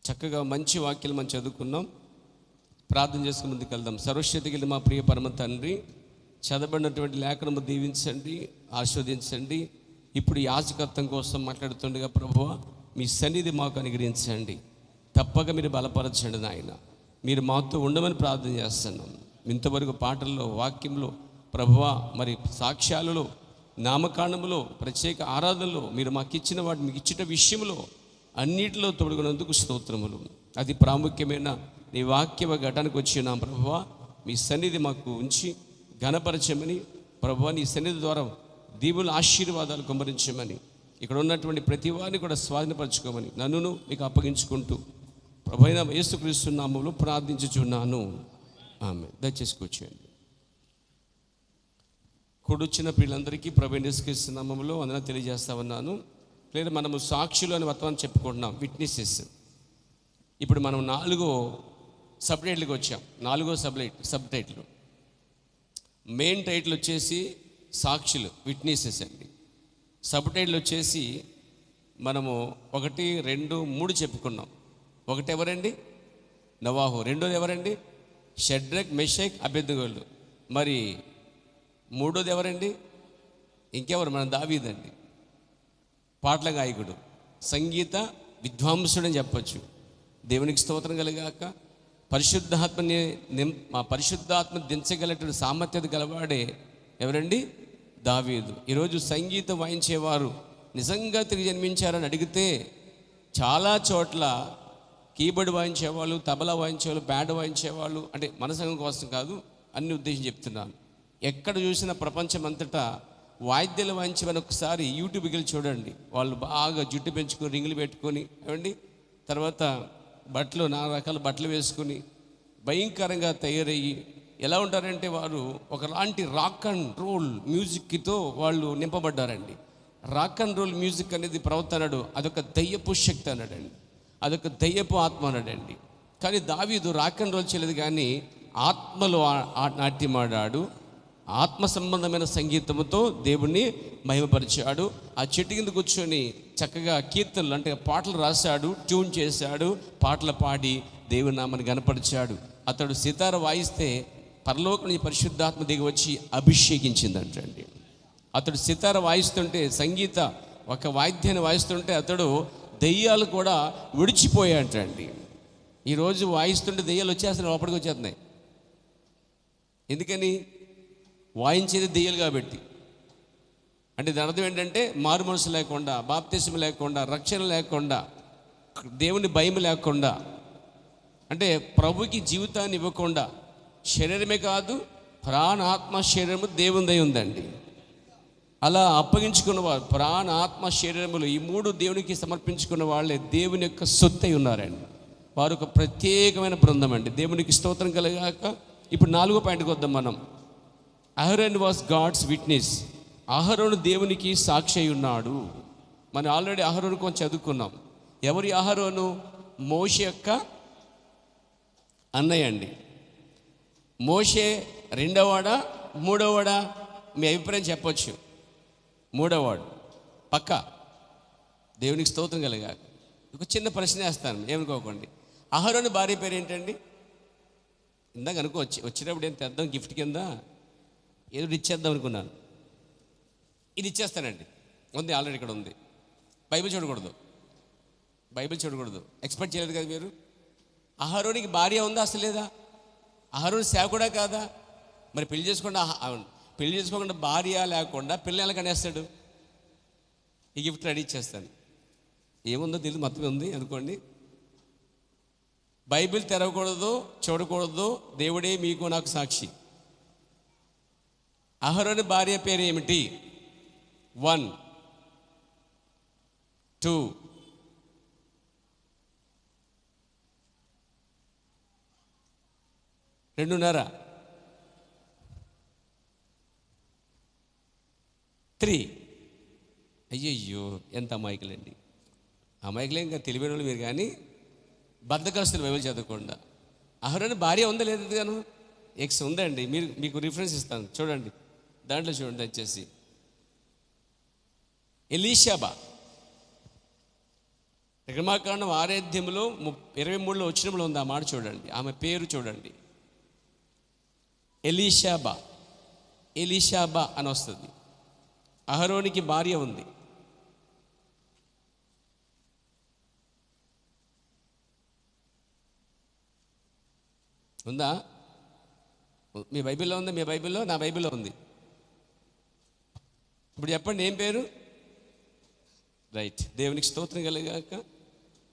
చక్కగా మంచి వాక్యాలు మనం చదువుకున్నాం. ప్రార్థన చేసుకుని ముందుకు వెళ్దాం. సర్వశక్తిగల మా ప్రియ పరమ తండ్రి, చదవబడినటువంటి లేఖనము దీవించండి, ఆస్వాదించండి. ఇప్పుడు యాజకత్వం కోసం మాట్లాడుతుండగా ప్రభువా మీ సన్నిధి మాకు అనుగ్రహించండి. తప్పక మీరు బలపరచండి నాయన. మీరు మాతో ఉండమని ప్రార్థన చేస్తున్నాం. ఇంతవరకు పాటల్లో, వాక్యంలో ప్రభువా, మరి సాక్ష్యాలలో, నామకాండములో, ప్రత్యేక ఆరాధనలో మీరు మాకు ఇచ్చిన వాటి మీకు ఇచ్చిన విషయంలో అన్నిటిలో తోడుగునందుకు స్తోత్రములు. అది ప్రాముఖ్యమైన నీ వాక్య ఘటానికి వచ్చిన ప్రభువా మీ సన్నిధి మాకు ఉంచి ఘనపరచమని, ప్రభువా నీ సన్నిధి ద్వారా దీవుల ఆశీర్వాదాలు కుమ్మరించమని, ఇక్కడ ఉన్నటువంటి ప్రతి వారిని కూడా స్వాధీనపరచుకోమని నన్నును మీకు అప్పగించుకుంటూ ప్రభువైన యేసుక్రీస్తు నామములో ప్రార్థించుచున్నాను. ఆమె దయచేసి కూర్చోండి. కూడొచ్చిన పిల్లలందరికీ ప్రభువైన యేసుక్రీస్తు నామములో వందనాలు తెలియజేస్తా ఉన్నాను. లేదా మనము సాక్షులు అని వర్తమానం చెప్పుకుంటున్నాం, విట్నెసెస్. ఇప్పుడు మనం 4వ సబ్ టైటిల్కి వచ్చాం. 4వ సబ్ టైటిల్, మెయిన్ టైటిల్ వచ్చేసి సాక్షులు, విట్నెసెస్ అండి. సబ్ టైటిల్ వచ్చేసి మనము 1, 2, 3 చెప్పుకున్నాం. ఒకటి ఎవరండి? నోవాహు. రెండోది ఎవరండి? షడ్రక్, మెషక్, అబేద్నెగోలు. మరి మూడోది ఎవరండి? ఇంకెవరు? మన దావీదండి, పాటల గాయకుడు, సంగీత విద్వాంసుడు అని చెప్పచ్చు. దేవునికి స్తోత్రం కలిగాక. పరిశుద్ధాత్మ దించగలటువంటి సామర్థ్యత గలవాడే ఎవరండి? దావీదు. ఈరోజు సంగీతం వాయించేవారు నిజంగా తిరిగి జన్మించారని అడిగితే చాలా చోట్ల కీబోర్డ్ వాయించేవాళ్ళు, తబలా వాయించేవాళ్ళు, బ్యాండ్ వాయించేవాళ్ళు, అంటే మన సంఘం కోసం కాదు, అన్ని ఉద్దేశం చెప్తున్నాను. ఎక్కడ చూసినా ప్రపంచం అంతటా వాయిద్యాలు వాయించమని ఒకసారి యూట్యూబ్కి వెళ్ళి చూడండి. వాళ్ళు బాగా జుట్టు పెంచుకొని, రింగులు పెట్టుకొని, ఏమండి, తర్వాత బట్టలు 4 రకాల బట్టలు వేసుకొని భయంకరంగా తయారయ్యి ఎలా ఉంటారంటే వారు ఒకలాంటి రాక్ అండ్ రోల్ మ్యూజిక్తో వాళ్ళు నింపబడ్డారండి. రాక్ అండ్ రోల్ మ్యూజిక్ అనేది ప్రవర్తనడు, అదొక దయ్యపు శక్తి అన్నాడండి, అదొక దయ్యపు ఆత్మ అన్నాడండి. కానీ దావీదు రాక్ అండ్ రోల్ చేయలేదు, కానీ ఆత్మలో నాట్యమాడాడు. ఆత్మ సంబంధమైన సంగీతంతో దేవుణ్ణి మహిమపరిచాడు. ఆ చెట్టు కింద కూర్చొని చక్కగా కీర్తనలు, అంటే పాటలు రాశాడు, ట్యూన్ చేశాడు, పాటలు పాడి దేవుని నామాన్ని గణపరిచాడు. అతడు సితార వాయిస్తే పరలోకం నుంచి పరిశుద్ధాత్మ దిగి వచ్చి అభిషేకించిందంటండి. అతడు సితార వాయిస్తుంటే, సంగీత ఒక వాయిద్యాన్ని వాయిస్తుంటే అతడు దెయ్యాలు కూడా విడిచిపోయాయంటండి. ఈరోజు వాయిస్తుంటే దెయ్యాలు వచ్చేస్తున్నాయి, లోపలికి వచ్చేస్తున్నాయి. ఎందుకని? వాయించేది దెయ్యాలు కాబట్టి. అంటే దాని అర్థం ఏంటంటే మారు మనసు లేకుండా, బాప్తిసం లేకుండా, రక్షణ లేకుండా, దేవుని భయం లేకుండా, అంటే ప్రభుకి జీవితాన్ని ఇవ్వకుండా, శరీరమే కాదు ప్రాణ ఆత్మ శరీరము దేవునిదై ఉందండి. అలా అప్పగించుకున్నవారు ప్రాణ ఆత్మ శరీరములు ఈ 3 దేవునికి సమర్పించుకున్న వాళ్ళే దేవుని యొక్క సొత్తై ఉన్నారండి. వారు ఒక ప్రత్యేకమైన బృందం అండి. దేవునికి స్తోత్రం కలగాక. ఇప్పుడు 4వ పాయింట్కి వద్దాం మనం. Aaron was God's witness. అహరోను దేవునికి సాక్షి అయి ఉన్నాడు. మనం ఆల్రెడీ అహరోను కొంచెం చదువుకున్నాం. ఎవరి అహరోను? మోషే యొక్క అన్నయ్య అండి. మోషే 2వవాడా 3వవాడా? మీ అభిప్రాయం చెప్పొచ్చు. 3వవాడు పక్క. దేవునికి స్తోత్రం కలిగా. ఒక చిన్న ప్రశ్న వేస్తాను, ఏమనుకోకండి. అహరోను భార్య పేరు ఏంటండి? ఇందాక వచ్చినప్పుడు ఏం తెద్దాం గిఫ్ట్ కింద ఏదో ఇచ్చేద్దాం అనుకున్నాను. ఇది ఇచ్చేస్తానండి, ఉంది ఆల్రెడీ ఇక్కడ ఉంది. బైబిల్ చూడకూడదు, బైబిల్ చూడకూడదు. ఎక్స్పెక్ట్ చేయలేదు కదా మీరు. అహరోనికి భార్య ఉందా అసలు లేదా? అహరోను సేవకుడా కాదా? మరి పెళ్లి చేసుకోకుండా భార్య లేకుండా పిల్లలు ఎలా కనేస్తాడు? ఈ గిఫ్ట్ రెడీ ఇచ్చేస్తాను. ఏముందో తెలియదు, మొత్తం ఉంది అనుకోండి. బైబిల్ తెరవకూడదు, చూడకూడదు. దేవుడే మీకు నాకు సాక్షి. అహరోను భార్య పేరు ఏమిటి? 1, 2, 2.5, 3. అయ్యయ్యో ఎంత అమాయకులండి. అమాయకులే, ఇంకా తెలివైన వాళ్ళు మీరు, కానీ బద్దకస్తులు బైబిల్ చదవకుండా. అహరోను భార్య ఉందా లేదు? గాను ఎక్స్ ఉందండి. మీకు రిఫరెన్స్ ఇస్తాను, చూడండి. దాంట్లో చూడండి దయచేసి. ఎలీషాబా నిర్గమాకాండం 6 23 వచనంలో ఉంది ఆ మాట చూడండి. ఆమె పేరు చూడండి, ఎలీషాబా అని వస్తుంది. అహరోనికి భార్య ఉంది. ఉందా? మీ బైబిల్లో ఉందా? మీ బైబిల్లో? నా బైబిల్లో ఉంది. ఇప్పుడు చెప్పండి ఏం పేరు? రైట్, దేవునికి స్తోత్రం కలిగాక.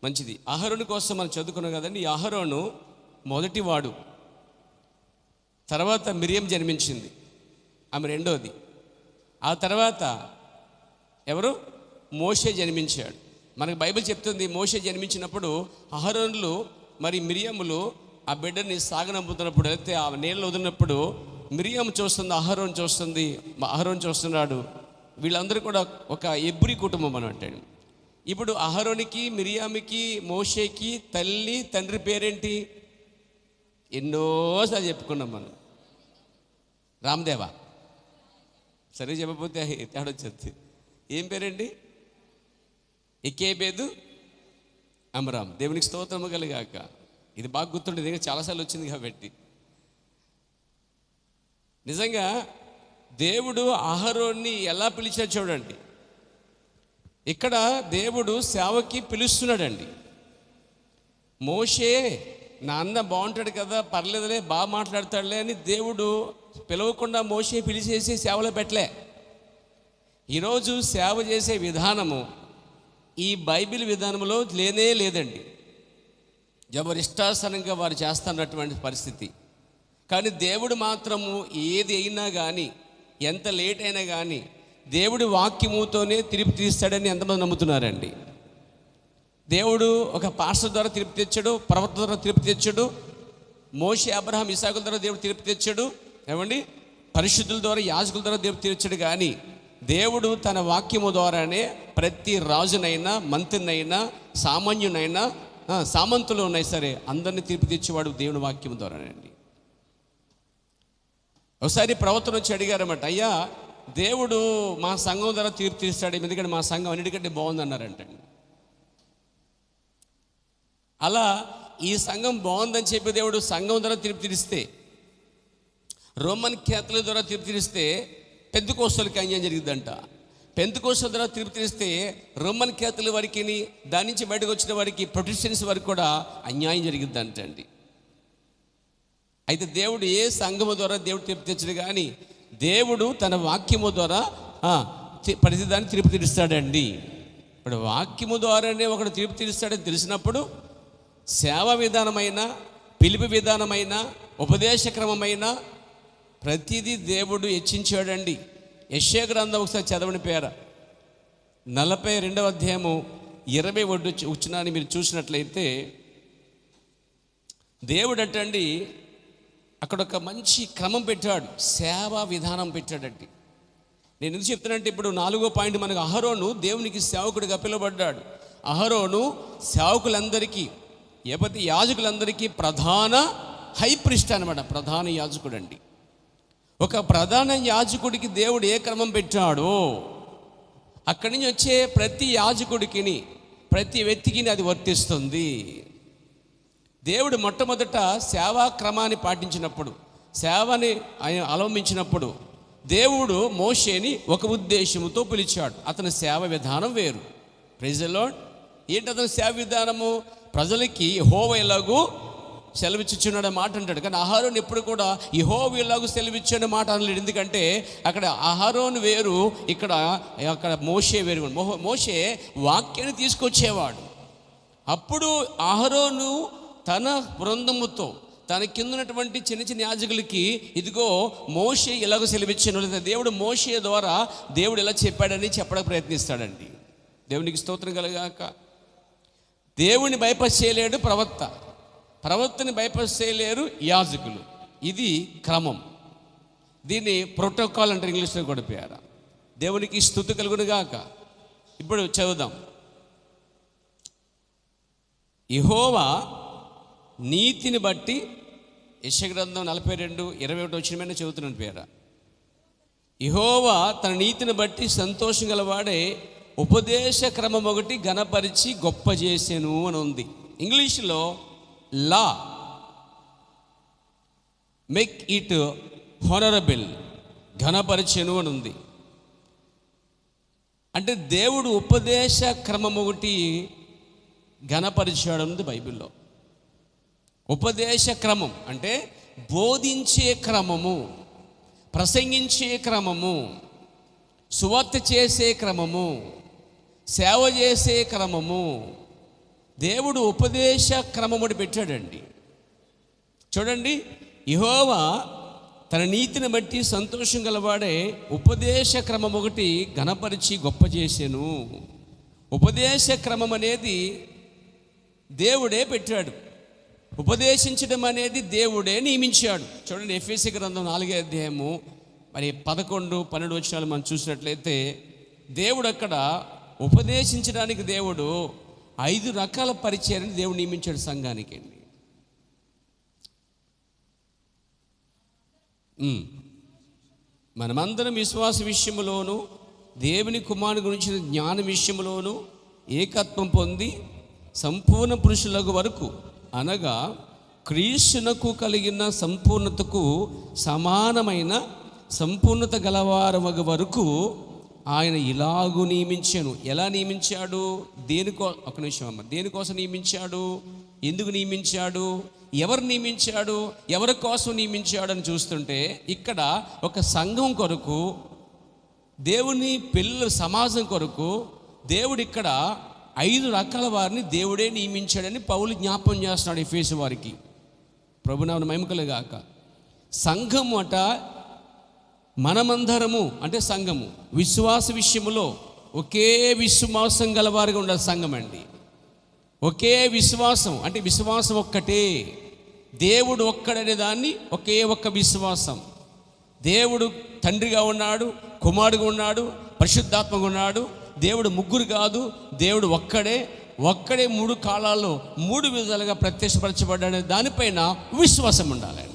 మంచిది. అహరోను కోసం మనం చదువుకున్నాం కదండి. ఈ అహరోను మొదటివాడు. తర్వాత మిరియం జన్మించింది, ఆమె రెండోది. ఆ తర్వాత ఎవరు? మోషే జన్మించాడు. మనకు బైబిల్ చెప్తుంది మోషే జన్మించినప్పుడు అహరోనులు మరి మిరియములు ఆ బిడ్డని సాగనంపుతున్నప్పుడు, అయితే ఆ నీళ్ళు వదిలినప్పుడు మిరియం చూస్తుంది, అహరోను చూస్తున్నాడు. వీళ్ళందరూ కూడా ఒక ఎబ్రి కుటుంబం అని అంటాడు. ఇప్పుడు అహరోనికి, మిరియామికి, మోషేకి తల్లి తండ్రి పేరేంటి? ఎన్నోసార్లు చెప్పుకున్నాం మనం. రామ్దేవా. సరే చెప్పకపోతే తేడొచ్చేది. ఏం పేరండి? ఎకేబేదు అమరాం. దేవునికి స్తోత్రము కలిగాక. ఇది బాగా గుర్తుండేది, ఇంకా చాలాసార్లు వచ్చింది కాబట్టి. నిజంగా దేవుడు అహరోన్ని ఎలా పిలిచాడు చూడండి. ఇక్కడ దేవుడు సేవకి పిలుస్తున్నాడండి. మోషే నా అన్న బాగుంటాడు కదా, పర్లేదులే, బాగా మాట్లాడతాడులే అని దేవుడు పిలవకుండా మోషే పిలిచేసి సేవలో పెట్టలే. ఈరోజు సేవ చేసే విధానము ఈ బైబిల్ విధానంలో లేదండి. ఎవరి ఇష్టాసనంగా వారు చేస్తున్నటువంటి పరిస్థితి. కానీ దేవుడు మాత్రము ఏది అయినా కానీ, ఎంత లేట్ అయినా కానీ దేవుడి వాక్యముతోనే తిరిపి తీస్తాడని ఎంతమంది నమ్ముతున్నారండి? దేవుడు ఒక పాస్టర్ ద్వారా తిరిపి తెచ్చాడు, ప్రవక్త ద్వారా తిరిపి తెచ్చాడు, మోషే, అబ్రహాం, ఇస్సాకుల ద్వారా దేవుడు తిరిపి తెచ్చాడు. ఏమండి? పరిశుద్ధుల ద్వారా, యాజకుల ద్వారా దేవుడు తెచ్చాడు. కానీ దేవుడు తన వాక్యము ద్వారానే ప్రతి రాజునైనా, మంత్రినైనా, సామాన్యునైనా, సామంతులు ఉన్నాయి సరే, అందరినీ తీర్పు తెచ్చేవాడు దేవుని వాక్యం ద్వారానండి. ఒకసారి ప్రవక్తను వచ్చి అడిగారన్నమాట, అయ్యా దేవుడు మా సంఘం ద్వారా తీర్పు తీస్తాడు, ఎందుకంటే మా సంఘం అన్నిటికంటే బాగుందన్నారంటండి. అలా ఈ సంఘం బాగుందని చెప్పి దేవుడు సంఘం ద్వారా తీర్పు తీరిస్తే, రోమన్ క్యాథలిక్ ద్వారా తీర్పు తీరిస్తే పెంతెకోస్తేయులకి అన్యాయం జరిగిద్దంట. పెంతెకోస్తేయుల ద్వారా తీర్పు తీరిస్తే రోమన్ క్యాథలిక్ వారికి, దాని నుంచి బయటకు వచ్చిన వారికి, ప్రొటెస్టెంట్స్ వారికి కూడా అన్యాయం జరిగిద్దంటండి. అయితే దేవుడు ఏ సంఘము ద్వారా దేవుడు తీర్పు తెచ్చడు, కానీ దేవుడు తన వాక్యము ద్వారా ప్రతిదాన్ని తీర్పు తీరుస్తాడండి. ఇప్పుడు వాక్యము ద్వారానే ఒకడు తీర్పు తీరుస్తాడని తెలిసినప్పుడు సేవ విధానమైన, పిలుపు విధానమైన, ఉపదేశ క్రమమైన ప్రతిదీ దేవుడు హెచ్చించాడండి. యెషయా గ్రంథం ఒకసారి చదవని పేర 42వ అధ్యాయము 20 వచనాన్ని మీరు చూసినట్లయితే దేవుడు అంటండి అక్కడ ఒక మంచి క్రమం పెట్టాడు, సేవా విధానం పెట్టాడండి. నేను ఎందుకు చెప్తానంటే, ఇప్పుడు 4వ పాయింట్ మనకు అహరోను దేవునికి సేవకుడిగా పిలువబడ్డాడు. అహరోను సేవకులందరికీ, యాజకులందరికీ ప్రధాన హై ప్రీస్ట్ అనమాట, ప్రధాన యాజకుడు అండి. ఒక ప్రధాన యాజకుడికి దేవుడు ఏ క్రమం పెట్టాడో అక్కడి నుంచి వచ్చే ప్రతి యాజకుడికి, ప్రతి వ్యక్తికి అది వర్తిస్తుంది. దేవుడు మొట్టమొదట సేవా క్రమాన్ని పాటించినప్పుడు, సేవని ఆయన అవలంబించినప్పుడు దేవుడు మోషేని ఒక ఉద్దేశంతో పిలిచాడు. అతని సేవ విధానం వేరు. Praise the lord. ఏంటి అతని సేవ విధానము? ప్రజలకి యెహోవా ఎలాగూ సెలవిచ్చుచున్నాడు మాట అంటాడు. కానీ అహరోను ఎప్పుడు కూడా యెహోవా ఎలాగూ సెలవిచ్చాడు మాట అనలేడు. ఎందుకంటే అక్కడ అహరోను వేరు, ఇక్కడ మోషే వేరు. మోషే వాక్యాన్ని తీసుకొచ్చేవాడు. అప్పుడు అహరోను తన బృందముతో, తన కింద ఉన్నటువంటి చిన్న చిన్న యాజకులకి, ఇదిగో మోషే ఎలాగో సెలవిచ్చాను, లేదా దేవుడు మోషే ద్వారా దేవుడు ఎలా చెప్పాడని చెప్పడానికి ప్రయత్నిస్తాడండి. దేవునికి స్తోత్రం కలగాక. దేవుని బైపాస్ చేయలేడు ప్రవక్త, ప్రవక్తని బైపాస్ చేయలేరు యాజకులు. ఇది క్రమం. దీన్ని ప్రోటోకాల్ అంటే ఇంగ్లీష్లో కూడా పేరు. దేవునికి స్తుతి కలుగునుగాక. ఇప్పుడు చదువుదాం. యెహోవా నీతిని బట్టి, యెషయా గ్రంథం 42:21 వచ్చిన చదువుతున్నాను పేర. యెహోవా తన నీతిని బట్టి సంతోషం గలవాడే ఉపదేశ క్రమం ఒకటి ఘనపరిచి గొప్ప చేసెను అని ఉంది. ఇంగ్లీష్లో లా మేక్ ఇట్ హానరబుల్, ఘనపరిచెను అని ఉంది. అంటే దేవుడు ఉపదేశ క్రమం ఒకటి ఘనపరిచాడు ఉంది బైబిల్లో. ఉపదేశ క్రమం అంటే బోధించే క్రమము, ప్రసంగించే క్రమము, సువార్త చేసే క్రమము, సేవ చేసే క్రమము. దేవుడు ఉపదేశ క్రమముడు పెట్టాడండి. చూడండి, యెహోవా తన నీతిని బట్టి సంతోషం గలవాడే ఉపదేశ క్రమం ఒకటి ఘనపరిచి గొప్ప చేసెను. ఉపదేశ క్రమం అనేది దేవుడే పెట్టాడు. ఉపదేశించడం అనేది దేవుడే నియమించాడు. చూడండి, ఎఫెసీ గ్రంథం 4వ అధ్యాయము 11, 12 వచనాలు మనం చూసినట్లయితే దేవుడు అక్కడ ఉపదేశించడానికి దేవుడు 5 రకాల పరిచయాన్ని దేవుడు నియమించాడు సంఘానికి. మనమందరం విశ్వాస విషయంలోను, దేవుని కుమారుని గురించిన జ్ఞాన విషయంలోను ఏకత్వం పొంది సంపూర్ణ పురుషులకు వరకు, అనగా క్రీస్తునకు కలిగిన సంపూర్ణతకు సమానమైన సంపూర్ణత గలవారమగ వరకు ఆయన ఇలాగూ నియమించాను. ఎలా నియమించాడు? ఒక నిమిషం అమ్మ, దేనికోసం నియమించాడు? ఎందుకు నియమించాడు? ఎవరు నియమించాడు? ఎవరి కోసం నియమించాడు అని చూస్తుంటే ఇక్కడ ఒక సంఘం కొరకు, దేవుని పిల్లల సమాజం కొరకు దేవుడు ఇక్కడ 5 రకాల వారిని దేవుడే నియమించాడని పౌలు జ్ఞాపం చేస్తున్నాడు ఎఫెసు వారికి. ప్రభునామమున మహిమ కలుగాక. సంఘము అట మనమందరము, అంటే సంఘము విశ్వాస విషయములో ఒకే విశ్వాసం గలవారిగా ఉండాలి. సంఘం అండి ఒకే విశ్వాసం, అంటే విశ్వాసం ఒక్కటే, దేవుడు ఒక్కడనే దాన్ని ఒకే ఒక్క విశ్వాసం. దేవుడు తండ్రిగా ఉన్నాడు, కుమారుడుగా ఉన్నాడు, పరిశుద్ధాత్మగా ఉన్నాడు. దేవుడు ముగ్గురు కాదు, దేవుడు ఒక్కడే 3 కాలాల్లో 3 విధాలుగా ప్రత్యక్షపరచబడ్డాడు. దానిపైన విశ్వాసం ఉండాలండి.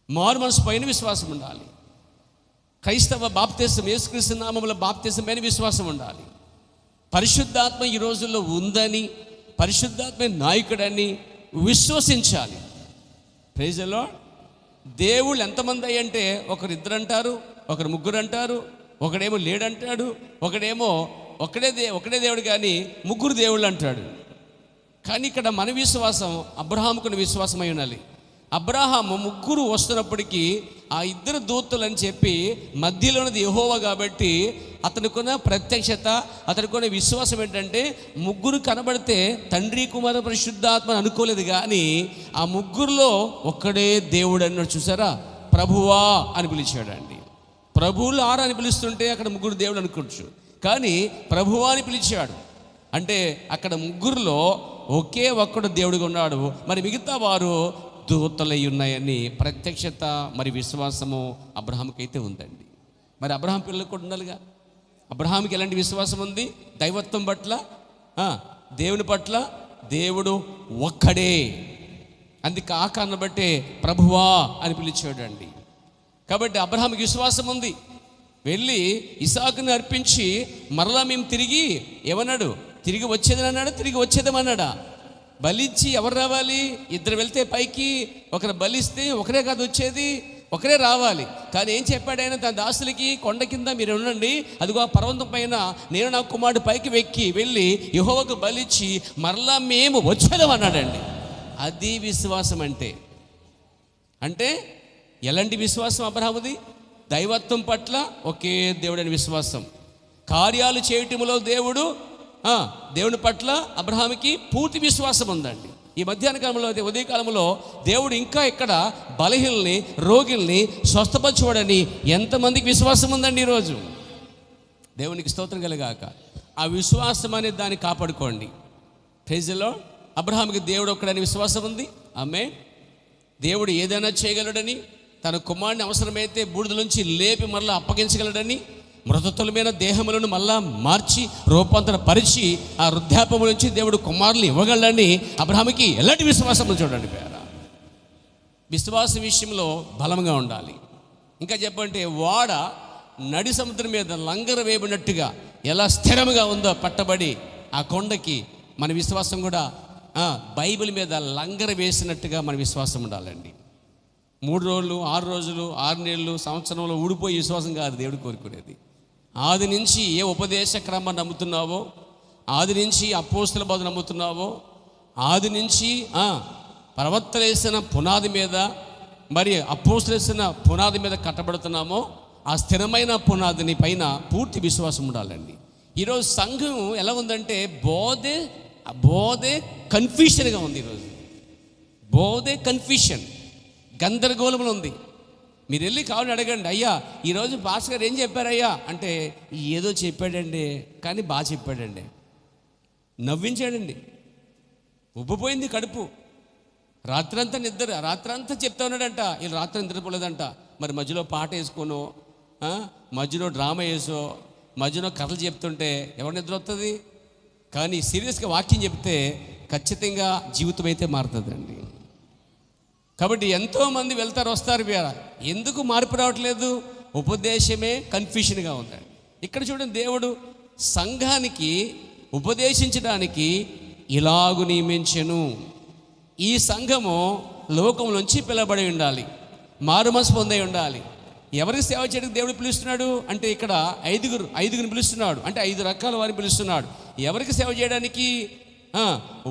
మారు మనసు పైన విశ్వాసం ఉండాలి. క్రైస్తవ బాప్తిసం, యేసుక్రీస్తు నామములో బాప్తిసం పైన విశ్వాసం ఉండాలి. పరిశుద్ధాత్మ ఈ రోజుల్లో ఉందని, పరిశుద్ధాత్మ నాయకుడని విశ్వసించాలి. Praise the Lord. దేవుళ్ళు ఎంతమంది అయ్యంటే ఒకరు 2 అంటారు, ఒకరు 3 అంటారు, ఒకడేమో లేడంటాడు, ఒకడేమో ఒకడే దేవుడు కానీ 3 దేవుళ్ళు అంటాడు. కానీ ఇక్కడ మన విశ్వాసం అబ్రహాముకున్న విశ్వాసం అయి ఉండాలి. అబ్రహాము 3 వస్తున్నప్పటికీ ఆ 2 దూతలు అని చెప్పి మధ్యలోనిది యెహోవా కాబట్టి అతనికున్న ప్రత్యక్షత, అతనికున్న విశ్వాసం ఏంటంటే 3 కనబడితే తండ్రి కుమార పరిశుద్ధాత్మ అనుకోలేదు. కానీ ఆ 3లో ఒక్కడే దేవుడు అన్నాడు. చూసారా, ప్రభువా అని పిలిచాడండి. ప్రభువులు 6 అని పిలుస్తుంటే అక్కడ 3 దేవుడు అనుకోవచ్చు, కానీ ప్రభువా అని పిలిచాడు. అంటే అక్కడ 3లో ఒకే ఒక్కడు దేవుడిగా ఉన్నాడు. మరి మిగతా వారు దూతలై ఉన్నాయని ప్రత్యక్షత మరి విశ్వాసము అబ్రహాముకైతే ఉందండి. మరి అబ్రహాం పిల్లలకు కూడా ఉండాలిగా. అబ్రహాంకి ఎలాంటి విశ్వాసం ఉంది? దైవత్వం పట్ల, దేవుని పట్ల. దేవుడు ఒక్కడే, అందుకే ఆ కారణం బట్టే ప్రభువా అని పిలిచాడండి. కాబట్టి అబ్రహాంకి విశ్వాసం ఉంది. వెళ్ళి ఇసాకుని అర్పించి మరలా మేము తిరిగి ఏమన్నాడు? తిరిగి వచ్చేదనన్నాడా? తిరిగి వచ్చేదమన్నాడా? బలిచ్చి ఎవరు రావాలి? 2 వెళ్తే పైకి, ఒకరు బలిస్తే ఒకరే కాదు వచ్చేది, ఒకరే రావాలి. కానీ ఏం చెప్పాడు ఆయన తన దాసులకి? కొండ కింద మీరు ఉండండి, అదిగో ఆ పర్వతం పైన నేను నా కుమారుడు పైకి వెళ్ళి యెహోవాకు బలిచ్చి మరలా మేము వచ్చేదమన్నాడండి. అది విశ్వాసం అంటే ఎలాంటి విశ్వాసం అబ్రహాముది? దైవత్వం పట్ల ఒకే దేవుడని విశ్వాసం. కార్యాలు చేయటంలో దేవుని పట్ల అబ్రహాముకి పూర్తి విశ్వాసం ఉందండి. ఈ మధ్యాహ్న కాలంలో, ఉదయకాలంలో దేవుడు ఇంకా ఇక్కడ బలహీనల్ని, రోగుల్ని స్వస్థపరచువాడని ఎంతమందికి విశ్వాసం ఉందండి ఈరోజు? దేవునికి స్తోత్రం కలుగాక. ఆ విశ్వాసం అనేది దాన్ని కాపాడుకోండి. Praise the Lord. అబ్రహాముకి దేవుడు ఒక్కడని విశ్వాసం ఉంది. ఆమేన్. దేవుడు ఏదైనా చేయగలడని, తన కుమారుని అవసరమైతే బూడిద నుంచి లేపి మరలా అప్పగించగలడని, మృతతులమైన దేహములను మళ్ళా మార్చి రూపాంతర పరిచి ఆ వృద్ధాపము నుంచి దేవుడు కుమారుని ఇవ్వగలడని అబ్రహాముకి ఎలాంటి విశ్వాసం చూడండి. విశ్వాస విషయంలో బలంగా ఉండాలి. ఇంకా చెప్పంటే వాడ నడి సముద్రం మీద లంగర వేయబడినట్టుగా ఎలా స్థిరంగా ఉందో పట్టబడి ఆ కొండకి మన విశ్వాసం కూడా బైబిల్ మీద లంగర వేసినట్టుగా మన విశ్వాసం ఉండాలండి. 3 రోజులు 6 రోజులు 6 నెలలు సంవత్సరంలో ఊడిపోయి విశ్వాసం కాదు దేవుడు కోరుకునేది. ఆది నుంచి ఏ ఉపదేశ క్రమం నమ్ముతున్నావో, ఆది నుంచి అపోస్తల బోధ నమ్ముతున్నావో, ఆది నుంచి ప్రవక్తలు వేసిన పునాది మీద, మరి అపోస్తలు వేసిన పునాది మీద కట్టబడుతున్నామో ఆ స్థిరమైన పునాదిని పైన పూర్తి విశ్వాసం ఉండాలండి. ఈరోజు సంఘం ఎలా ఉందంటే బోధే కన్ఫ్యూషన్గా ఉంది. ఈరోజు బోధే కన్ఫ్యూషన్, గందరగోళంలో ఉంది. మీరు వెళ్ళి కావాలని అడగండి, అయ్యా ఈరోజు భాస్కర్ గారు ఏం చెప్పారయ్యా అంటే, ఏదో చెప్పాడండి కానీ బాగా చెప్పాడండి, నవ్వించాడండి, ఉబ్బిపోయింది కడుపు, రాత్రంతా చెప్తా ఉన్నాడంట, వీళ్ళు రాత్రి నిద్రపోలేదంట. మరి మధ్యలో పాట వేసుకోను, మధ్యలో డ్రామా వేసో, మధ్యలో కథలు చెప్తుంటే ఎవరు నిద్ర వస్తుంది? కానీ సీరియస్గా వాక్యం చెప్తే ఖచ్చితంగా జీవితం అయితే మారుతుందండి. కాబట్టి ఎంతోమంది వెళ్తారు వస్తారు, ఎందుకు మార్పు రావట్లేదు? ఉపదేశమే కన్ఫ్యూషన్గా ఉందండి. ఇక్కడ చూడండి, దేవుడు సంఘానికి ఉపదేశించడానికి ఇలాగు నియమించెను. ఈ సంఘము లోకంలోంచి పిలబడి ఉండాలి, మారుమనసు పొందై ఉండాలి. ఎవరికి సేవ చేయడానికి దేవుడు పిలుస్తున్నాడు అంటే, ఇక్కడ ఐదుగురిని పిలుస్తున్నాడు అంటే 5 రకాల వారిని పిలుస్తున్నాడు. ఎవరికి సేవ చేయడానికి?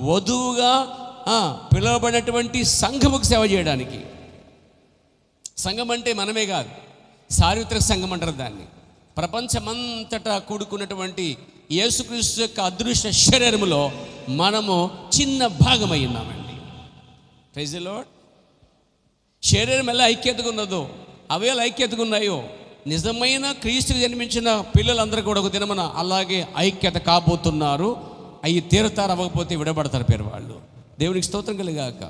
వధువుగా పిలువబడినటువంటి సంఘముకు సేవ చేయడానికి. సంఘం అంటే మనమే కాదు, సార్వత్రిక సంఘం అంటారు దాన్ని. ప్రపంచమంతటా కూడుకున్నటువంటి యేసుక్రీస్తు యొక్క అదృశ్య శరీరములో మనము చిన్న భాగమై ఉన్నామండి. Praise the lord. శరీరం ఎలా ఐక్యతగా ఉన్నదో, అవేలా ఐక్యతగా ఉన్నాయో, నిజమైన క్రీస్తుకు జన్మించిన పిల్లలందరూ కూడా ఒక దినమున అలాగే ఐక్యత కాబోతున్నారు. అవి తీరతారు, అవ్వకపోతే విడబడతారు పేరు వాళ్ళు. దేవునికి స్తోత్రం కలిగాక.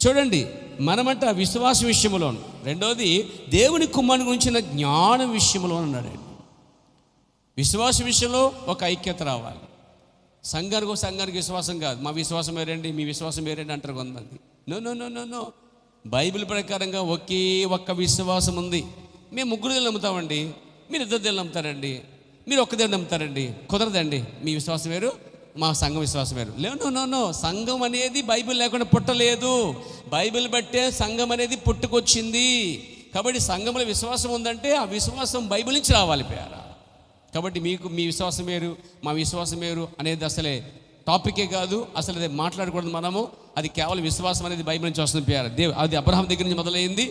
చూడండి, మనమంట విశ్వాస విషయంలోను, రెండోది దేవుని కుమారుని గురించిన జ్ఞానం విషయంలో అన్నాడండి. విశ్వాస విషయంలో ఒక ఐక్యత రావాలి. సంఘానికి విశ్వాసం కాదు, మా విశ్వాసం వేరండి, మీ విశ్వాసం వేరండి అంటారు కొంతమంది. No no no no no Bible ప్రకారంగా ఒక్క విశ్వాసం ఉంది. మేము 3 దేవుళ్ళు నమ్ముతామండి, మీరు 2 దేవుళ్ళు నమ్ముతారండి, మీరు ఒక్క దేవుడు నమ్ముతారండి. కుదరదండి, మీ విశ్వాసం వేరు, మా సంఘం విశ్వాసం వేరు. నో సంఘం అనేది బైబిల్ లేకుండా పుట్టలేదు, బైబిల్ బట్టే సంఘం అనేది పుట్టుకొచ్చింది. కాబట్టి సంఘంలో విశ్వాసం ఉందంటే ఆ విశ్వాసం బైబిల్ నుంచి రావాలి పేరా. కాబట్టి మీ విశ్వాసం వేరు, మా విశ్వాసం వేరు అనేది అసలే టాపికే కాదు, అసలు అది మాట్లాడకూడదు మనము. అది కేవలం విశ్వాసం అనేది బైబిల్ నుంచి వస్తుంది పేరు. అది అబ్రహాం దగ్గర నుంచి మొదలైంది.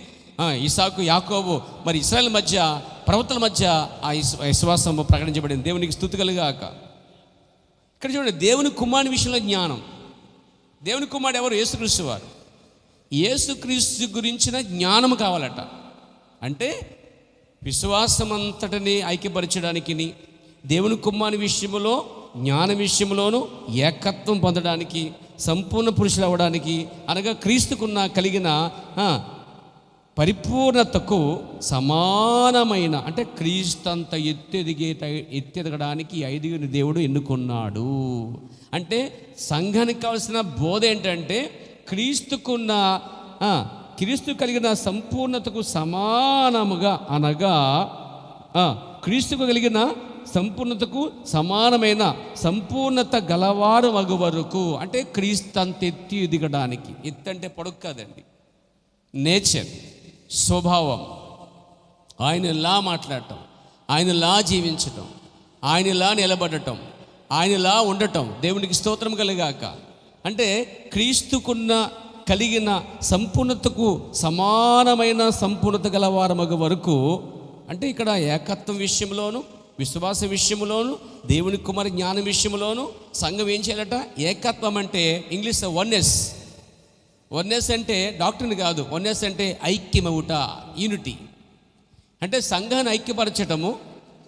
ఇసాకు, యాకోబు, మరి ఇశ్రాయేల్ మధ్య, ప్రవక్తల మధ్య ఆ విశ్వాసం ప్రకటించబడింది. దేవునికి స్తుతి కలుగాక. ఇక్కడ చూడండి, దేవుని కుమారుని విషయంలో జ్ఞానం. దేవుని కుమారుడు ఎవరు? యేసుక్రీస్తు వారు. యేసుక్రీస్తు గురించిన జ్ఞానం కావాలట. అంటే విశ్వాసం అంతటిని ఐక్యపరచడానికి, దేవుని కుమారుని విషయంలో జ్ఞాన విషయంలోనూ ఏకత్వం పొందడానికి, సంపూర్ణ పురుషులు అవ్వడానికి, అనగా క్రీస్తుకున్న కలిగిన పరిపూర్ణతకు సమానమైన, అంటే క్రీస్తు అంత ఎత్తెదగడానికి 5గురిని దేవుడు ఎన్నుకున్నాడు. అంటే సంఘానికి కావాల్సిన బోధ ఏంటంటే, క్రీస్తు కలిగిన సంపూర్ణతకు సమానముగా, అనగా క్రీస్తుకు కలిగిన సంపూర్ణతకు సమానమైన సంపూర్ణత గలవారు మగు వరకు, అంటే క్రీస్తు అంత ఎత్తి ఎదగడానికి. ఎత్తంటే పొడుగు కాదండి, నేచర్, స్వభావం, ఆయనలా మాట్లాడటం, ఆయనలా జీవించటం, ఆయనలా నిలబడటం, ఆయనలా ఉండటం. దేవునికి స్తోత్రం కలిగాక. అంటే క్రీస్తుకున్న కలిగిన సంపూర్ణతకు సమానమైన సంపూర్ణత గలవారు మగ వరకు, అంటే ఇక్కడ ఏకత్వం విషయంలోను, విశ్వాస విషయంలోను, దేవుని కుమారి జ్ఞానం విషయంలోను సంఘం ఏం చేయాలట? ఏకత్వం అంటే ఇంగ్లీష్ వన్నెస్ అంటే డాక్టర్ని కాదు, వన్నెస్ అంటే ఐక్యమవుట, యూనిటీ. అంటే సంఘాన్ని ఐక్యపరచటము,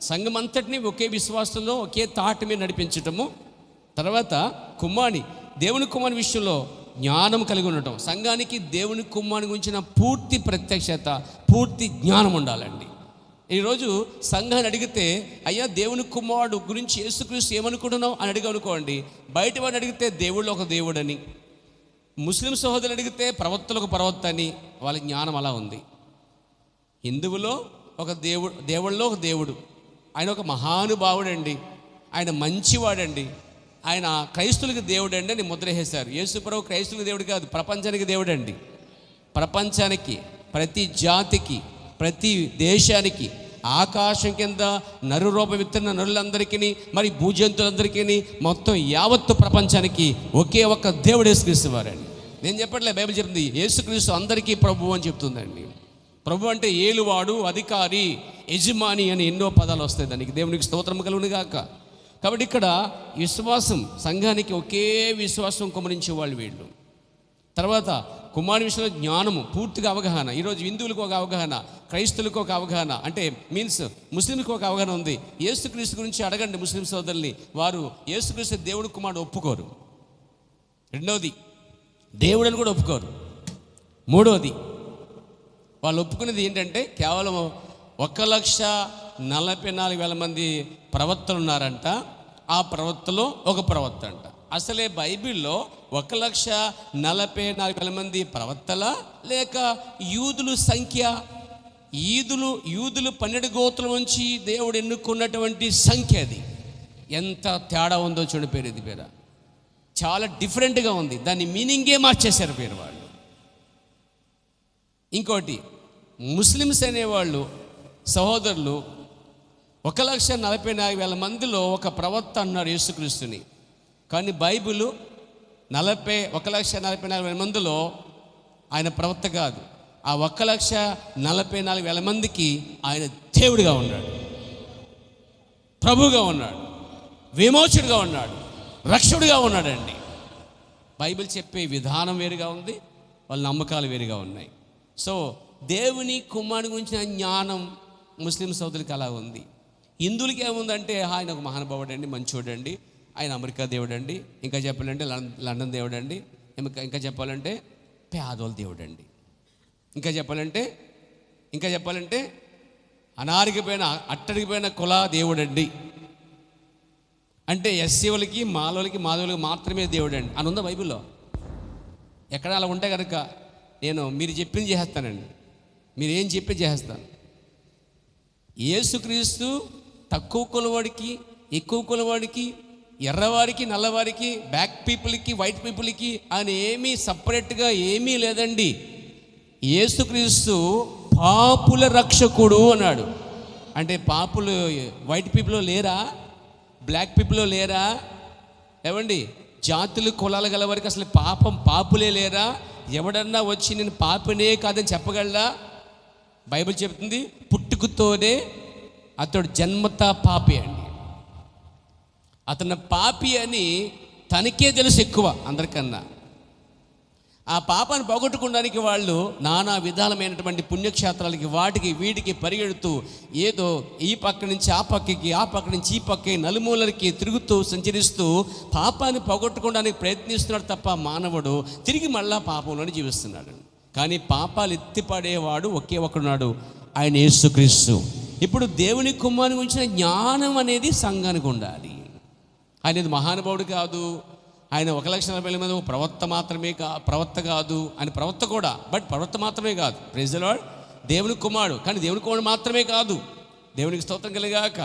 సంఘం అంతటినీ ఒకే విశ్వాసంలో ఒకే తాటి మీద నడిపించటము. తర్వాత దేవుని కుమారుని విషయంలో జ్ఞానం కలిగి ఉండటం. సంఘానికి దేవుని కుమారుని గురించిన పూర్తి ప్రత్యక్షత, పూర్తి జ్ఞానం ఉండాలండి. ఈరోజు సంఘాన్ని అడిగితే, అయ్యా దేవుని కుమారుడు గురించి యేసుక్రీస్తు ఏమనుకుంటున్నావు అని అడిగనుకోండి, బయట వాడిని అడిగితే దేవుళ్ళు ఒక దేవుడని, ముస్లిం సహోదరులు అడిగితే ప్రవక్తలకు ప్రవక్త అని, వాళ్ళ జ్ఞానం అలా ఉంది. హిందువులో ఒక దేవుడు, దేవుళ్ళలో ఒక దేవుడు, ఆయన ఒక మహానుభావుడండి, ఆయన మంచివాడండి, ఆయన క్రైస్తువులకి దేవుడు అండి అని ముద్ర వేశారు. యేసుప్రభు క్రైస్తువులకి దేవుడు కాదు, ప్రపంచానికి దేవుడు అండి. ప్రపంచానికి, ప్రతి జాతికి, ప్రతి దేశానికి, ఆకాశం కింద నరు రూపం ఎత్తిన నరులందరికీ, మరి భూజంతులందరికీ, మొత్తం యావత్తు ప్రపంచానికి ఒకే ఒక్క దేవుడు యేసుక్రీస్తు వారండి. నేను చెప్పట్లే, బైబిల్ చెప్తుంది యేసుక్రీస్తు అందరికీ ప్రభు అని చెప్తుందండి. ప్రభు అంటే ఏలువాడు, అధికారి, యజమాని అని ఎన్నో పదాలు వస్తాయి దానికి. దేవునికి స్తోత్రం కలుగును గాక. కాబట్టి ఇక్కడ విశ్వాసం, సంఘానికి ఒకే విశ్వాసం కుమరించే వాళ్ళు వీళ్ళు. తర్వాత కుమారుని విషయంలో జ్ఞానము, పూర్తిగా అవగాహన. ఈరోజు హిందువులకు ఒక అవగాహన, క్రైస్తువులకు ఒక అవగాహన, అంటే మీన్స్ ముస్లింలకు ఒక అవగాహన ఉంది. యేసుక్రీస్తు గురించి అడగండి ముస్లిం సోదరుల్ని, వారు యేసుక్రీస్తు దేవుడు కుమారుడు ఒప్పుకోరు. రెండవది, దేవుడని కూడా ఒప్పుకోరు. మూడవది, వాళ్ళు ఒప్పుకునేది ఏంటంటే కేవలం 1,44,000 మంది ప్రవక్తలు ఉన్నారంట. ఆ ప్రవక్తలో ఒక ప్రవక్త అంట. అసలే బైబిల్లో 1,44,000 మంది ప్రవక్తల లేక యూదులు సంఖ్య, యూదులు 12 గోత్రం నుంచి దేవుడు ఎన్నుకున్నటువంటి సంఖ్య. అది ఎంత తేడా ఉందో చూడండి. ఇది పేరు చాలా డిఫరెంట్గా ఉంది. దాని మీనింగే మార్చేశారు పేరు వాళ్ళు. ఇంకోటి, ముస్లిమ్స్ అనేవాళ్ళు సహోదరులు 1,44,000 మందిలో ఒక ప్రవక్త అన్నారు యేసుక్రీస్తుని. కానీ బైబిల్ 1,44,000 మందిలో ఆయన ప్రవక్త కాదు. ఆ 1,44,000 మందికి ఆయన దేవుడిగా ఉన్నాడు, ప్రభువుగా ఉన్నాడు, విమోచకుడిగా ఉన్నాడు, రక్షకుడిగా ఉన్నాడండి. బైబిల్ చెప్పే విధానం వేరుగా ఉంది, వాళ్ళ నమ్మకాలు వేరుగా ఉన్నాయి. సో దేవుని కుమారుని గురించిన జ్ఞానం ముస్లిం సోదరులకి అలా ఉంది. హిందువులకి ఏముందంటే ఆయన ఒక మహానుభావుడు అండి, మంచోడండి, ఆయన అమెరికా దేవుడు అండి, ఇంకా చెప్పాలంటే లండన్ దేవుడు అండి, ఇంకా చెప్పాలంటే పేదోళ్ళ దేవుడు అండి, ఇంకా చెప్పాలంటే అనారిగిపోయిన అట్టడిగిపోయిన కుల దేవుడు అండి, అంటే ఎస్సీ వాళ్ళకి, మాలోళ్ళకి, మాధవులకి మాత్రమే దేవుడు అండి అని ఉందా బైబిల్లో? ఎక్కడ అలా ఉంటే కనుక మీరు చెప్పింది చేసేస్తానండి, మీరు ఏం చెప్పి చేసేస్తాను. యేసుక్రీస్తు తక్కువ కులవాడికి, ఎక్కువ కులవాడికి, ఎర్రవారికి, నల్లవారికి, బ్లాక్ పీపుల్కి, వైట్ పీపుల్కి అని ఏమీ సపరేట్గా ఏమీ లేదండి. యేసుక్రీస్తు పాపుల రక్షకుడు అన్నాడు. అంటే పాపులు వైట్ పీపుల్ లేరా? బ్లాక్ పీపుల్ లేరా? ఏమండి, జాతులు కులాలు గల వారికి అసలు పాపులే లేరా? ఎవడన్నా వచ్చి నేను పాపినే కాదని చెప్పగలరా? బైబిల్ చెప్తుంది పుట్టుకతోనే అతడు జన్మతా పాపి అండి. అతను పాపి అని తనకే తెలుసు ఎక్కువ అందరికన్నా. ఆ పాపాన్ని పోగొట్టుకోవడానికి వాళ్ళు నానా విధాలమైనటువంటి పుణ్యక్షేత్రాలకి, వాటికి వీటికి పరిగెడుతూ, ఏదో ఈ పక్క నుంచి ఆ పక్కకి, ఆ పక్క నుంచి ఈ పక్కకి, నలుమూలకి తిరుగుతూ సంచరిస్తూ పాపాన్ని పోగొట్టుకోవడానికి ప్రయత్నిస్తున్నాడు తప్ప మానవుడు తిరిగి మళ్ళా పాపంలోనే జీవిస్తున్నాడు. కానీ పాపాలు ఎత్తిపడేవాడు ఒకే ఒకడున్నాడు, ఆయన యేసుక్రీస్తు. ఇప్పుడు దేవుని కుమారుని గురించిన జ్ఞానం అనేది సంఘానికి ఉండాలి. ఆయన మహానుభావుడు కాదు, ఆయన 1,40,000 మంది ప్రవక్త కాదు, ఆయన ప్రవక్త కూడా, బట్ ప్రవక్త మాత్రమే కాదు. Praise the lord. దేవుని కుమారుడు, కానీ దేవుని కుమారుడు మాత్రమే కాదు. దేవునికి స్తోత్రం కలిగాక.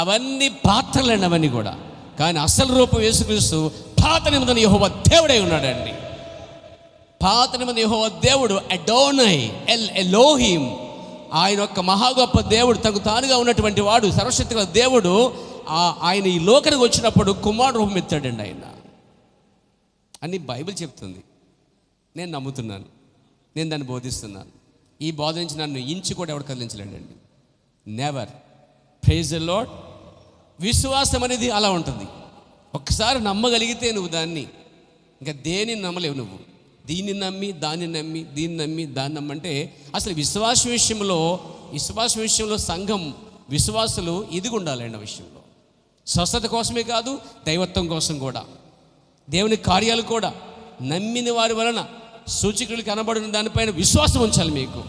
అవన్నీ పాత్రలండి, అవన్నీ కూడా. కానీ అసలు రూపం యేసుక్రీస్తు పాత నిబంధన యెహోవా దేవుడై ఉన్నాడండి. పాత నిబంధన యెహోవా దేవుడు అడోనై, ఎలోహిం, ఆయన యొక్క మహా గొప్ప దేవుడు, తనకు తానుగా ఉన్నటువంటి వాడు, సర్వశక్తిగల దేవుడు. ఆయన ఈ లోకానికి వచ్చినప్పుడు కుమారుడు రూపం ఎత్తాడండి ఆయన అని బైబిల్ చెప్తుంది. నేను నమ్ముతున్నాను, నేను దాన్ని బోధిస్తున్నాను. ఈ బోధ నుంచి నన్ను ఇంచు కూడా ఎవరు కదిలించలేండి. నెవర్. Praise the lord. విశ్వాసం అనేది అలా ఉంటుంది. ఒక్కసారి నమ్మగలిగితే నువ్వు దాన్ని ఇంకా దేనిని నమ్మలేవు. నువ్వు దీన్ని నమ్మి దాన్ని నమ్మి దాన్ని నమ్మంటే అసలు విశ్వాస విషయంలో సంఘం విశ్వాసులు ఇదిగా ఉండాలండి. ఆ విషయంలో స్వస్థత కోసమే కాదు, దైవత్వం కోసం కూడా, దేవుని కార్యాలు కూడా, నమ్మిన వారి వలన సూచకులు కనబడిన దానిపైన విశ్వాసం ఉంచాలి. మీకు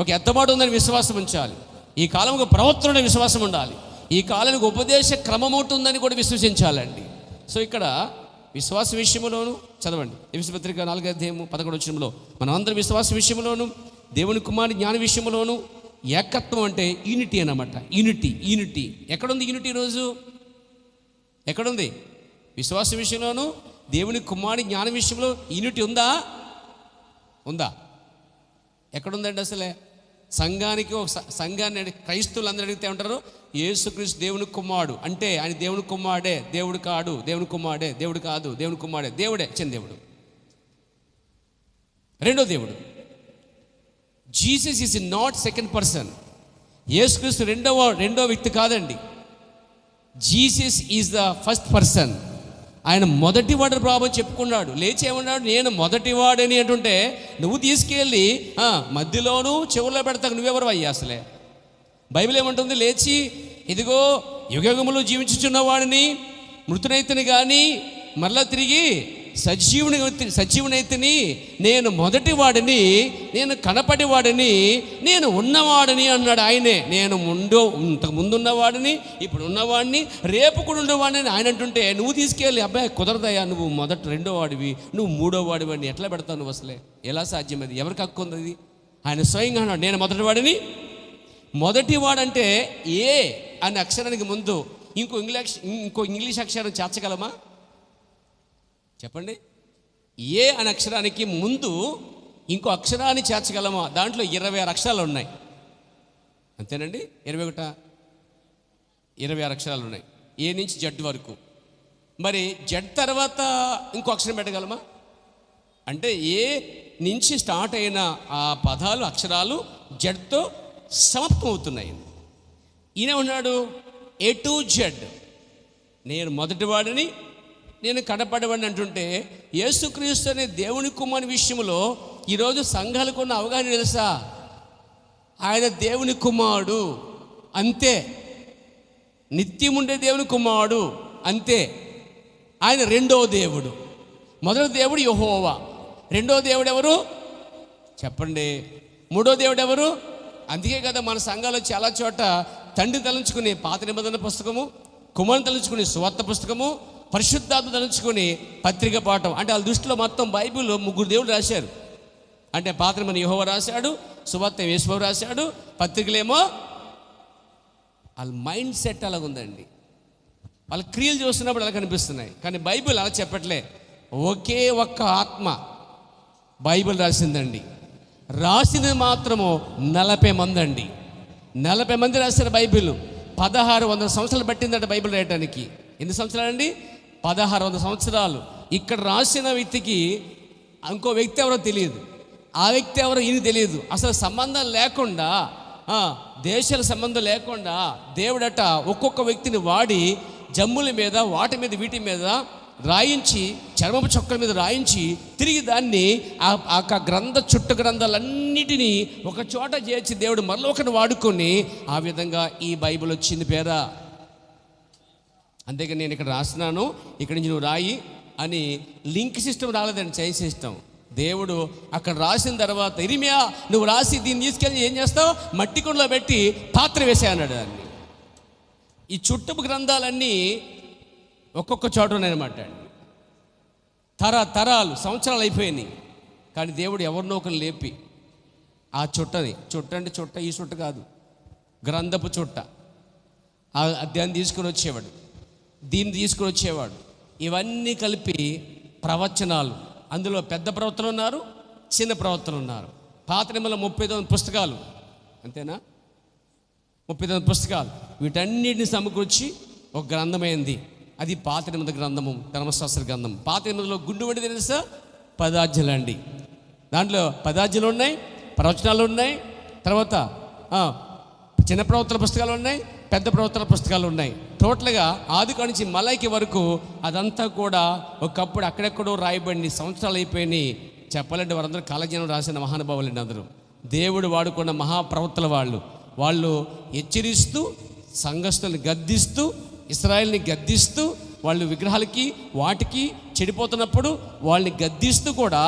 ఒక ఎత్తబాటు ఉందని విశ్వాసం ఉంచాలి. ఈ కాలంలో ప్రవర్తన విశ్వాసం ఉండాలి. ఈ కాలానికి ఉపదేశ క్రమం ఉంటుందని కూడా విశ్వసించాలండి. సో ఇక్కడ విశ్వాస విషయంలోను చదవండి, ఎఫెసీ పత్రిక 4:11 మనం అందరం విశ్వాస విషయంలోను, దేవుని కుమారుని జ్ఞాన విషయంలోను ఏకత్వం అంటే యూనిటీ అన్నమాట. యూనిటీ ఎక్కడుంది? యూనిటీ ఈరోజు ఎక్కడుంది? విశ్వాస విషయంలోనూ దేవుని కుమారుని జ్ఞానం విషయంలో యూనిటీ ఉందా? ఎక్కడుందండి అసలే? సంఘానికి సంఘాన్ని క్రైస్తవులు అందరూ అడిగితే ఉంటారు, యేసుక్రీస్తు దేవుని కుమారుడు అంటే ఆయన దేవుని కుమారుడే, దేవుడు కాడు, దేవుని కుమారుడే, దేవుడు కాదు, దేవుని కుమారుడే, దేవుడే చిన్న దేవుడు, రెండో దేవుడు. Jesus is not second person. యేసుక్రీస్తు రెండో వ్యక్తి కాదండి. Jesus is the first person. ఆయన మొదటివాడు ప్రభావం చెప్పుకున్నాడు. లేచి ఏమన్నాడు? నేను మొదటివాడని అంటుంటే నువ్వు తీసుకెళ్ళి మధ్యలోనూ చెవుల్లో పెడతావు. నువ్వెవరు అయ్యా అసలే? బైబిల్ ఏమంటుంది? లేచి ఇదిగో యుగములు జీవించుచున్నవాడిని, మృతునైతిని కానీ మరలా తిరిగి సజీవునైతిని, నేను మొదటివాడిని, నేను కనపడివాడిని, నేను ఉన్నవాడిని అన్నాడు ఆయనే. నేను ఇంతకు ముందున్నవాడిని, ఇప్పుడు ఉన్నవాడిని, రేపు కూడా ఉండేవాడిని ఆయన అంటుంటే నువ్వు తీసుకెళ్ళి అబ్బాయి కుదరదయ్యా, నువ్వు రెండో వాడివి, నువ్వు మూడో వాడివి అని ఎట్లా పెడతావు నువ్వు అసలే? ఎలా సాధ్యం అది? ఎవరికి హక్కు ఉంది అది? ఆయన స్వయంగా అన్నాడు నేను మొదటివాడిని. మొదటివాడంటే ఏ అనే అక్షరానికి ముందు ఇంకో ఇంగ్లీష్ అక్షరం చేర్చగలమా చెప్పండి? ఏ అనే అక్షరానికి ముందు ఇంకో అక్షరాన్ని చేర్చగలమా? దాంట్లో 26 అక్షరాలు ఉన్నాయి. అంతేనండి? 26 అక్షరాలు ఉన్నాయి, ఏ నుంచి జడ్ వరకు. మరి జడ్ తర్వాత ఇంకో అక్షరం పెట్టగలమా? అంటే ఏ నుంచి స్టార్ట్ అయిన ఆ పదాలు అక్షరాలు జడ్తో సమాప్తం అవుతున్నాయి. ఈయన ఉన్నాడు ఏ టు జడ్, నేను మొదటివాడిని, నేను కనపడవాడిని అంటుంటే యేసుక్రీస్తు అనే దేవుని కుమారుని విషయంలో ఈరోజు సంఘాలకు ఉన్న అవగాహన తెలుసా? ఆయన దేవుని కుమారుడు అంతే, నిత్యం ఉండే దేవుని కుమారుడు అంతే. ఆయన రెండో దేవుడు. మొదటి దేవుడు యెహోవా, రెండో దేవుడు ఎవరు చెప్పండి? మూడో దేవుడు ఎవరు? అందుకే కదా మన సంఘాల్లో చాలా చోట తండ్రి తలంచుకుని పాత నిబంధన పుస్తకము, కుమారుని తలంచుకుని సువార్త పుస్తకము, పరిశుద్ధాత్మ తలంచుకుని పత్రిక పాఠం. అంటే వాళ్ళ దృష్టిలో మొత్తం బైబిల్లో 3 దేవుడు రాశారు. అంటే పాత నిబంధన యెహోవా రాశాడు, సువార్త యేసుప్రభు రాశాడు, పత్రికలేమో వాళ్ళ మైండ్ సెట్ అలాగ ఉందండి. వాళ్ళ క్రియలు చూస్తున్నప్పుడు అలా కనిపిస్తున్నాయి. కానీ బైబిల్ అలా చెప్పట్లే. ఒకే ఒక్క ఆత్మ బైబిల్ రాసిందండి. రాసింది మాత్రము 40 మంది అండి. 40 మంది రాశారు బైబిల్. 1600 సంవత్సరాలు పట్టిందంట బైబిల్ రాయటానికి. ఎన్ని సంవత్సరాలు అండి? 1600 సంవత్సరాలు. ఇక్కడ రాసిన వ్యక్తికి ఇంకో వ్యక్తి ఎవరో తెలియదు, ఆ వ్యక్తి ఎవరో ఈయన తెలియదు. అసలు సంబంధం లేకుండా, దేశాల సంబంధం లేకుండా దేవుడట ఒక్కొక్క వ్యక్తిని వాడి జమ్ముల మీద, వాటి మీద, వీటి మీద రాయించి, చర్మపు చొక్కల మీద రాయించి, తిరిగి దాన్ని ఆ చుట్ట గ్రంథాలన్నిటినీ ఒక చోట చేర్చి దేవుడు మరలో ఒకరిని వాడుకొని ఆ విధంగా ఈ బైబిల్ వచ్చింది పేరా. అంతేగా నేను ఇక్కడ రాస్తున్నాను, ఇక్కడి నుంచి నువ్వు రాయి అని లింక్ సిస్టమ్ రాలేదండి, చైన్ సిస్టమ్. దేవుడు అక్కడ రాసిన తర్వాత ఇరిమియా నువ్వు రాసి దీన్ని తీసుకెళ్ళి ఏం చేస్తావు? మట్టి కుండలో పెట్టి పాత్ర వేసే అన్నాడు దాన్ని. ఈ చుట్టపు గ్రంథాలన్నీ ఒక్కొక్క చోట ఉన్నాయన్నమాట అండి. తరాలు సంవత్సరాలు అయిపోయినాయి. కానీ దేవుడు ఎవరినో ఒకరు లేపి ఆ చుట్ట అంటే చుట్ట ఈ చుట్ట కాదు, గ్రంథపు చుట్ట, దాన్ని తీసుకుని వచ్చేవాడు, దీన్ని తీసుకుని వచ్చేవాడు. ఇవన్నీ కలిపి ప్రవచనాలు. అందులో పెద్ద ప్రవక్తలు ఉన్నారు, చిన్న ప్రవక్తలు ఉన్నారు. పాత నిబంధనలో 39 పుస్తకాలు, అంతేనా? 39 పుస్తకాలు. వీటన్నిటిని సమకూర్చి ఒక గ్రంథమైంది. అది పాత నిబంధన గ్రంథము, ధర్మశాస్త్ర గ్రంథం. పాత నిబంధనలో గుండుబడి తెలుసా? 10 అధ్యాయాలు అండి. దాంట్లో 10 అధ్యాయాలు ఉన్నాయి, ప్రవచనాలు ఉన్నాయి, తర్వాత చిన్న ప్రవక్తల పుస్తకాలు ఉన్నాయి, పెద్ద ప్రవక్తల పుస్తకాలు ఉన్నాయి. టోటల్గా ఆదికాండం నుంచి మలాకి వరకు అదంతా కూడా ఒకప్పుడు అక్కడెక్కడో రాయబడి సంవత్సరాలు అయిపోయినాయి. చెప్పాలంటే వారందరూ కాలజ్ఞానం రాసిన మహానుభావులండి. అందరూ దేవుడు వాడుకున్న మహాప్రవక్తల వాళ్ళు హెచ్చరిస్తూ, సంఘస్థుల్ని గద్దిస్తూ, ఇశ్రాయేల్ని గద్దిస్తూ, వాళ్ళు విగ్రహాలకి వాటికి చెడిపోతున్నప్పుడు వాళ్ళని గద్దిస్తూ కూడా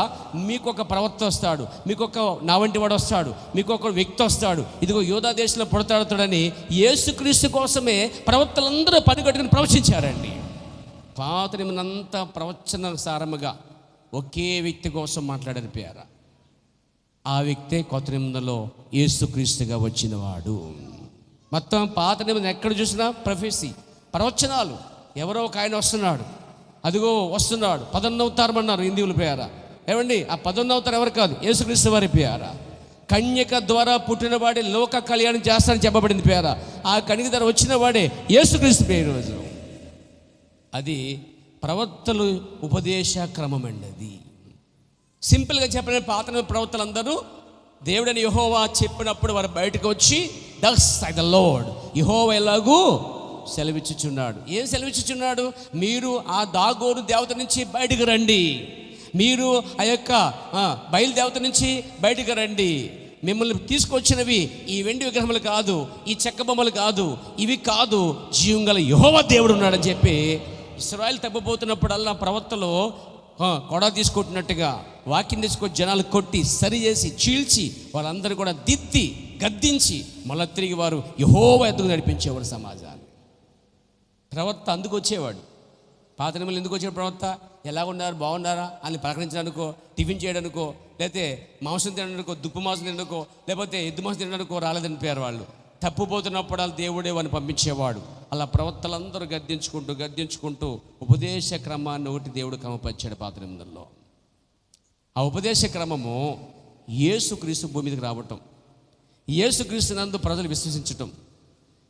మీకు ఒక ప్రవక్త వస్తాడు, మీకు ఒక నా వంటి వాడు వస్తాడు, మీకు ఒక వ్యక్తి వస్తాడు, ఇదిగో యోధా దేశంలో పుడతాడుతాడని యేసుక్రీస్తు కోసమే ప్రవక్తలందరూ పనిగట్టుకుని ప్రవచించారండి. పాత నిబంధనంతా ప్రవచన సారముగా ఒకే వ్యక్తి కోసం మాట్లాడారు పేర. ఆ వ్యక్తే కొత్త నిబంధనలో యేసుక్రీస్తుగా వచ్చినవాడు. మొత్తం పాత నిబంధన ఎక్కడ చూసినా ప్రొఫెసీ, ప్రవచనాలు, ఎవరో ఒక ఆయన వస్తున్నాడు, అదిగో వస్తున్నాడు, 11వ అవతారం అన్నారు హిందువుల పేర. ఏమండి, ఆ 11వ అవతారం ఎవరు కాదు, యేసుక్రీస్తు వారి పేర. కన్యక ద్వారా పుట్టినవాడే లోక కళ్యాణం చేస్తానని చెప్పబడింది పేర. ఆ కన్యక ద్వారా వచ్చిన వాడే యేసుక్రీస్తు పేరు. రోజు అది ప్రవక్తలు ఉపదేశ క్రమం అండి. అది సింపుల్గా చెప్పిన పాత ప్రవక్తలందరూ దేవుడని యెహోవా చెప్పినప్పుడు వారు బయటకు వచ్చి దస్ ఐ ద లార్డ్, యెహోవా ఎలాగూ సెలవిచ్చుచున్నాడు. ఏం సెలవిచ్చుచున్నాడు? మీరు ఆ దాగోను దేవత నుంచి బయటకు రండి, మీరు ఆ యొక్క బయలుదేవత నుంచి బయటకు రండి. మిమ్మల్ని తీసుకొచ్చినవి ఈ వెండి విగ్రహములు కాదు, ఈ చెక్క బొమ్మలు కాదు, ఇవి కాదు, జీవం గల యెహోవా దేవుడు ఉన్నాడని చెప్పి ఇశ్రాయేలు తప్పబోతున్నప్పుడల్లా ప్రవక్తలు కొడ తీసుకుంటున్నట్టుగా వాక్యం తీసుకొచ్చి జనాలు కొట్టి సరి చేసి చీల్చి వాళ్ళందరూ కూడా దిద్ది గద్దించి మళ్ళీ తిరిగి వారు యెహోవా ఎద్దుకు నడిపించేవాడు సమాజాన్ని. ప్రవక్త అందుకు వచ్చేవాడు. పాత నియమంలో ఎందుకు వచ్చాడు ప్రవక్త? ఎలా ఉన్నారు, బాగున్నారా అని ప్రకటించడానికో, టిఫిన్ చేయడానికో, లేకపోతే మాంసం తినడానికో, దుప్పు మాంసం తినడానికో, లేకపోతే ఎద్దు మాంసం తినడానికో రాలేదనిపోయారు వాళ్ళు. తప్పుపోతున్నప్పుడు దేవుడే వాడిని పంపించేవాడు. అలా ప్రవక్తలందరూ గద్దించుకుంటూ ఉపదేశ క్రమాన్ని ఒకటి దేవుడు క్రమపరిచాడు పాత నియమంలో. ఆ ఉపదేశ క్రమము యేసుక్రీస్తు భూమి మీదకి రావటం, యేసుక్రీస్తునందు ప్రజలు విశ్వసించటం,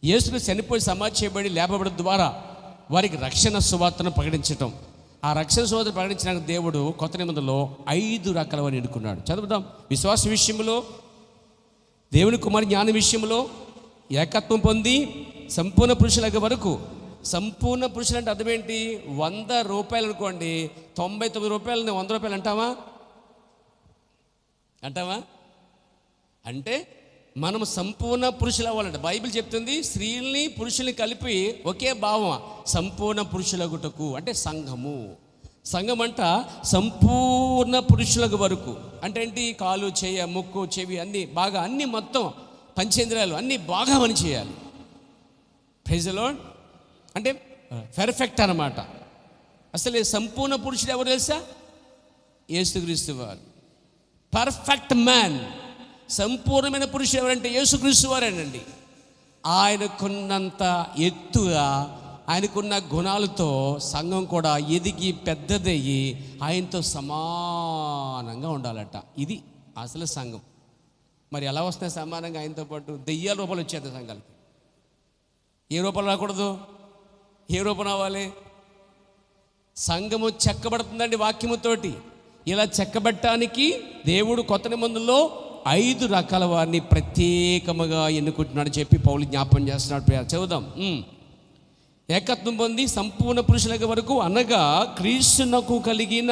యేసుక్రీస్తు చనిపోయి సమాధి చేయబడి లేపబడడం ద్వారా వారికి రక్షణ సువార్తను ప్రకటించటం. ఆ రక్షణ సువార్తను ప్రకటించడానికి దేవుడు కొత్త నిబంధనలో 5 రకాలవని ఎన్నుకున్నాడు. చదువుదాం. విశ్వాస విషయంలో, దేవుని కుమారి జ్ఞాన విషయంలో, ఏకత్వం పొంది సంపూర్ణ పురుషుల వరకు. సంపూర్ణ పురుషులు అంటే అర్థం ఏంటి? 100 రూపాయలు అనుకోండి, 99 రూపాయలని 100 రూపాయలు అంటావా? అంటే మనం సంపూర్ణ పురుషులు అవ్వాలంట. బైబిల్ చెప్తుంది స్త్రీల్ని పురుషుల్ని కలిపి ఒకే భావం, సంపూర్ణ పురుషులగుటకు. అంటే సంఘము. సంఘం అంట సంపూర్ణ పురుషులకు వరకు. అంటే ఏంటి? కాలు, చేయ, ముక్కు, చెవి అన్నీ బాగా, అన్నీ మొత్తం పంచేంద్రియాలు అన్నీ బాగా పని చేయాలి. Praise the lord. అంటే పర్ఫెక్ట్ అన్నమాట. అసలు సంపూర్ణ పురుషుడు ఎవరు తెలుసా? యేసుక్రీస్తు వారు. పర్ఫెక్ట్ మ్యాన్, సంపూర్ణమైన పురుషుడు ఎవరంటే యేసుక్రీస్తు వారేనండి. ఆయనకున్నంత ఎత్తుగా, ఆయనకున్న గుణాలతో సంఘం కూడా ఎదిగి పెద్దదయ్యి ఆయనతో సమానంగా ఉండాలట. ఇది అసలు సంఘం. మరి ఎలా వస్తాయి సమానంగా ఆయనతో పాటు? దెయ్యాల రూపాలు వచ్చేది సంఘాలకి. ఏ రూపం రాకూడదు? ఏ రూపం రావాలి? సంఘము చెక్కబడుతుందండి వాక్యముతోటి. ఇలా చెక్కబట్టడానికి దేవుడు కొత్త నిబంధనలో 5 రకాల వారిని ప్రత్యేకముగా ఎన్నుకుంటున్నాడు చెప్పి పౌలు జ్ఞాపకం చేస్తున్నాడు. చదువుదాం. ఏకత్వం పొంది సంపూర్ణ పురుషుల వరకు, అనగా క్రీస్తునకు కలిగిన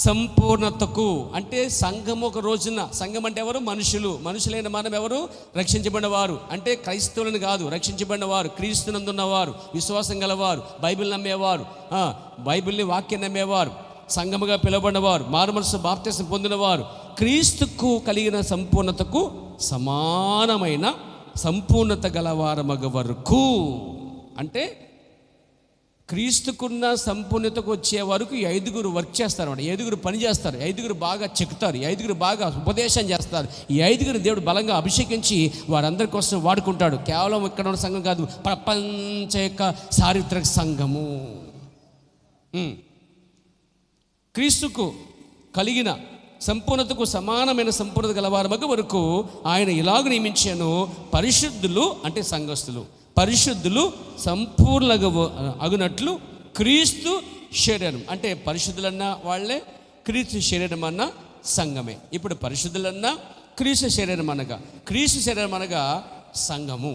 సంపూర్ణతకు. అంటే సంఘం ఒక రోజున, సంఘం అంటే ఎవరు? మనుషులైన మనం ఎవరు? రక్షించబడినవారు. అంటే క్రైస్తవులను కాదు, రక్షించబడినవారు, క్రీస్తునందున్నవారు, విశ్వాసం గలవారు, బైబిల్ నమ్మేవారు, బైబిల్ని వాక్యం నమ్మేవారు, సంఘముగా పిలువబడినవారు, మారుమనసు బాప్తిసం పొందినవారు, క్రీస్తుకు కలిగిన సంపూర్ణతకు సమానమైన సంపూర్ణత గలవారమగ వరకు. అంటే క్రీస్తుకున్న సంపూర్ణతకు వచ్చే వరకు 5 వర్క్ చేస్తారు అన్నమాట. 5 పని చేస్తారు, 5 బాగా చెక్కుతారు, 5 బాగా ఉపదేశం చేస్తారు. ఈ 5 దేవుడు బలంగా అభిషేకించి వారందరి కోసం వాడుకుంటాడు. కేవలం ఇక్కడ ఉన్న సంఘం కాదు, ప్రపంచ యొక్క చారిత్రక సంఘము. క్రీస్తుకు కలిగిన సంపూర్ణతకు సమానమైన సంపూర్ణత గలవారమగ వరకు ఆయన ఇలాగ నియమించాను. పరిశుద్ధులు అంటే సంఘస్థులు, పరిశుద్ధులు సంపూర్ణంగా అగునట్లు క్రీస్తు శరీరం. అంటే పరిశుద్ధులన్న వాళ్ళే, క్రీస్తు శరీరం అన్న సంఘమే. ఇప్పుడు పరిశుద్ధులన్నా క్రీస్తు శరీరం అనగా, క్రీస్తు శరీరం అనగా సంఘము,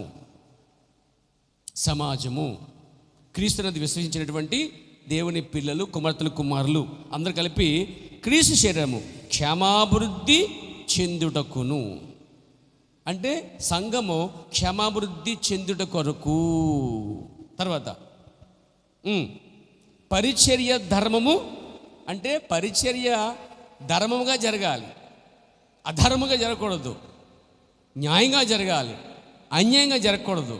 సమాజము, క్రీస్తునది విశ్వసించినటువంటి దేవుని పిల్లలు, కుమార్తెలు, కుమారులు అందరు కలిపి క్రీస్తు శరీరము క్షేమాభివృద్ధి చెందుటకును. అంటే సంఘము క్షేమాభివృద్ధి చెందుట కొరకు. తర్వాత పరిచర్య ధర్మము. అంటే పరిచర్య ధర్మముగా జరగాలి, అధర్మంగా జరగకూడదు, న్యాయంగా జరగాలి, అన్యాయంగా జరగకూడదు,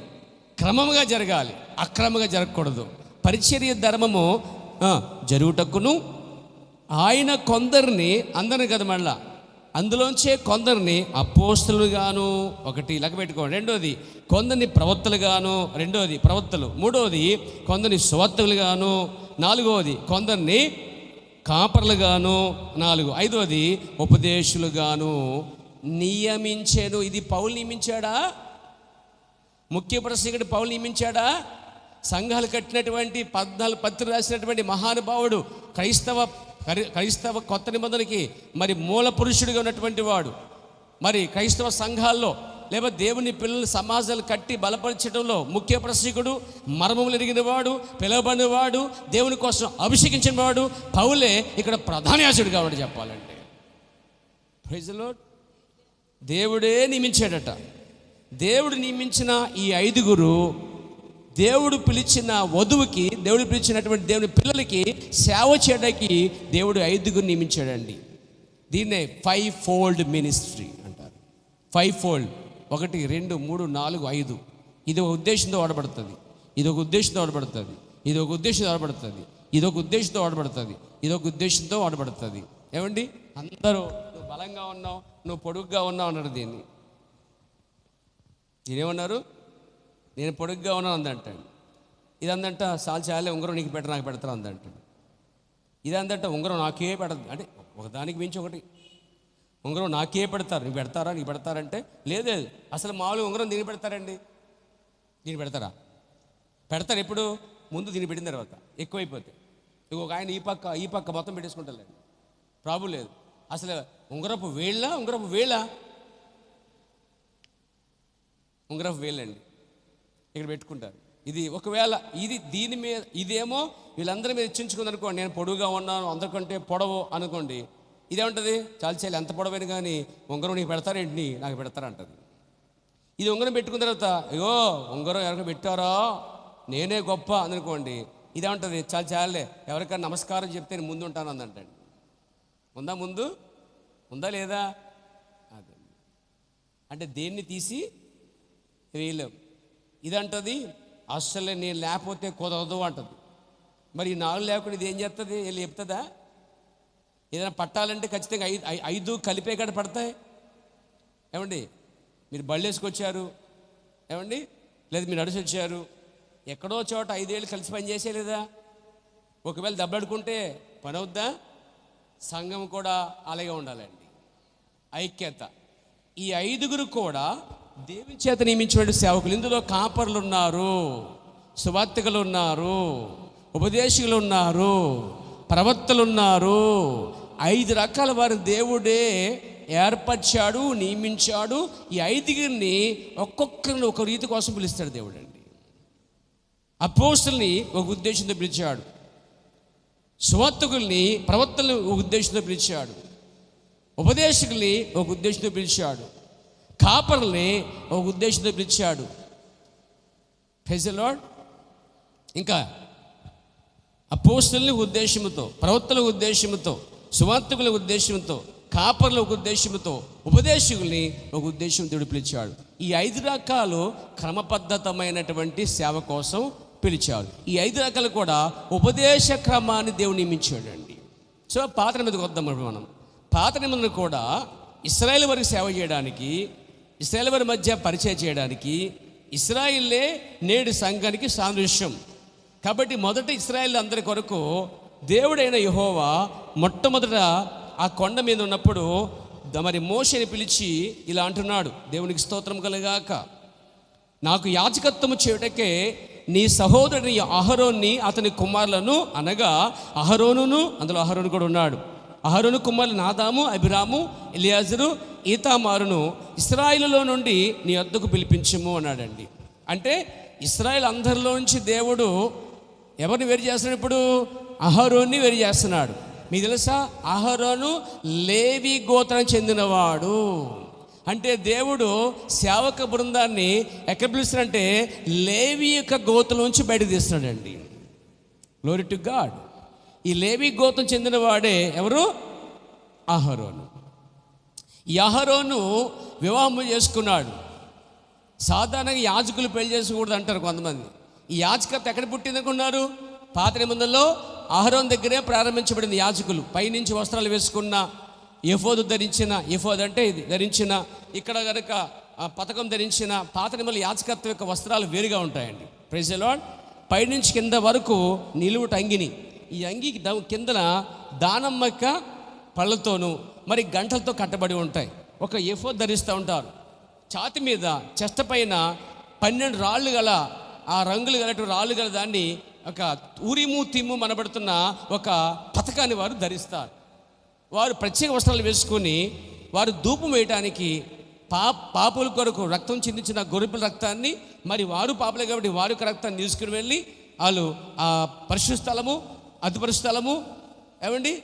క్రమముగా జరగాలి, అక్రమంగా జరగకూడదు. పరిచర్య ధర్మము జరుగుటకును ఆయన కొందరిని, అందరిని కదా మళ్ళా, అందులోంచే కొందరిని అపోస్తలుగాను, ఒకటి లెక్క పెట్టుకోండి. రెండోది కొందరిని ప్రవక్తలుగాను, రెండోది ప్రవక్తలు. మూడోది కొందరిని సువార్తికులుగాను. నాలుగోది కొందరిని కాపర్లుగాను. ఐదోది ఉపదేశులుగాను నియమించాను. ఇది పౌలు నియమించాడా? ముఖ్య ప్రసంగికుడు పౌలు నియమించాడా? సంఘాలు కట్టినటువంటి 14 పత్రికలు రాసినటువంటి మహానుభావుడు, క్రైస్తవ కొత్త నిబంధనకి మరి మూల పురుషుడిగా ఉన్నటువంటి వాడు, మరి క్రైస్తవ సంఘాల్లో లేదా దేవుని పిల్లలు సమాజాలు కట్టి బలపరచడంలో ముఖ్య ప్రసంగికుడు, మర్మములు ఎరిగిన వాడు, పిలువబడిన వాడు, దేవుని కోసం అభిషేకించిన వాడు పౌలే ఇక్కడ ప్రధాన యాజకుడు కాబట్టి చెప్పాలంటే. Praise the lord. దేవుడే నియమించాడట. దేవుడు నియమించిన ఈ 5గురు దేవుడు పిలిచిన వధువుకి, దేవుడు పిలిచినటువంటి దేవుని పిల్లలకి సేవ చేయడానికి దేవుడు 5గురు నియమించాడండి. దీన్నే 5-fold మినిస్ట్రీ అంటారు. 5-fold, 1, 2, 3, 4, 5. ఇది ఒక ఉద్దేశంతో వాడబడుతుంది, ఇది ఒక ఉద్దేశంతో వాడబడుతుంది, ఇది ఒక ఉద్దేశంతో వాడబడుతుంది, ఇది ఒక ఉద్దేశంతో వాడబడుతుంది, ఇది ఒక ఉద్దేశంతో వాడబడుతుంది. ఏమండి, అందరూ నువ్వు బలంగా ఉన్నావు, నువ్వు పొడుగ్గా ఉన్నావు అన్నారు. దీనేమన్నారు? నేను పొడుగ్గా ఉన్నాను అందంటాడు. ఇది అందంట చాలే ఉంగరం నీకు పెట్ట నాకు పెడతాను అందంటాడు. ఇది అందంట ఉంగరం నాకే పెడదు అంటే ఒకదానికి మించి ఒకటి ఉంగరం నాకే పెడతారు. నీకు పెడతారా, నీకు పెడతారంటే లేదు, అసలు మామూలుగా ఉంగరం దీన్ని పెడతారండి. దీన్ని పెడతారా? పెడతారు ఎప్పుడు? ముందు దీన్ని పెట్టిన తర్వాత ఎక్కువైపోతే ఇంకొక ఆయన ఈ పక్క మొత్తం పెట్టేసుకుంటారు. ప్రాబ్లం లేదు. అసలు ఉంగరపు వేళ్ళండి ఇక్కడ పెట్టుకుంటారు. ఇది ఒకవేళ దీని మీద ఇదేమో వీళ్ళందరి మీద ఇచ్చించుకుంది అనుకోండి, నేను పొడుగుగా ఉన్నాను అందరికంటే పొడవు అనుకోండి, ఇదేముంటుంది? చాలు ఎంత పొడవైన కానీ ఉంగరం నీకు పెడతారేంటి, నాకు పెడతారంటది. ఇది ఉంగరం పెట్టుకున్న తర్వాత అయ్యో ఉంగరం ఎవరికైనా పెట్టారో నేనే గొప్ప అనుకోండి, ఇదేమంటుంది? చాలే ఎవరికైనా నమస్కారం చెప్తే నేను ముందు ఉంటాను అందంటండి. ఉందా లేదా? అదే అంటే దేన్ని తీసి వేయలేం. ఇదంటది అస్సలే నేను లేకపోతే కుదరదు అంటది. మరి ఈ 4 లేకుండా ఇది ఏం చేస్తుంది? వెళ్ళి చెప్తుందా? ఏదైనా పట్టాలంటే ఖచ్చితంగా 5 కలిపే కాడ పడతాయి. ఏమండి, మీరు బళ్ళు వేసుకొచ్చారు, ఏమండి, లేదా మీరు నడిచి వచ్చారు, ఎక్కడో చోట 5 ఏళ్ళు కలిసి పని చేసేలేదా? ఒకవేళ దెబ్బలాడుకుంటే పని అవుద్దా? సంఘం కూడా అలాగే ఉండాలండి, ఐక్యత. ఈ 5గురు కూడా దేవుని చేత నియమించిన సేవకులు. ఇందులో కాపర్లు ఉన్నారు, సువార్తికులు ఉన్నారు, ఉపదేశకులు ఉన్నారు, ప్రవక్తలు ఉన్నారు. 5 రకాల వారు దేవుడే ఏర్పరిచాడు, నియమించాడు. ఈ 5గురిని ఒక్కొక్కరిని ఒక రీతి కోసం పిలుస్తాడు దేవుడు అండి. అపోస్తలుని ఒక ఉద్దేశంతో పిలిచాడు, సువార్తికుల్ని ప్రవక్తల్ని ఒక ఉద్దేశంతో పిలిచాడు, ఉపదేశకుల్ని ఒక ఉద్దేశంతో పిలిచాడు, కాపర్ని ఒక ఉద్దేశంతో పిలిచాడు. Praise the lord. ఇంకా అపోస్తలుని ఉద్దేశంతో, ప్రవక్తల ఉద్దేశంతో, సువార్తికుల ఉద్దేశంతో, కాపర్ల ఒక ఉద్దేశంతో, ఉపదేశకుల్ని ఒక ఉద్దేశం దేవుడు పిలిచాడు. ఈ 5 రకాలు క్రమబద్ధమైనటువంటి సేవ కోసం పిలిచాడు. ఈ 5 రకాలు కూడా ఉపదేశ క్రమాన్ని దేవుడు నియమించాడు అండి. సో పాత నిబంధనకు వద్దాం. మనం పాత నిబంధన కూడా ఇశ్రాయేలు వారికి సేవ చేయడానికి, ఇశ్రాయేలు వారి మధ్య పరిచయం చేయడానికి, ఇశ్రాయేలే నేడు సంఘానికి సాదృశ్యం. కాబట్టి మొదట ఇశ్రాయేలు అందరి కొరకు దేవుడైన యెహోవా మొట్టమొదట ఆ కొండ మీద ఉన్నప్పుడు మరి మోషేని పిలిచి ఇలా అంటున్నాడు, దేవునికి స్తోత్రం కలుగాక, నాకు యాజకత్వము చేయుటకే నీ సహోదరుని అహరోన్ని అతని కుమారులను, అనగా అహరోనును, అందులో అహరోను కూడా ఉన్నాడు, అహరోను కుమారులు నాదాము, అబిరాము, ఎలియాజరు, ఈతామారును ఇశ్రాయేలులో నుండి నీ వద్దకు పిలిపించుము అన్నాడండి. అంటే ఇశ్రాయేల్ అందరిలో నుంచి దేవుడు ఎవరిని వేరు చేస్తున్నాడు? ఇప్పుడు అహరోన్ని వేరు చేస్తున్నాడు. మీకు తెలుసా, అహరోను లేవి గోత్రం చెందినవాడు. అంటే దేవుడు సేవక బృందాన్ని ఎక్కడ పిలుస్తున్నాడంటే లేవి యొక్క గోత్రం నుంచి బయటకు తీస్తున్నాడండి. Glory to God. ఈ లేవి గోత్రం చెందిన వాడే ఎవరు? అహరోను. ఈ అహరోను వివాహం చేసుకున్నాడు. సాధారణంగా యాజకులు పెళ్లి చేసుకోకూడదు అంటారు కొంతమంది. ఈ యాజకత్వం ఎక్కడ పుట్టిందనుకున్నారు? పాత నిబంధనలో అహరోను దగ్గరే ప్రారంభించబడింది. యాజకులు పైనుంచి వస్త్రాలు వేసుకున్న ఎఫోద్ అంటే ఇది ధరించిన, ఇక్కడ కనుక పతకం ధరించిన పాత నిబంధనల యాజకత్వం యొక్క వస్త్రాలు వేరుగా ఉంటాయండి. Praise the lord. పైనుంచి కింద వరకు నిలువుట అంగిని, ఈ అంగికి కిందన దానమ్మక పళ్ళతోనూ మరి గంటలతో కట్టబడి ఉంటాయి. ఒక ఎఫోద్ ధరిస్తూ ఉంటారు. ఛాతి మీద చెస్ట్ పైన 12 రాళ్ళు గల, ఆ రంగులు గలటువంటి రాళ్ళు గల దాన్ని ఒక ఊరిము తిమ్ము మనబడుతున్న ఒక పథకాన్ని వారు ధరిస్తారు. వారు ప్రత్యేక వస్త్రాలు వేసుకొని వారు ధూపం వేయటానికి పాపుల కొరకు రక్తం చిందించిన గొర్రెపిల్ల రక్తాన్ని, మరి వారు పాపలే కాబట్టి వారి యొక్క రక్తాన్ని తీసుకుని వెళ్ళి వాళ్ళు ఆ పరిశుద్ధ స్థలము, అతి పరిశుద్ధ స్థలము ఏమండి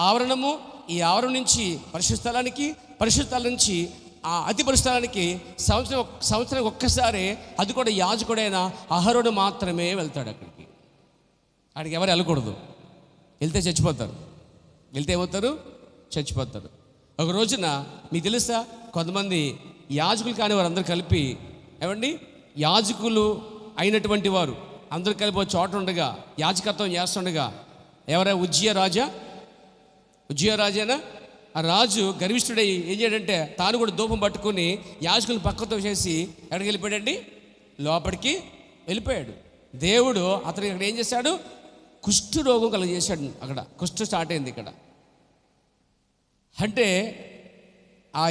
ఆవరణము, ఈ ఆవరణ నుంచి పరిశుద్ధ స్థలానికి, పరిశుద్ధ స్థలం నుంచి ఆ అతి పరిశుద్ధ స్థలానికి సంవత్సరానికి ఒక్కసారి, అది కూడా యాజకుడైన అహరోను మాత్రమే వెళ్తాడు. అక్కడికి ఎవరు వెళ్ళకూడదు. వెళ్తే చచ్చిపోతారు. వెళ్తే ఏమవుతారు? చచ్చిపోతారు. ఒక రోజున మీకు తెలుసా, కొంతమంది యాజకులు కాని వారు అందరూ కలిపి ఏమండి యాజకులు అయినటువంటి వారు అందరూ కలిపి ఒక చోట ఉండగా యాజకత్వం చేస్తుండగా, ఎవరైనా ఉజ్జియా రాజేనా, ఆ రాజు గర్విష్ఠుడై ఏం చేయడంటే తాను కూడా ధూపం పట్టుకుని యాజకులను పక్కతో చేసి ఎక్కడికి వెళ్ళిపోయాడండి? లోపలికి వెళ్ళిపోయాడు. దేవుడు అతను ఇక్కడ ఏం చేశాడు? కుష్ఠు రోగం కలుగజేశాడు. అక్కడ కుష్ఠు స్టార్ట్ అయింది ఇక్కడ. అంటే ఆ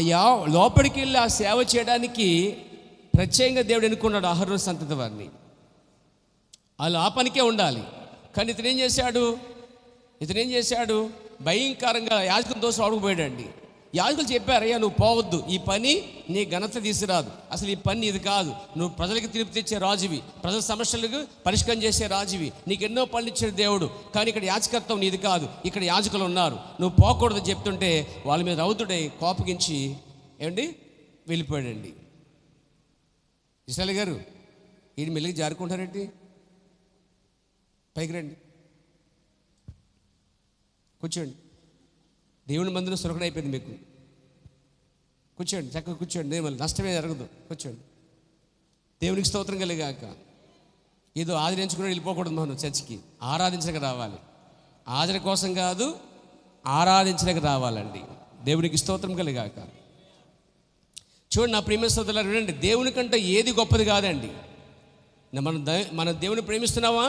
లోపలికి వెళ్ళి ఆ సేవ చేయడానికి ప్రత్యేకంగా దేవుడు ఎన్నుకున్నాడు అహరోను సంతతి వారిని. వాళ్ళు ఆ పనికే ఉండాలి. కానీ ఇతను ఏం చేశాడు? భయంకరంగా యాజకుల దోషం అడుగుపోయాడండి. యాజకులు చెప్పారు, అయ్యా నువ్వు పోవద్దు, ఈ పని నీ ఘనత తీసుకురాదు, అసలు ఈ పని ఇది కాదు, నువ్వు ప్రజలకు తీర్పు తెచ్చే రాజువి, ప్రజల సమస్యలకు పరిష్కారం చేసే రాజువి, నీకు ఎన్నో పనులు ఇచ్చిన దేవుడు, కానీ ఇక్కడ యాజకత్వం నీది కాదు, ఇక్కడ యాజకులు ఉన్నారు, నువ్వు పోకూడదు చెప్తుంటే వాళ్ళ మీద రౌతుడై కోపగించి ఏమండి వెళ్ళిపోయాడండి. ఇస్రాయేల్ గారు ఈయన మెల్లిగా జారుకుంటారేంటి? పైకి రండి, కూర్చోండి. దేవుని మందిరం సురకడ అయిపోయింది మీకు. కూర్చోండి, చక్కగా కూర్చోండి, మళ్ళీ నష్టమే జరగదు. కూర్చోండి. దేవునికి స్తోత్రం కలిగాక. ఏదో ఆదరించుకుని వెళ్ళిపోకూడదు. మనం చర్చికి ఆరాధించడానికి రావాలి. ఆదరణ కోసం కాదు, ఆరాధించడానికి రావాలండి. దేవునికి స్తోత్రం కలిగాక. చూడండి నా ప్రేమ స్తోత్రాలు వినండి. దేవుని కంటే ఏది గొప్పది కాదండి. మన దేవుని ప్రేమిస్తున్నామా?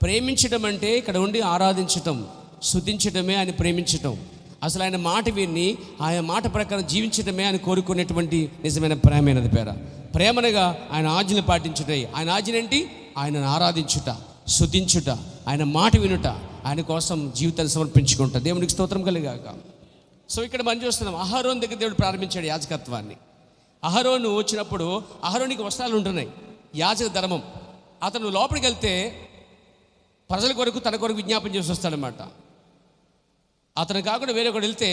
ప్రేమించడం అంటే ఇక్కడ ఉండి ఆరాధించటం, స్తుతించడమే ఆయన ప్రేమించటం. అసలు ఆయన మాట విని ఆయన మాట ప్రకారం జీవించడమే ఆయన కోరుకునేటువంటి నిజమైన ప్రేమైనది. ప్రేమనగా ఆయన ఆజ్ఞలు పాటించుట. ఆయన ఆజ్ఞ ఏంటి? ఆయనను ఆరాధించుట, స్తుతించుట, ఆయన మాట వినుట, ఆయన కోసం జీవితాన్ని సమర్పించుకుంటా. దేవునికి స్తోత్రం కలిగాక. సో ఇక్కడ మనం చూస్తున్నాం, అహరోను దగ్గర దేవుడు ప్రారంభించాడు యాజకత్వాన్ని. అహరోను వచ్చినప్పుడు అహరోనికి వస్త్రాలు ఉంటున్నాయి, యాజక ధర్మం. అతను లోపలికి వెళ్తే ప్రజల కొరకు తన కొరకు విజ్ఞాపన చేసి వస్తాడనమాట. అతను కాకుండా వేరే ఒకటి వెళ్తే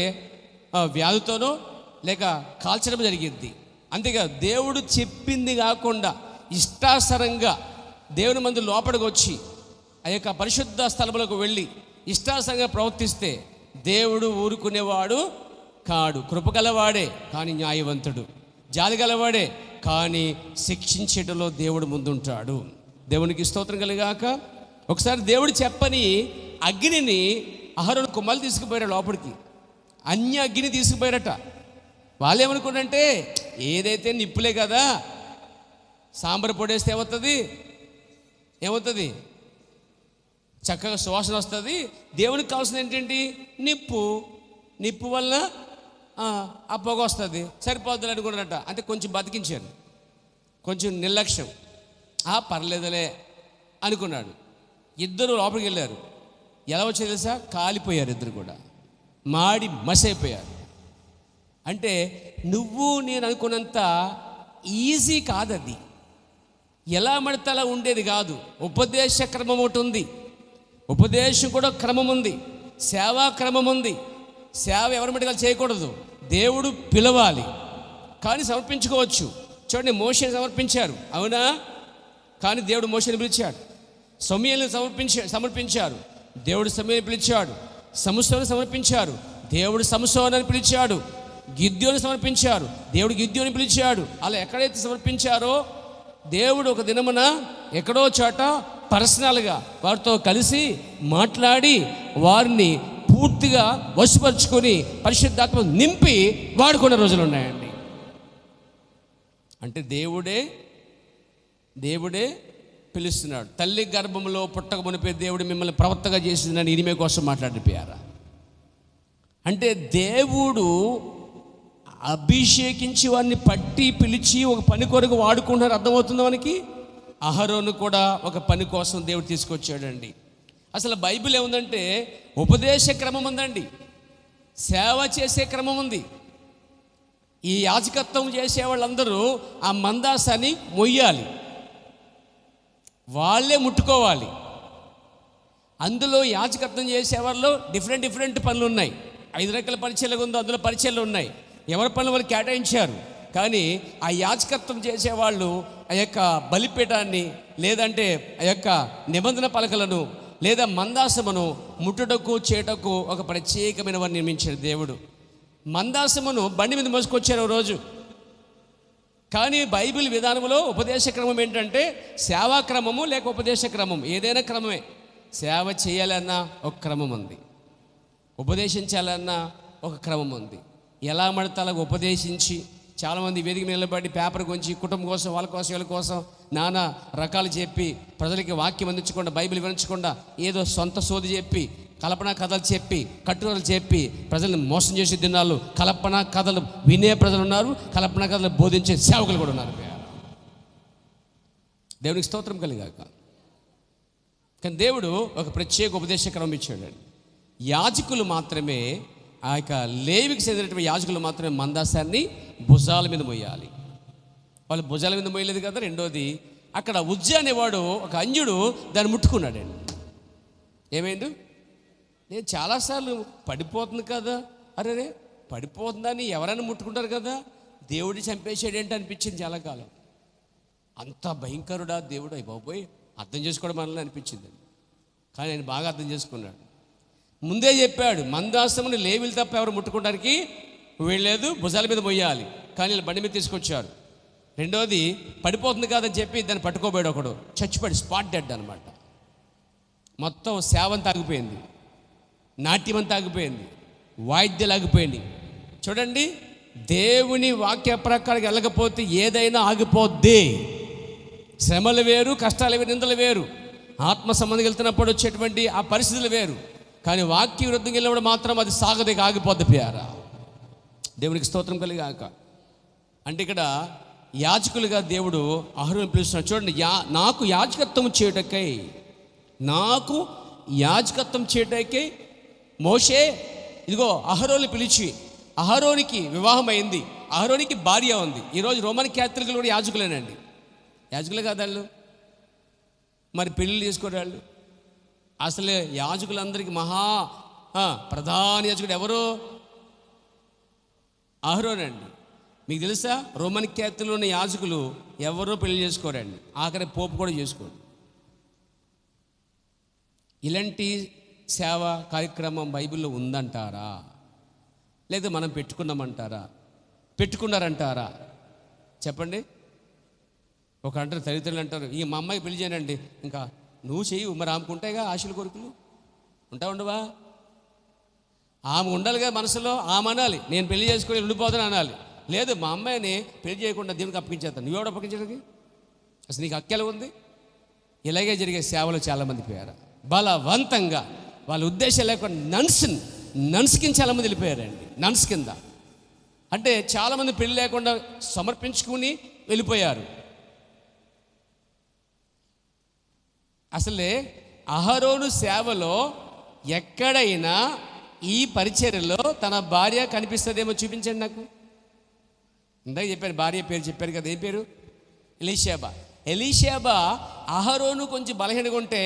వ్యాధితోనో లేక కాల్చడం జరిగింది. అంతేగా దేవుడు చెప్పింది కాకుండా ఇష్టాసరంగా దేవుని మంది లోపలికి వచ్చి ఆ యొక్క పరిశుద్ధ స్థలములకు వెళ్ళి ఇష్టాసరంగా ప్రవర్తిస్తే దేవుడు ఊరుకునేవాడు కాడు. కృపగలవాడే కానీ న్యాయవంతుడు, జాలి గలవాడే కానీ శిక్షించడంలో దేవుడు ముందుంటాడు. దేవునికి స్తోత్రం కలిగాక. ఒకసారి దేవుడు చెప్పని అగ్నిని అహరోను కుమారులు తీసుకుపోయారు లోపలికి. అన్య అగ్ని తీసుకుపోయారట. వాళ్ళు ఏమనుకుంటే ఏదైతే నిప్పులే కదా, సాంబార్ పొడేస్తే ఏమవుతుంది? చక్కగా సువాసన వస్తుంది. దేవునికి కావాల్సింది ఏంటండి? నిప్పు వల్ల ఆ పొగ వస్తుంది, సరిపోద్దులు అనుకున్నారట. అంటే కొంచెం బతికించారు, కొంచెం నిర్లక్ష్యం. పర్లేదులే అనుకున్నాడు. ఇద్దరు లోపలికి వెళ్ళారు. ఎలా వచ్చి తెలుసా? కాలిపోయారు. ఇద్దరు కూడా మాడి మసైపోయారు. అంటే నువ్వు నేను అనుకున్నంత ఈజీ కాదు అది. ఎలా పడితే అలా ఉండేది కాదు. ఉపదేశ క్రమం ఒకటి ఉంది, ఉపదేశం కూడా క్రమం ఉంది, సేవా క్రమం ఉంది. సేవ ఎవరి మటుకు చేయకూడదు, దేవుడు పిలవాలి కానీ సమర్పించుకోవచ్చు. చూడండి, మోషేని సమర్పించారు, అవునా? కానీ దేవుడు మోషేని పిలిచాడు. సమూయేలుని సమర్పించారు, దేవుడు సమూయేలుని పిలిచాడు. సంసోనుని సమర్పించారు, దేవుడు సంసోనుని పిలిచాడు. గిద్యోని సమర్పించారు, దేవుడు గిద్యోని పిలిచాడు. అలా ఎక్కడైతే సమర్పించారో దేవుడు ఒక దినమున ఎక్కడో చోట పర్సనల్గా వారితో కలిసి మాట్లాడి వారిని పూర్తిగా వశపరుచుకొని పరిశుద్ధాత్మ నింపి వాడుకున్న రోజులు ఉన్నాయండి. అంటే దేవుడే పిలుస్తున్నాడు. తల్లి గర్భంలో పుట్టక మునిపే దేవుడు మిమ్మల్ని ప్రవక్తగా చేసిందని ఇనిమే కోసం మాట్లాడిపోయారా? అంటే దేవుడు అభిషేకించి వారిని పట్టి పిలిచి ఒక పని కొరకు వాడుకుంటున్నారు. అర్థమవుతుంది మనకి. అహరోను కూడా ఒక పని కోసం దేవుడు తీసుకొచ్చాడండి. అసలు బైబిల్ ఏముందంటే ఉపదేశ క్రమం ఉందండి, సేవ చేసే క్రమం ఉంది. ఈ యాజకత్వం చేసే వాళ్ళందరూ ఆ మందాసాన్ని మొయ్యాలి, వాళ్ళే ముట్టుకోవాలి. అందులో యాజకత్వం చేసేవాళ్ళు డిఫరెంట్ పనులు ఉన్నాయి. 5 రకాల పరిచయాలు ఉందో అందులో పరిచయాలు ఉన్నాయి. ఎవరి పనులు వాళ్ళు కేటాయించారు. కానీ ఆ యాజకత్వం చేసేవాళ్ళు ఆ యొక్క బలిపీఠాన్ని లేదంటే ఆ యొక్క నిబంధన పలకలను లేదా మందాసమును ముట్టుటకు చేటకు ఒక ప్రత్యేకమైన వారిని నిర్మించాడు దేవుడు. మందాసమును బండి మీద మోసుకొచ్చారు రోజు. కానీ బైబిల్ విధానంలో ఉపదేశ క్రమం ఏంటంటే సేవా క్రమము లేక ఉపదేశ క్రమం, ఏదైనా క్రమమే. సేవ చేయాలన్నా ఒక క్రమం ఉంది, ఉపదేశించాలన్నా ఒక క్రమం ఉంది. ఎలా పడితే అలాగ ఉపదేశించి చాలామంది వేదిక నిలబడి పేపర్ గురించి కుటుంబం కోసం వాళ్ళ కోసం వీళ్ళ కోసం నానా రకాలు చెప్పి ప్రజలకి వాక్యం అందించకుండా బైబిల్ వివరించకుండా ఏదో సొంత సోది చెప్పి కల్పనా కథలు చెప్పి కట్టుకథలు చెప్పి ప్రజల్ని మోసం చేసే దినాలు కల్పనా కథలు వినే ప్రజలు ఉన్నారు, కల్పనా కథలు బోధించే సేవకులు కూడా ఉన్నారు. దేవునికి స్తోత్రం కలిగాక. కానీ దేవుడు ఒక ప్రత్యేక ఉపదేశ క్రమం ఇచ్చాడు. యాజకులు మాత్రమే, ఆ యొక్క లేవికి చెందినటువంటి యాజకులు మాత్రమే మందాసాన్ని భుజాల మీద మోయాలి. వాళ్ళు భుజాల మీద మోయలేదు కదా. రెండోది, అక్కడ ఉజ్జా అనేవాడు ఒక అంజుడు దాన్ని ముట్టుకున్నాడండి. ఏమైంది? నేను చాలాసార్లు పడిపోతుంది కదా, అరే పడిపోతుందని ఎవరైనా ముట్టుకుంటారు కదా, దేవుడిని చంపేసాడేంటి అనిపించింది చాలా కాలం. అంత భయంకరుడా దేవుడు, అయ్యి బాబోయ్ అర్థం చేసుకోవడం మనల్ని అనిపించింది. కానీ ఆయన బాగా అర్థం చేసుకున్నాడు. ముందే చెప్పాడు, మందాసమును లేవీలు తప్ప ఎవరు ముట్టుకోవడానికి వీళ్ళలేదు, భుజాల మీద మొయ్యాలి. కానీ వీళ్ళు బండి మీద తీసుకొచ్చారు. రెండోది, పడిపోతుంది కాదని చెప్పి దాన్ని పట్టుకోబోయాడు ఒకడు, చచ్చిపోయాడు, స్పాట్ డెడ్ అనమాట. మొత్తం సేవంతా ఆగిపోయింది, నాట్యం అంతా ఆగిపోయింది, వాయిద్యాలు ఆగిపోయింది. చూడండి, దేవుని వాక్య ప్రకారం వెళ్ళకపోతే ఏదైనా ఆగిపోద్ది. శ్రమలు వేరు, కష్టాలు వేరు, నిందలు వేరు, ఆత్మ సంబంధం వెళ్తున్నప్పుడు వచ్చేటువంటి ఆ పరిస్థితులు వేరు. కానీ వాక్య విరుద్ధంగా వెళ్ళినప్పుడు మాత్రం అది సాగదే, ఆగిపోద్ది ప్యారా. దేవునికి స్తోత్రం కలిగాక. అంటే ఇక్కడ యాజకులుగా దేవుడు అహరోను పిలుస్తున్నాడు. చూడండి, నాకు యాజకత్వం చేయటకై మోషే ఇదిగో అహరోను పిలిచి, అహరోనికి వివాహం అయింది, అహరోనికి భార్య ఉంది. ఈరోజు రోమన్ క్యాథలికులు కూడా యాజకులేనండి. యాజకులే కాదు వాళ్ళు, మరి పెళ్ళిళ్ళు చేసుకోరాళ్ళు. అసలే యాజకులందరికీ ప్రధాన యాజకుడు ఎవరు? అహరోనండి. మీకు తెలుసా, రోమన్ క్యాథలిక్లో ఉన్న యాజకులు ఎవరో పెళ్లి చేసుకోరండి, ఆఖరి పోపు కూడా చేసుకోండి. ఇలాంటి సేవ కార్యక్రమం బైబిల్లో ఉందంటారా? లేదా మనం పెట్టుకున్నారంటారా? చెప్పండి. ఒక అంటారు, తల్లిదండ్రులు అంటారు, ఈ మా అమ్మాయికి పెళ్లి చేయనండి, ఇంకా నువ్వు చెయ్యి, మరి ఆమెకు ఉంటాయిగా ఆశలు కోరికలు, ఉండవా? ఆమె ఉండాలిగా మనసులో, ఆమె అనాలి నేను పెళ్లి చేసుకొని ఉండిపోతాను అనాలి. లేదు, మా అమ్మాయిని పెళ్లి చేయకుండా దేవునికి అప్పగించేస్తాను, నువ్వెవడ అప్పగించడానికి? అసలు నీకు హక్కు ఎలా ఉంది? ఇలాగే జరిగే సేవలు చాలామంది పోయారు. బలవంతంగా వాళ్ళ ఉద్దేశం లేకుండా నన్స్ కింద చాలామంది వెళ్ళిపోయారండి. నన్స్ కింద అంటే చాలామంది పెళ్లి లేకుండా సమర్పించుకుని వెళ్ళిపోయారు. అసలే అహరోను సేవలో ఎక్కడైనా ఈ పరిచర్యలో తన భార్య కనిపిస్తుందేమో చూపించండి నాకు. ఇందాక చెప్పాను, భార్య పేరు చెప్పారు కదా, ఏం పేరు? ఎలీషాబా అహరోను కొంచెం బలహీనగా ఉంటే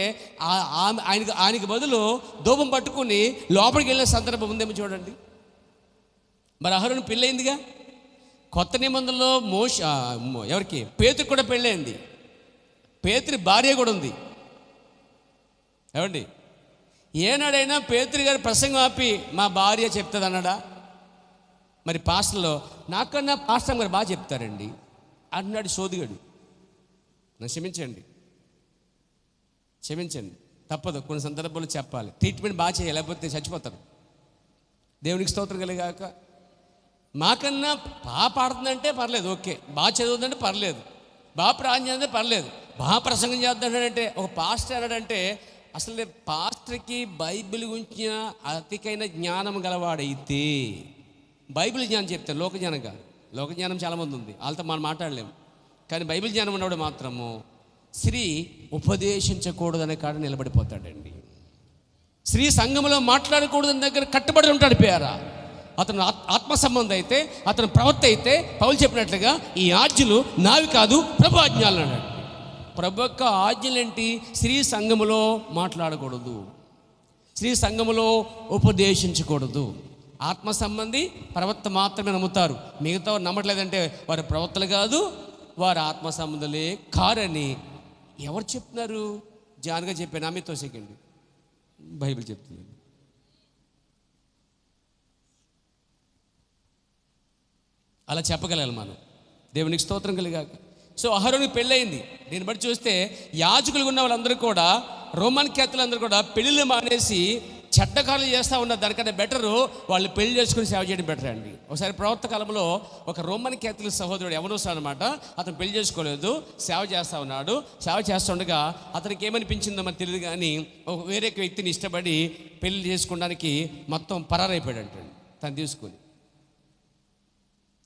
ఆయనకి బదులు ధూపం పట్టుకుని లోపలికి వెళ్ళిన సందర్భం ఉందేమో చూడండి. మరి అహరోను పెళ్ళయిందిగా. కొత్త నిబంధనలో ఎవరికి? పేతురు కూడా పెళ్ళయింది. పేతురి భార్య కూడా ఉంది. ఏమండి, ఏనాడైనా పేతురు గారి ప్రసంగం ఆపి మా భార్య చెప్తుంది అన్నాడా? మరి పాస్టర్లో నాకన్నా పాస్టర్ గారు బాగా చెప్తారండి అన్నాడు సోదిగాడు. క్షమించండి, తప్పదు, కొన్ని సందర్భాల్లో చెప్పాలి, ట్రీట్మెంట్ బాగా చేయాలి, లేకపోతే చచ్చిపోతారు. దేవునికి స్తోత్రం కలిగాక. మాకన్నా బాగా పాడుతుందంటే పర్లేదు, ఓకే. బాగా చదువుతుందంటే పర్లేదు, బాగా ప్రార్థన చేద్దంటే పర్లేదు, బాగా ప్రసంగం చేద్దాడంటే, ఒక పాస్టర్ అన్నాడంటే అసలు పాస్టర్కి బైబిల్ గురించిన అతికైన జ్ఞానం గలవాడైతే, బైబిల్ జ్ఞానం చెప్తే, లోక జ్ఞానం కాదు. లోక జ్ఞానం చాలామంది ఉంది, వాళ్ళతో మనం మాట్లాడలేము. కానీ బైబిల్ జ్ఞానం ఉన్నవాడు మాత్రము స్త్రీ ఉపదేశించకూడదనే కాడ నిలబడిపోతాడండి. స్త్రీ సంఘంలో మాట్లాడకూడదని దగ్గర కట్టుబడి ఉంటాడు. పేరా అతను ఆత్మ సంబంధం అయితే, అతను ప్రవక్త అయితే, పౌలు చెప్పినట్లుగా ఈ ఆజ్ఞలు నావి కాదు, ప్రభు ఆజ్ఞలు అన్నాడు. ప్రభు యొక్క ఆజ్ఞలేంటి? స్త్రీ సంఘములో మాట్లాడకూడదు, స్త్రీ సంఘములో ఉపదేశించకూడదు. ఆత్మ సంబంధి ప్రవక్త మాత్రమే నమ్ముతారు, మిగతా నమ్మట్లేదంటే వారు ప్రవక్తలు కాదు, వారు ఆత్మ సంబంధులే కారని ఎవరు చెప్తున్నారు? జాన్గా చెప్పాను, ఆమెతో సెకండ్ బైబిల్ చెప్తుంది. అలా చెప్పగలాలి మనం. దేవునికి స్తోత్రం కలిగాక. సో అహరోనుకి పెళ్ళయింది. దీన్ని బట్టి చూస్తే యాజకులు ఉన్న వాళ్ళందరూ కూడా, రోమన్ క్యాథలికులందరూ కూడా పెళ్ళిళ్ళు మానేసి చెడ్డకాలు చేస్తూ ఉన్నారు. దానికన్నా బెటరు వాళ్ళు పెళ్లి చేసుకుని సేవ చేయడం బెటర్ అండి. ఒకసారి ప్రవక్త కాలంలో ఒక రోమన్ క్యాథలిక్ సహోదరుడు ఎవరోసారి అనమాట, అతను పెళ్లి చేసుకోలేదు, సేవ చేస్తూ ఉన్నాడు. సేవ చేస్తుండగా అతనికి ఏమనిపించిందో మరి తెలియదు కానీ ఒక వేరే వ్యక్తిని ఇష్టపడి పెళ్లి చేసుకోవడానికి మొత్తం పరారైపోయాడు అంటాడు తను తీసుకొని.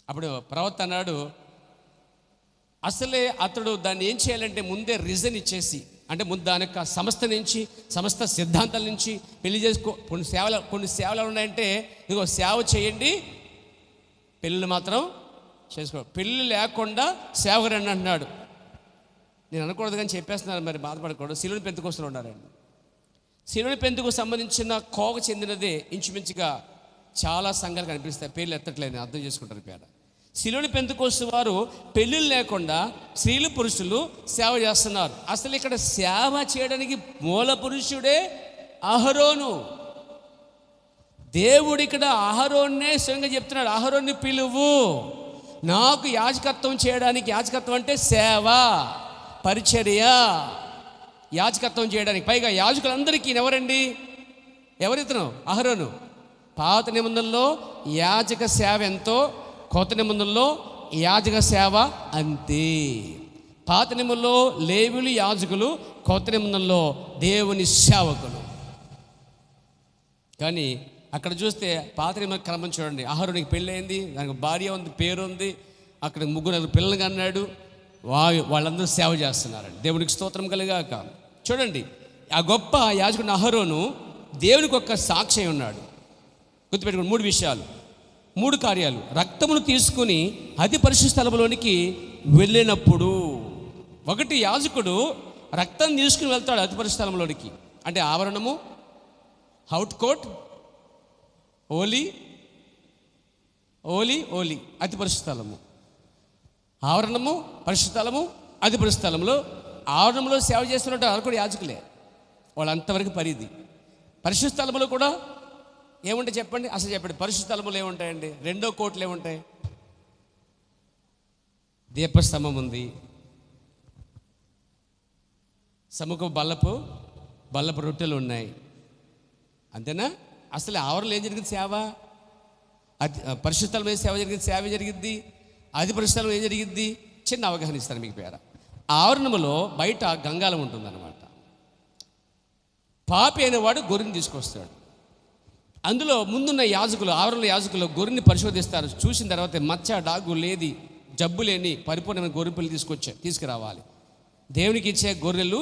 అప్పుడు ప్రవక్త అన్నాడు, అసలే అతడు దాన్ని ఏం చేయాలంటే ముందే రీజన్ ఇచ్చేసి, అంటే ముందు దాని యొక్క సంస్థ నుంచి, సమస్త సిద్ధాంతాల నుంచి పెళ్లి చేసుకో. కొన్ని సేవలు ఉన్నాయంటే, ఇదిగో సేవ చేయండి, పెళ్ళి మాత్రం చేసుకో, పెళ్ళి లేకుండా సేవకు రండి అంటున్నాడు. నేను అనకూడదు కానీ చెప్పేస్తున్నాను, మరి బాధపడకూడదు. సిలువని పెంతుకొస్తూ ఉన్నారండి. సిలువని పెంతుకు సంబంధించిన కోక చెందినదే ఇంచుమించుగా చాలా సంఘాలు కనిపిస్తాయి. పేర్లు ఎత్తట్లేదు, అర్థం చేసుకుంటారు పేద. సిలువని పెంతుకొస్తు వారు పెళ్ళిళ్ళు లేకుండా స్త్రీలు పురుషులు సేవ చేస్తున్నారు. అసలు ఇక్కడ సేవ చేయడానికి మూల పురుషుడే అహరోను. దేవుడు ఇక్కడ అహరోన్నే స్వయంగా చెప్తున్నాడు, అహరోన్ని పిలువు, నాకు యాజకత్వం చేయడానికి. యాజకత్వం అంటే సేవ, పరిచర్య, యాజకత్వం చేయడానికి. పైగా యాజకులందరికీ ఎవరండి? ఎవరితను? అహరోను. పాత నిబంధనలో యాజక సేవ ఎంతో, కొత్త నిబంధనలో యాజక సేవ అంతే. పాత నిబంధనలో లేవీయులు యాజకులు, కొత్త నిబంధనలో దేవుని సేవకులు. కానీ అక్కడ చూస్తే పాత నిబంధన క్రమం చూడండి. అహరోనికి పెళ్ళయింది, దానికి భార్య ఉంది, పేరు ఉంది, అక్కడ ముగ్గురు పిల్లలు అన్నాడు, వాళ్ళందరూ సేవ చేస్తున్నారండి. దేవునికి స్తోత్రం కలిగాక. చూడండి, ఆ గొప్ప యాజకుడు అహరోను దేవునికి ఒక్క సాక్షి ఉన్నాడు. గుర్తుపెట్టుకోండి, 3 విషయాలు, 3 కార్యాలు. రక్తమును తీసుకుని అతి పరిశుద్ధ స్థలములోనికి వెళ్ళినప్పుడు, ఒకటి యాజకుడు రక్తం తీసుకుని వెళ్తాడు అతి పరిశుద్ధ స్థలంలోనికి. అంటే ఆవరణము, అవుట్ కోట్, ఓలి ఓలి ఓలి అతి పరిశుద్ధ స్థలము. ఆవరణము, పరిశుద్ధ స్థలము, అతి పరిశుద్ధ స్థలంలో. ఆవరణంలో సేవ చేస్తున్నట్టు వాళ్ళు కూడా యాజకులే, వాళ్ళంతవరకు పరిధి. పరిశుద్ధ స్థలంలో కూడా ఏముంటాయి చెప్పండి? అసలు చెప్పండి, పరిశుద్ధ స్థలములు ఏముంటాయండి? 2వ కోట్లు ఏముంటాయి? దీపస్తంభం ఉంది, సముఖ బల్లపు రొట్టెలు ఉన్నాయి, అంతేనా? అసలు ఆవరణలో ఏం జరిగింది? సేవ. అది పరిశుద్ధ స్థలం సేవ జరిగింది, సేవ జరిగింది. అది పరిశుద్ధ స్థలం ఏం జరిగింది? చిన్న అవగాహన ఇస్తాను మీకు పేర. ఆవరణములో బయట గంగాలం ఉంటుందన్నమాట. పాపి అయిన వాడు గొర్రెని తీసుకొస్తాడు. అందులో ముందున్న యాజకులు, ఆవరణలో యాజకులు గొర్రెని పరిశోధిస్తారు. చూసిన తర్వాత మచ్చ, డాగు లేది, జబ్బు లేని పరిపూర్ణమైన గొర్రె పిల్లలు తీసుకురావాలి. దేవునికి ఇచ్చే గొర్రెలు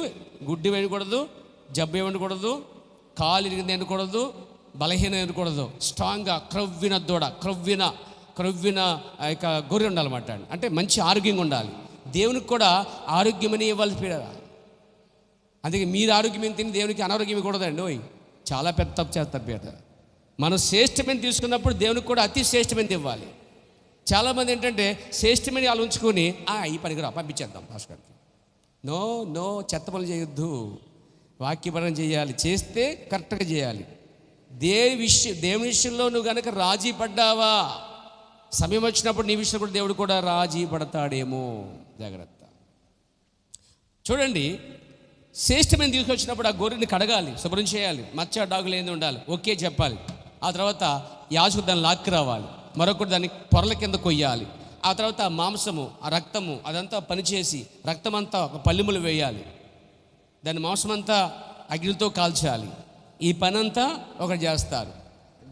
గుడ్డి వేయకూడదు, జబ్బు వేయకూడదు, కాలు ఇరిగింది అనకూడదు, బలహీనం అనకూడదు. స్ట్రాంగ్గా క్రవ్విన దూడ, క్రవ్విన యొక్క గొర్రె ఉండాలన్నమాట. అంటే మంచి ఆరోగ్యంగా ఉండాలి. దేవునికి కూడా ఆరోగ్యమని ఇవ్వాలి పేర. అందుకే మీరు ఆరోగ్యం తిని దేవునికి అనారోగ్యం ఇవ్వకూడదండి. ఓయ్, చాలా పెద్ద తప్పు చేస్తారు పేద. మనం శ్రేష్టమైన తీసుకున్నప్పుడు దేవునికి కూడా అతి శ్రేష్టమైనది ఇవ్వాలి. చాలామంది ఏంటంటే శ్రేష్టమైన వాళ్ళు ఉంచుకొని ఈ పనికి పంపించేద్దాం భాస్కర్కి. నో చెత్త పనులు చేయొద్దు, వాక్యపరం చేయాలి. చేస్తే కరెక్ట్గా చేయాలి. దేవుని విషయంలో నువ్వు కనుక రాజీ పడ్డావా, సమయం వచ్చినప్పుడు నీ విషయంలో కూడా దేవుడు కూడా రాజీ పడతాడేమో, జాగ్రత్త. చూడండి, శ్రేష్టమైన తీసుకొచ్చినప్పుడు ఆ గొర్రెని కడగాలి, శుభ్రం చేయాలి, మచ్చ డాగులు ఏంది ఉండాలి, ఓకే చెప్పాలి. ఆ తర్వాత యాజకుడు దాన్ని లాక్కి రావాలి, మరొకటి దాన్ని పొరల కింద కొయ్యాలి. ఆ తర్వాత ఆ మాంసము, ఆ రక్తము అదంతా పనిచేసి రక్తం అంతా ఒక పల్లిములు వేయాలి, దాని మాంసం అంతా అగ్నితో కాల్చాలి. ఈ పనంతా ఒకటి చేస్తారు.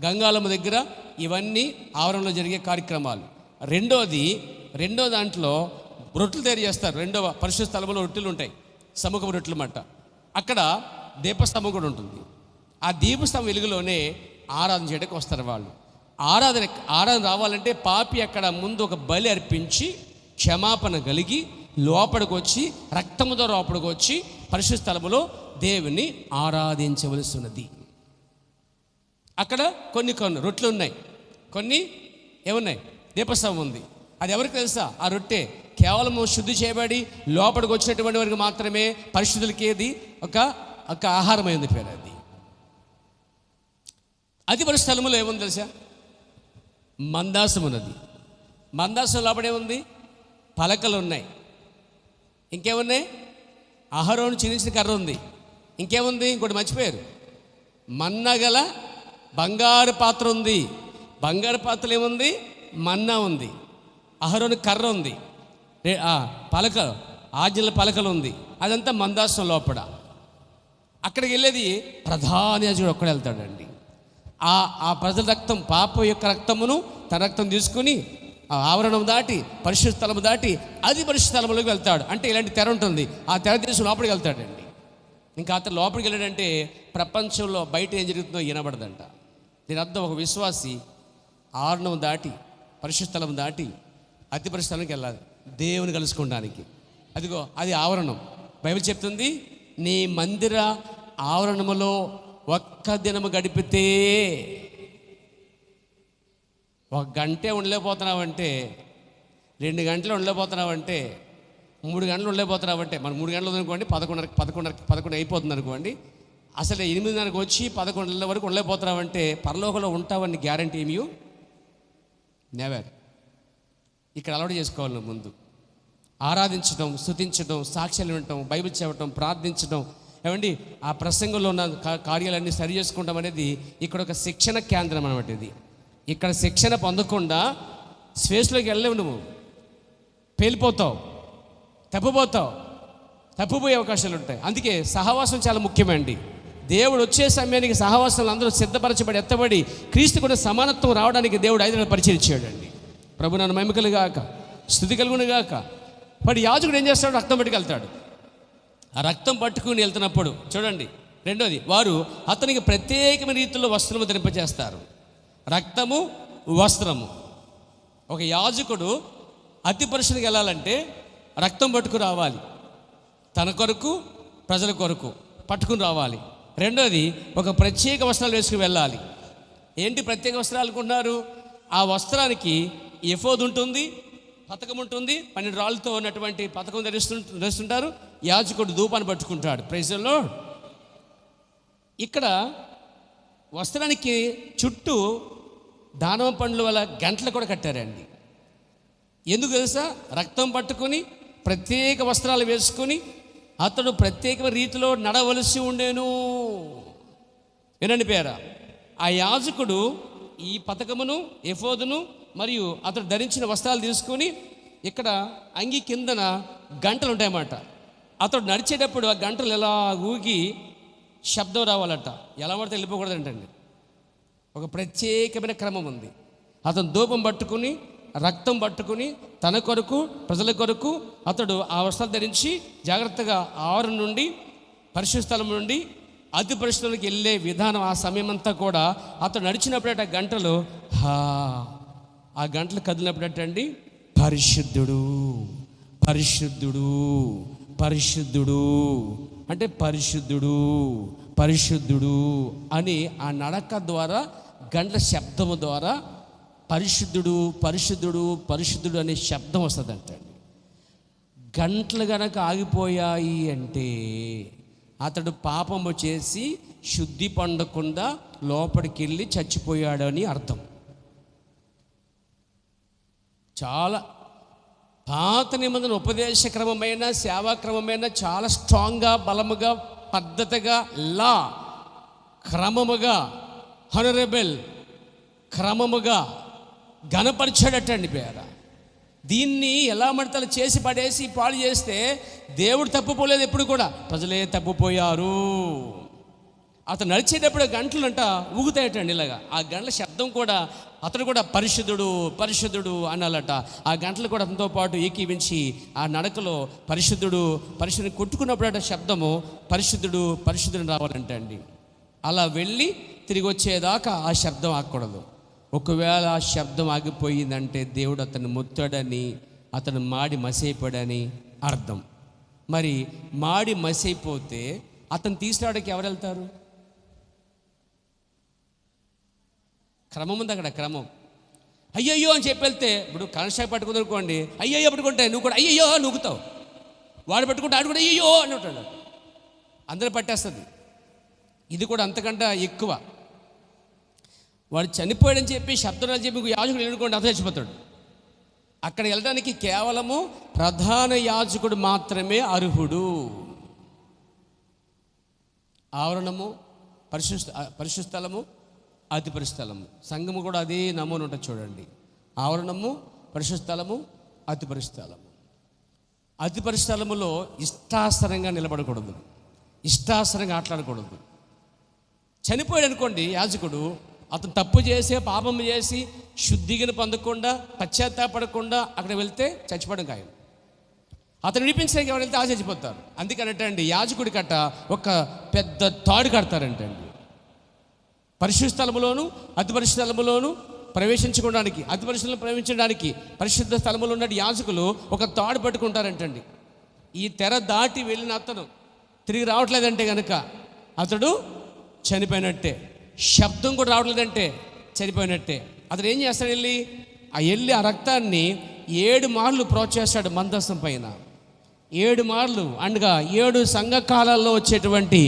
గంగాలమ్మ దగ్గర ఇవన్నీ ఆవరణలో జరిగే కార్యక్రమాలు. రెండో దాంట్లో రొట్టెలు తయారు చేస్తారు. రెండవ పరిశుద్ధ స్థలంలో రొట్టెలు ఉంటాయి, సముఖపు రొట్టెలు మాట. అక్కడ దీపస్తంభం కూడా ఉంటుంది. ఆ దీపస్తంభం వెలుగులోనే ఆరాధన చేయడానికి వస్తారు వాళ్ళు. ఆరాధన రావాలంటే పాపి అక్కడ ముందు ఒక బలి అర్పించి క్షమాపణ కలిగి లోపలికి వచ్చి రక్తముతో లోపలికి వచ్చి పరిశుద్ధ స్థలములో దేవుని ఆరాధించవలసి ఉన్నది. అక్కడ కొన్ని రొట్టెలు ఉన్నాయి, కొన్ని ఏమున్నాయి, దీపస్తంభం ఉంది. అది ఎవరికి తెలుసా? ఆ రొట్టె కేవలం శుద్ధి చేయబడి లోపలికి వచ్చినటువంటి వారికి మాత్రమే, పరిశుద్ధులకి ఏది ఒక ఆహారమైంది పేరు. అది పరిశుద్ధ స్థలములో ఏముంది తెలుసా? మందాసం ఉన్నది. మందాసం లోపల ఏముంది? పలకలు ఉన్నాయి. ఇంకేమున్నాయి? అహరోను చినించిన కర్ర ఉంది. ఇంకేముంది? ఇంకోటి మర్చిపోయారు, మన్నగల బంగారు పాత్ర ఉంది. బంగారు పాత్రలు ఏముంది? మన్నా ఉంది. అహరోను కర్ర ఉంది, పలక ఆజ్ఞల పలకలు ఉంది. అదంతా మందాసం లోపల. అక్కడికి వెళ్ళేది ప్రధాన యాజకుడు ఒక్కడే వెళ్తాడండి. ఆ ప్రజల రక్తం, పాప యొక్క రక్తమును తన రక్తం తీసుకుని ఆ ఆవరణం దాటి పరిశుద్ధ స్థలము దాటి అది పరిశుద్ధ స్థలంలోకి వెళ్తాడు. అంటే ఇలాంటి తెర ఉంటుంది, ఆ తెర తీసి లోపలికి వెళ్తాడండి. ఇంకా అతను లోపలికి వెళ్ళాడంటే ప్రపంచంలో బయట ఏం జరుగుతుందో వినబడదంట. దీని అర్థం ఒక విశ్వాసి ఆవరణం దాటి పరిశుద్ధ స్థలం దాటి అతి పరిశుద్ధ స్థలానికి వెళ్ళాలి దేవుని కలుసుకోవడానికి. అదిగో అది ఆవరణం. బైబిల్ చెప్తుంది, నీ మందిర ఆవరణములో ఒక్క దినము గడిపితే, 1 గంటే ఉండలేకపోతున్నావంటే, 2 గంటలు ఉండలేకపోతున్నావంటే, 3 గంటలు ఉండలేకపోతున్నావంటే, మనం 3 గంటలు అనుకోండి, 11 అయిపోతుంది అనుకోండి. అసలు 8:30కి వచ్చి 11 వరకు ఉండలేకపోతున్నావంటే పరలోకంలో ఉంటావని గ్యారంటీ ఏమీ నెవర్. ఇక్కడ అలవాటు చేసుకోవాలి. ముందు ఆరాధించడం, స్తుతించడం, సాక్ష్యాలు వినటం, బైబిల్ చదవటం, ప్రార్థించడం, ఏమండి ఆ ప్రసంగంలో ఉన్న కార్యాలన్నీ సరి చేసుకుంటాం అనేది ఇక్కడ ఒక శిక్షణ కేంద్రం అన్నమాట. ఇది ఇక్కడ శిక్షణ పొందకుండా స్పేస్లోకి వెళ్ళలేవు, నువ్వు పేలిపోతావు, తప్పిపోయే అవకాశాలు ఉంటాయి. అందుకే సహవాసం చాలా ముఖ్యమండి. దేవుడు వచ్చే సమయానికి సహవాసాలు అందరూ సిద్ధపరచబడి ఎత్తబడి క్రీస్తు కూడా సమానత్వం రావడానికి దేవుడు 5 నెలలు పరిచయం ఇచ్చాడండి. ప్రభు నన్ను మహిమకలు గాక, స్థుతి కలుగును గాక. మరి యాజకుడు ఏం చేస్తాడు? రక్తం పట్టుకెళ్తాడు. ఆ రక్తం పట్టుకుని వెళ్తున్నప్పుడు చూడండి, రెండోది, వారు అతనికి ప్రత్యేకమైన రీతిలో వస్త్రము ధరింపజేస్తారు. రక్తము, వస్త్రము. ఒక యాజకుడు అతి పరిశుద్ధికి వెళ్ళాలంటే రక్తం పట్టుకు రావాలి, తన కొరకు ప్రజల కొరకు పట్టుకుని రావాలి. రెండోది, ఒక ప్రత్యేక వస్త్రాలు వేసుకుని వెళ్ళాలి. ఏంటి ప్రత్యేక వస్త్రాలు అనుకుంటున్నారు? ఆ వస్త్రానికి ఎఫోద్ ఉంటుంది, పతకం ఉంటుంది, 12 రాళ్ళతో ఉన్నటువంటి పతకం ధరిస్తుంటారు. యాజకుడు ధూపాన్ని పట్టుకుంటాడు. Praise the lord. ఇక్కడ వస్త్రానికి చుట్టూ దానవ పండ్ల వల్ల గంటలు కూడా కట్టారండి. ఎందుకు తెలుసా? రక్తం పట్టుకుని ప్రత్యేక వస్త్రాలు వేసుకుని అతడు ప్రత్యేక రీతిలో నడవలసి ఉండేను. వినండి పేర, ఆ యాజకుడు ఈ పతకమును, ఎఫోదును మరియు అతడు ధరించిన వస్త్రాలు తీసుకొని ఇక్కడ అంగి కిందన గంటలు ఉంటాయన్నమాట. అతడు నడిచేటప్పుడు ఆ గంటలు ఎలా ఊగి శబ్దం రావాలట. ఎలా పడితే వెళ్ళిపోకూడదంటండి. ఒక ప్రత్యేకమైన క్రమం ఉంది. అతను ధూపం పట్టుకుని రక్తం పట్టుకుని తన కొరకు ప్రజల కొరకు అతడు ఆ వస్త్రాలు ధరించి జాగ్రత్తగా ఆవరణ నుండి పరిశుద్ధ స్థలం నుండి అతి పరిశుద్ధులకు వెళ్ళే విధానం. ఆ సమయం అంతా కూడా అతడు నడిచినప్పుడట గంటలు ఆ గంటలు కదిలినప్పుడటండి పరిశుద్ధుడు పరిశుద్ధుడు పరిశుద్ధుడు అంటే పరిశుద్ధుడు అని ఆ నడక ద్వారా గంటల శబ్దము ద్వారా పరిశుద్ధుడు అనే శబ్దం వస్తుందంటండి. గంటలు గనక ఆగిపోయాయి అంటే అతడు పాపము చేసి శుద్ధి పొందకుండా లోపలికి వెళ్ళి చచ్చిపోయాడని అర్థం. చాలా పాత నిబంధన ఉపదేశ క్రమమైన సేవాక్రమమైన చాలా స్ట్రాంగ్గా, బలముగా, పద్ధతిగా, క్రమముగా, హానరబుల్ క్రమముగా ఘనపరిచాడటండి పేర. దీన్ని ఎలా మడతలు చేసి పడేసి పాడు చేస్తే దేవుడు తప్పుపోలేదు. ఎప్పుడు కూడా ప్రజలే తప్పుపోయారు. అతను నడిచేటప్పుడు గంటలంట ఊగుతాయటండి ఇలాగా. ఆ గంటల శబ్దం కూడా అతడు కూడా పరిశుద్ధుడు పరిశుద్ధుడు అనాలట. ఆ గంటలు కూడా అతనితో పాటు ఏకీవించి ఆ నడకలో పరిశుద్ధుడు పరిశుద్ధుని కొట్టుకున్నప్పుడట శబ్దము పరిశుద్ధుడు పరిశుద్ధుని రావాలంట అండి. అలా వెళ్ళి తిరిగి వచ్చేదాకా ఆ శబ్దం ఆగకూడదు. ఒకవేళ ఆ శబ్దం ఆగిపోయిందంటే దేవుడు అతన్ని ముత్తాడని, అతను మాడి మసైపోయాడని అర్థం. మరి మాడి మసైపోతే అతను తీసుకురావడానికి ఎవరు వెళ్తారు? క్రమం ఉంది అక్కడ, క్రమం. అయ్యయ్యో అని చెప్పి వెళ్తే, ఇప్పుడు కనసాయి పట్టుకుందనుకోండి, అయ్యయ్యో పట్టుకుంటే నువ్వు కూడా అయ్యయ్యో నూగుతావు. వాడు పట్టుకుంటే ఆడు కూడా అయ్యయ్యో అని ఉంటాడు. అందరూ పట్టేస్తుంది. ఇది కూడా అంతకంటే ఎక్కువ. వాడు చనిపోయాడని చెప్పి శబ్దాలు చెప్పి యాజకుడు ఎన్నుకోండి, అతను చచ్చిపోతాడు. అక్కడ వెళ్ళడానికి కేవలము ప్రధాన యాజకుడు మాత్రమే అర్హుడు. ఆవరణము, పరిశుద్ధ స్థలము, అతి పరిశుద్ధలము. సంఘము కూడా అదే నమూనా ఉంటుంది చూడండి. ఆవరణము, పరిశుద్ధ స్థలము, అతి పరిశుద్ధలము. అతి పరిశుద్ధలములో ఇష్టాసరంగా నిలబడకూడదు, ఇష్టాసరంగా ఆటలాడకూడదు. చనిపోయాడు అనుకోండి యాజకుడు, అతను తప్పు చేసే పాపం చేసి శుద్ధిగా పొందకుండా పశ్చాత్తాపడకుండా అక్కడ వెళ్తే చచ్చిపోవడం ఖాయం. అతను విడిపించడానికి ఎవరు వెళ్తే చచ్చిపోతారు. అందుకనంటండి యాజకుడి కట్ట ఒక పెద్ద తాడు కడతారంటండి. పరిశుద్ధ స్థలములోను అతి పరిశుద్ధ స్థలములోను ప్రవేశించుకోవడానికి, అతి పరిశుద్ధంలో ప్రవేశించడానికి పరిశుద్ధ స్థలములో ఉన్న యాజకులు ఒక తాడు పట్టుకుంటారంటండి. ఈ తెర దాటి వెళ్ళిన అతను తిరిగి రావట్లేదంటే కనుక అతడు చనిపోయినట్టే. శబ్దం కూడా రావట్లేదంటే చనిపోయినట్టే. అతను ఏం చేస్తాడు? వెళ్ళి ఆ రక్తాన్ని 7 మార్లు ప్రోత్సహిస్తాడు మందసం పైన. 7 మార్లు అండగా 7 సంఘకాలాల్లో వచ్చేటువంటి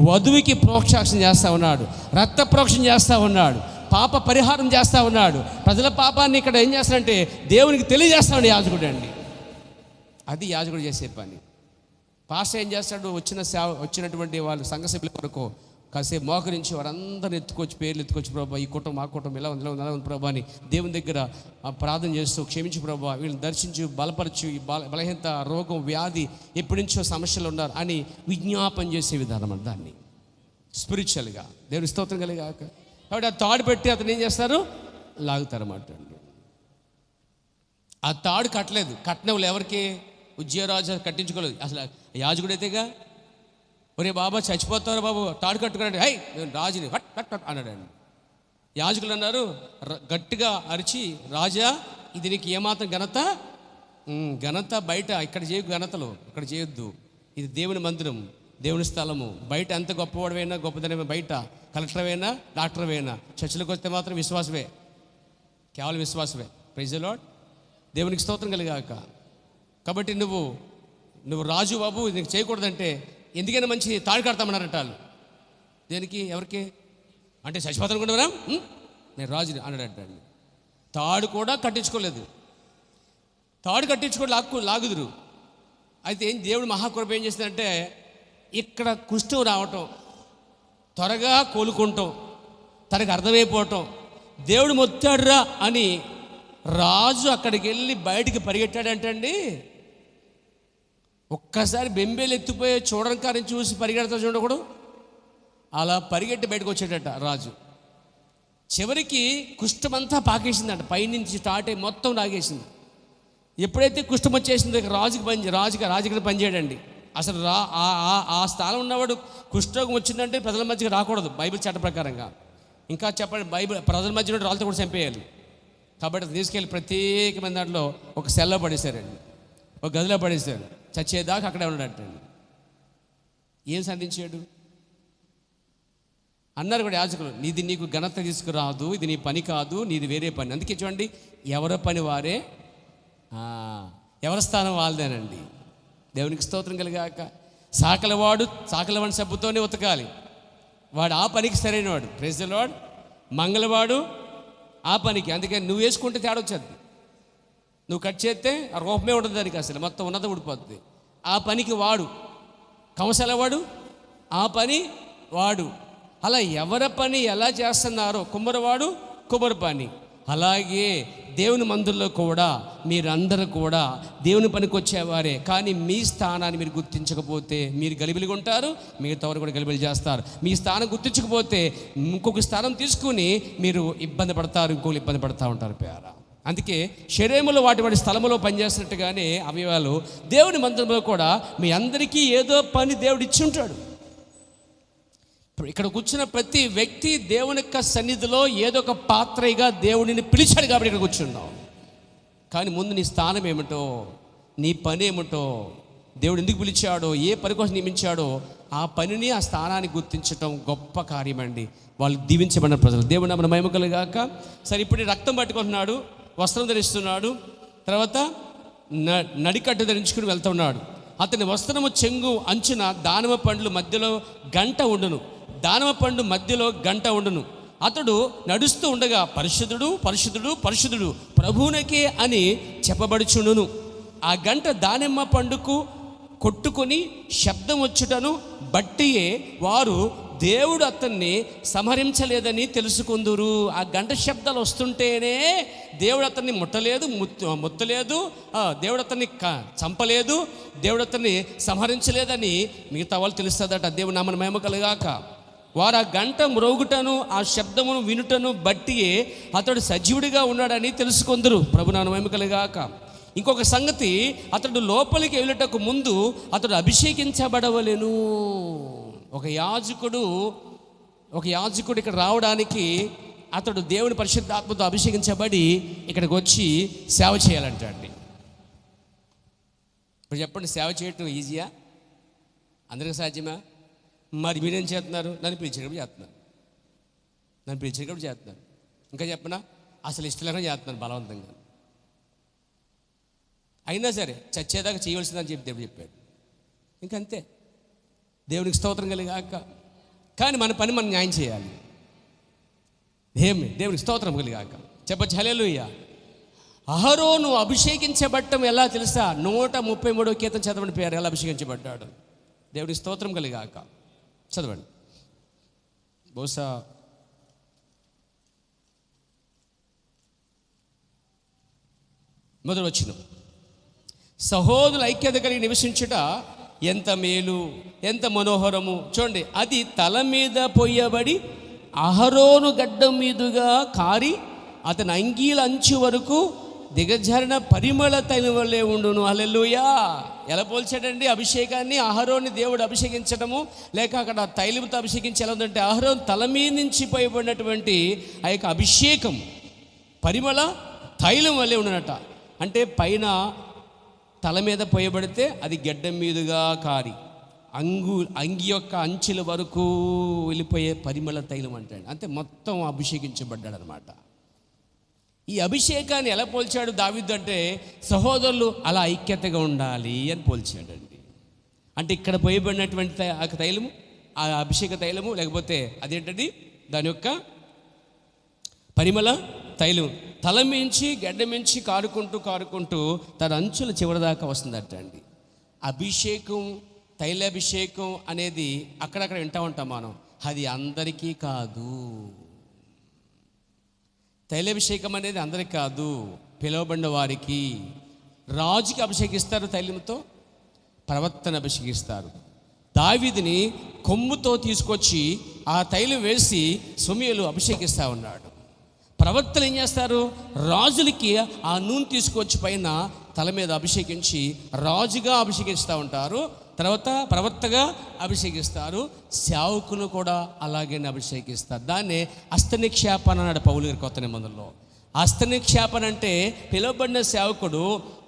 వధువుకి ప్రోక్షాక్షణ చేస్తూ ఉన్నాడు, రక్త ప్రోక్షణ చేస్తూ ఉన్నాడు, పాప పరిహారం చేస్తూ ఉన్నాడు. ప్రజల పాపాన్ని ఇక్కడ ఏం చేస్తాడంటే దేవునికి తెలియజేస్తాడు యాజకుడు అండి. అది యాజకుడు చేసే పని. పాస్టర్ ఏం చేస్తాడు? వచ్చినటువంటి వాళ్ళు సంఘ సభ్యుల కొరకు కాసేపు మోకరించి వారందరిని ఎత్తుకొచ్చి పేర్లు ఎత్తుకొచ్చి ప్రభా ఈ కుటుంబం ఆ కుటుంబం ఇలా ఉంది ప్రభా అని దేవుని దగ్గర ప్రార్థన చేస్తూ క్షమించు ప్రభా, వీళ్ళని దర్శించు, బలపరచు, ఈ బలహీనత, రోగం, వ్యాధి, ఎప్పటి నుంచో సమస్యలు ఉన్నారు అని విజ్ఞాపన చేసే విధానం అంట. దాన్ని స్పిరిచువల్గా దేవుని స్తోత్రం కలిగాక. కాబట్టి ఆ తాడు పెట్టి అతను ఏం చేస్తారు? లాగుతారన్నమాట అండి. ఆ తాడు కట్టలేదు, కట్టిన వాళ్ళు ఎవరికి? ఉజ్జయరాజు కట్టించుకోలేదు. అసలు యాజకుడైతేగా, ఒరే బాబా చచ్చిపోతారు బాబు తాడు కట్టుకున్నాడు, హై నేను రాజుని హట్ హట్ హట్ అన్నాడండి. యాజకులు అన్నారు గట్టిగా అరిచి, రాజా ఇది నీకు ఏమాత్రం ఘనత? ఘనత బయట, ఇక్కడ చేయకు, ఘనతలు ఇక్కడ చేయొద్దు. ఇది దేవుని మందిరం, దేవుని స్థలము. బయట ఎంత గొప్పవాడమైనా గొప్పదనమే, బయట కలెక్టర్వైనా డాక్టర్వైనా చర్చిలోకి వస్తే మాత్రం విశ్వాసమే, కేవలం విశ్వాసమే. Praise the lord. దేవునికి స్తోత్రం కలిగాక. కాబట్టి నువ్వు రాజు బాబు ఇది నీకు చేయకూడదంటే ఎందుకైనా మంచి తాడు కడతామన్నారంట వాళ్ళు. దేనికి? ఎవరికి? అంటే చచ్చిపోతాను అనుకుంటున్నారా? నేను రాజుని అన్నాడంట. తాడు కూడా కట్టించుకోలేదు. తాడు కట్టించుకోవడం లాగుదురు. అయితే దేవుడు మహాకృప ఏం చేసిందంటే ఇక్కడ కుష్ఠం రావటం, త్వరగా కోలుకుంటాం, తనకు అర్థమైపోవటం, దేవుడు మొత్తాడురా అని రాజు అక్కడికి వెళ్ళి బయటికి పరిగెట్టాడంటండి. ఒక్కసారి బెంబేలు ఎత్తిపోయే చూడడానికి చూసి పరిగెడతా చూడకూడదు, అలా పరిగెట్టి బయటకు వచ్చేటట రాజు. చివరికి కుష్ఠమంతా పాకేసిందంట, పైనుంచి స్టార్ట్ అయ్యి మొత్తం లాగేసింది. ఎప్పుడైతే కుష్ఠం వచ్చేసిందో రాజుకి పనిచేయడండి. అసలు ఆ స్థానం ఉన్నవాడు కుష్ఠరోగం వచ్చిందంటే ప్రజల మధ్యకి రాకూడదు బైబిల్ చట్ట ప్రకారంగా. ఇంకా చెప్పండి, బైబిల్ ప్రజల మధ్యలో రాళ్ళతో కూడా చంపేయాలి. కాబట్టి తీసుకెళ్ళి ప్రత్యేకమైన దాంట్లో ఒక సెల్లో పడేశారండి, ఒక గదిలో పడేశారు. చచ్చేదాకా అక్కడే ఉన్నాడంటండి. ఏం సాధించాడు అన్నారు కూడా యాజకులు, నీకు ఘనత తీసుకురాదు, ఇది నీ పని కాదు, నీది వేరే పని. అందుకే చూడండి, ఎవరి పని వారే, ఎవరి స్థానం వాళ్ళదేనండి. దేవునికి స్తోత్రం కలిగాక. సాకలవాడిని సబ్బుతోనే ఉతకాలి, వాడు ఆ పనికి సరైనవాడు. Praise the Lord. మంగళవాడు ఆ పనికి. అందుకని నువ్వు వేసుకుంటే తేడా వచ్చేది. నువ్వు కట్ చేస్తే ఆ రూపమే ఉండదు దానికి, అసలు మొత్తం ఉన్నది ఊడిపోతుంది. ఆ పనికి వాడు. కంసలవాడు ఆ పని వాడు. అలా ఎవరి పని ఎలా చేస్తున్నారో, కుమ్మరవాడు కుమ్మరిపాని. అలాగే దేవుని మందిరంలో కూడా మీరందరూ కూడా దేవుని పనికి వచ్చేవారే, కానీ మీ స్థానాన్ని మీరు గుర్తించకపోతే మీరు గలిబిలిగా ఉంటారు, మిగతా వారు కూడా గలిబిలి చేస్తారు. మీ స్థానం గుర్తించకపోతే ఇంకొక స్థానం తీసుకుని మీరు ఇబ్బంది పడతారు, ఇంకొకరు ఇబ్బంది పడుతూ ఉంటారు ప్యారా. అందుకే శరీరంలో వాటి స్థలంలో పనిచేస్తున్నట్టుగానే అవయవాలు దేవుని మందిరంలో కూడా మీ అందరికీ ఏదో పని దేవుడు ఇచ్చి ఉంటాడు. ఇక్కడ కూర్చున్న ప్రతి వ్యక్తి దేవుని యొక్క సన్నిధిలో ఏదో ఒక పాత్రగా దేవుడిని పిలిచాడు కాబట్టి ఇక్కడ కూర్చున్నావు. కానీ ముందు నీ స్థానం ఏమిటో, నీ పని ఏమిటో, దేవుడు ఎందుకు పిలిచాడో, ఏ పని కోసం నియమించాడో ఆ పనిని, ఆ స్థానాన్ని గుర్తించడం గొప్ప కార్యమండి. వాళ్ళు దీవించబడిన ప్రజలు. దేవుడు మన మహిమ కలుగాక. సరే, ఇప్పుడు రక్తం పట్టుకుంటున్నాడు, వస్త్రం ధరిస్తున్నాడు, తర్వాత నడికట్టు ధరించుకుని వెళ్తున్నాడు. అతని వస్త్రము చెంగు అంచున దానిమ్మ పండ్లు మధ్యలో గంట ఉండును, దానిమ్మ పండు మధ్యలో గంట ఉండును. అతడు నడుస్తూ ఉండగా పరిశుద్ధుడు పరిశుద్ధుడు పరిశుద్ధుడు ప్రభువునకే అని చెప్పబడుచుండును. ఆ గంట దానిమ్మ పండుకు కొట్టుకొని శబ్దం వచ్చుటను బట్టియే వారు దేవుడు అతన్ని సంహరించలేదని తెలుసుకుందురు. ఆ గంట శబ్దాలు వస్తుంటేనే దేవుడు అతన్ని ముట్టలేదు, దేవుడు అతన్ని చంపలేదు, దేవుడు అతన్ని సంహరించలేదని మిగతా వాళ్ళు తెలుస్తుందట. దేవుడు నామన మహిమ కలుగాక. వారు ఆ గంట మ్రోగుటను, ఆ శబ్దమును వినుటను బట్టియే అతడు సజీవుడిగా ఉన్నాడని తెలుసుకుందరు. ప్రభు నామన మహిమ కలుగాక. ఇంకొక సంగతి, అతడు లోపలికి వెళ్ళటకు ముందు అతడు అభిషేకించబడవలెను. ఒక యాజకుడు ఇక్కడ రావడానికి అతడు దేవుని పరిశుద్ధాత్మతో అభిషేకించబడి ఇక్కడికి వచ్చి సేవ చేయాలంట అండి. ఇప్పుడు చెప్పండి, సేవ చేయటం ఈజీయా? అందరికీ సాధ్యమా? మరి మీరేం చేస్తున్నారు? నన్ను పిలిచేటప్పుడు చేస్తున్నారు. ఇంకా చెప్పనా, అసలు ఇష్టం లేకుండా చేస్తున్నాను బలవంతంగా. అయినా సరే చచ్చేదాకా చేయవలసిందని చెప్పి దేవుడు చెప్పాడు. ఇంకంతే. దేవునికి స్తోత్రం కలిగాక. కానీ మన పని మనం న్యాయం చేయాలి. దేవునికి స్తోత్రం కలిగాక. చెప్పచ్చు హల్లెలూయా. అహరోను అభిషేకించబడటం ఎలా తెలుసా? 133వ కీర్తన చదవండి, పేరు ఎలా అభిషేకించబడ్డాడు. దేవునికి స్తోత్రం కలిగాక. చదవండి. బహుశా మొదలు వచ్చిన సహోదరుల ఐక్యత కలిగి నివసించుట ఎంత మేలు, ఎంత మనోహరము. చూడండి, అది తల మీద పొయ్యబడి అహరోను గడ్డం మీదుగా కారి అతని అంగీల అంచు వరకు దిగజారిన పరిమళ తైలం వల్లే ఉండును. హల్లెలూయా. ఎలా పోల్చాడండి అభిషేకాన్ని? అహరోని దేవుడు అభిషేకించడము, లేక అక్కడ తైలంతో అభిషేకించి ఎలా ఉందంటే, అహరోన్ తల మీద నుంచి పోయబడినటువంటి ఆ యొక్క అభిషేకం పరిమళ తైలం వల్లే ఉండనట. అంటే పైన తల మీద పోయబడితే అది గెడ్డం మీదుగా కారి అంగి యొక్క అంచుల వరకు వెళ్ళిపోయే పరిమళ తైలం అంటాడు. అంటే మొత్తం అభిషేకించబడ్డాడు అనమాట. ఈ అభిషేకాన్ని ఎలా పోల్చాడు దావీదు అంటే, సహోదరులు అలా ఐక్యతగా ఉండాలి అని పోల్చాడండి. అంటే ఇక్కడ పోయబడినటువంటి ఆ తైలము, ఆ అభిషేక తైలము, లేకపోతే అదేంటది దాని యొక్క పరిమళ తైలం తల మించి గడ్డ మించి కారుకుంటూ తన అంచుల చివరిదాకా వస్తుందట అండి. అభిషేకం, తైలాభిషేకం అనేది అక్కడక్కడ వింటూ ఉంటాం మనం. అది అందరికీ కాదు. తైలాభిషేకం అనేది అందరికీ కాదు, పిలువబడిన వారికి. రాజుకి అభిషేకిస్తారు తైలంతో, ప్రవక్తను అభిషేకిస్తారు. దావీదుని కొమ్ముతో తీసుకొచ్చి ఆ తైలం వేసి సమూయేలు అభిషేకిస్తూ ఉన్నాడు. ప్రవక్తలు ఏం చేస్తారు? రాజులకి ఆ నూనె తీసుకొచ్చి పైన తల మీద అభిషేకించి రాజుగా అభిషేకిస్తూ ఉంటారు. తర్వాత ప్రవక్తగా అభిషేకిస్తారు. సేవకును కూడా అలాగే అభిషేకిస్తారు. దాన్నే హస్తనిక్షేపణ అన్నాడు పౌలు గారి కొత్త నిబంధనలో. హస్తనిక్షేపణ అంటే పిలువబడిన సేవకుడు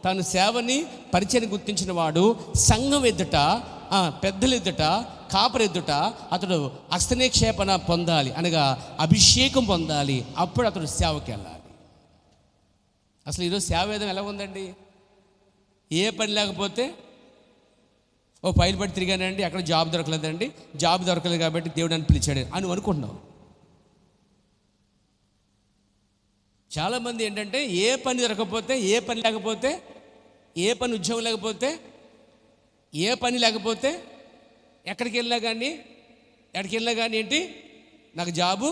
తన సేవని పరిచయం గుర్తించిన వాడు సంఘం ఎదుట, పెద్దలు ఎదుట, కాపరి ఎదుట అతడు హస్తనిక్షేపణ పొందాలి, అనగా అభిషేకం పొందాలి. అప్పుడు అతడు సేవకి వెళ్ళాలి. అసలు ఈరోజు సేవ వేదం ఎలా ఉందండి? ఏ పని లేకపోతే ఓ ఫైల్ పట్టి తిరిగానండి, అక్కడ జాబ్ దొరకలేదండి, జాబ్ దొరకలేదు కాబట్టి దేవుడు అని పిలిచాడు అని అనుకుంటున్నావు. చాలామంది ఏంటంటే ఏ పని దొరకకపోతే, ఏ పని లేకపోతే, ఏ పని ఉద్యోగం లేకపోతే, ఏ పని లేకపోతే ఎక్కడికి వెళ్ళినా కానీ ఏంటి, నాకు జాబు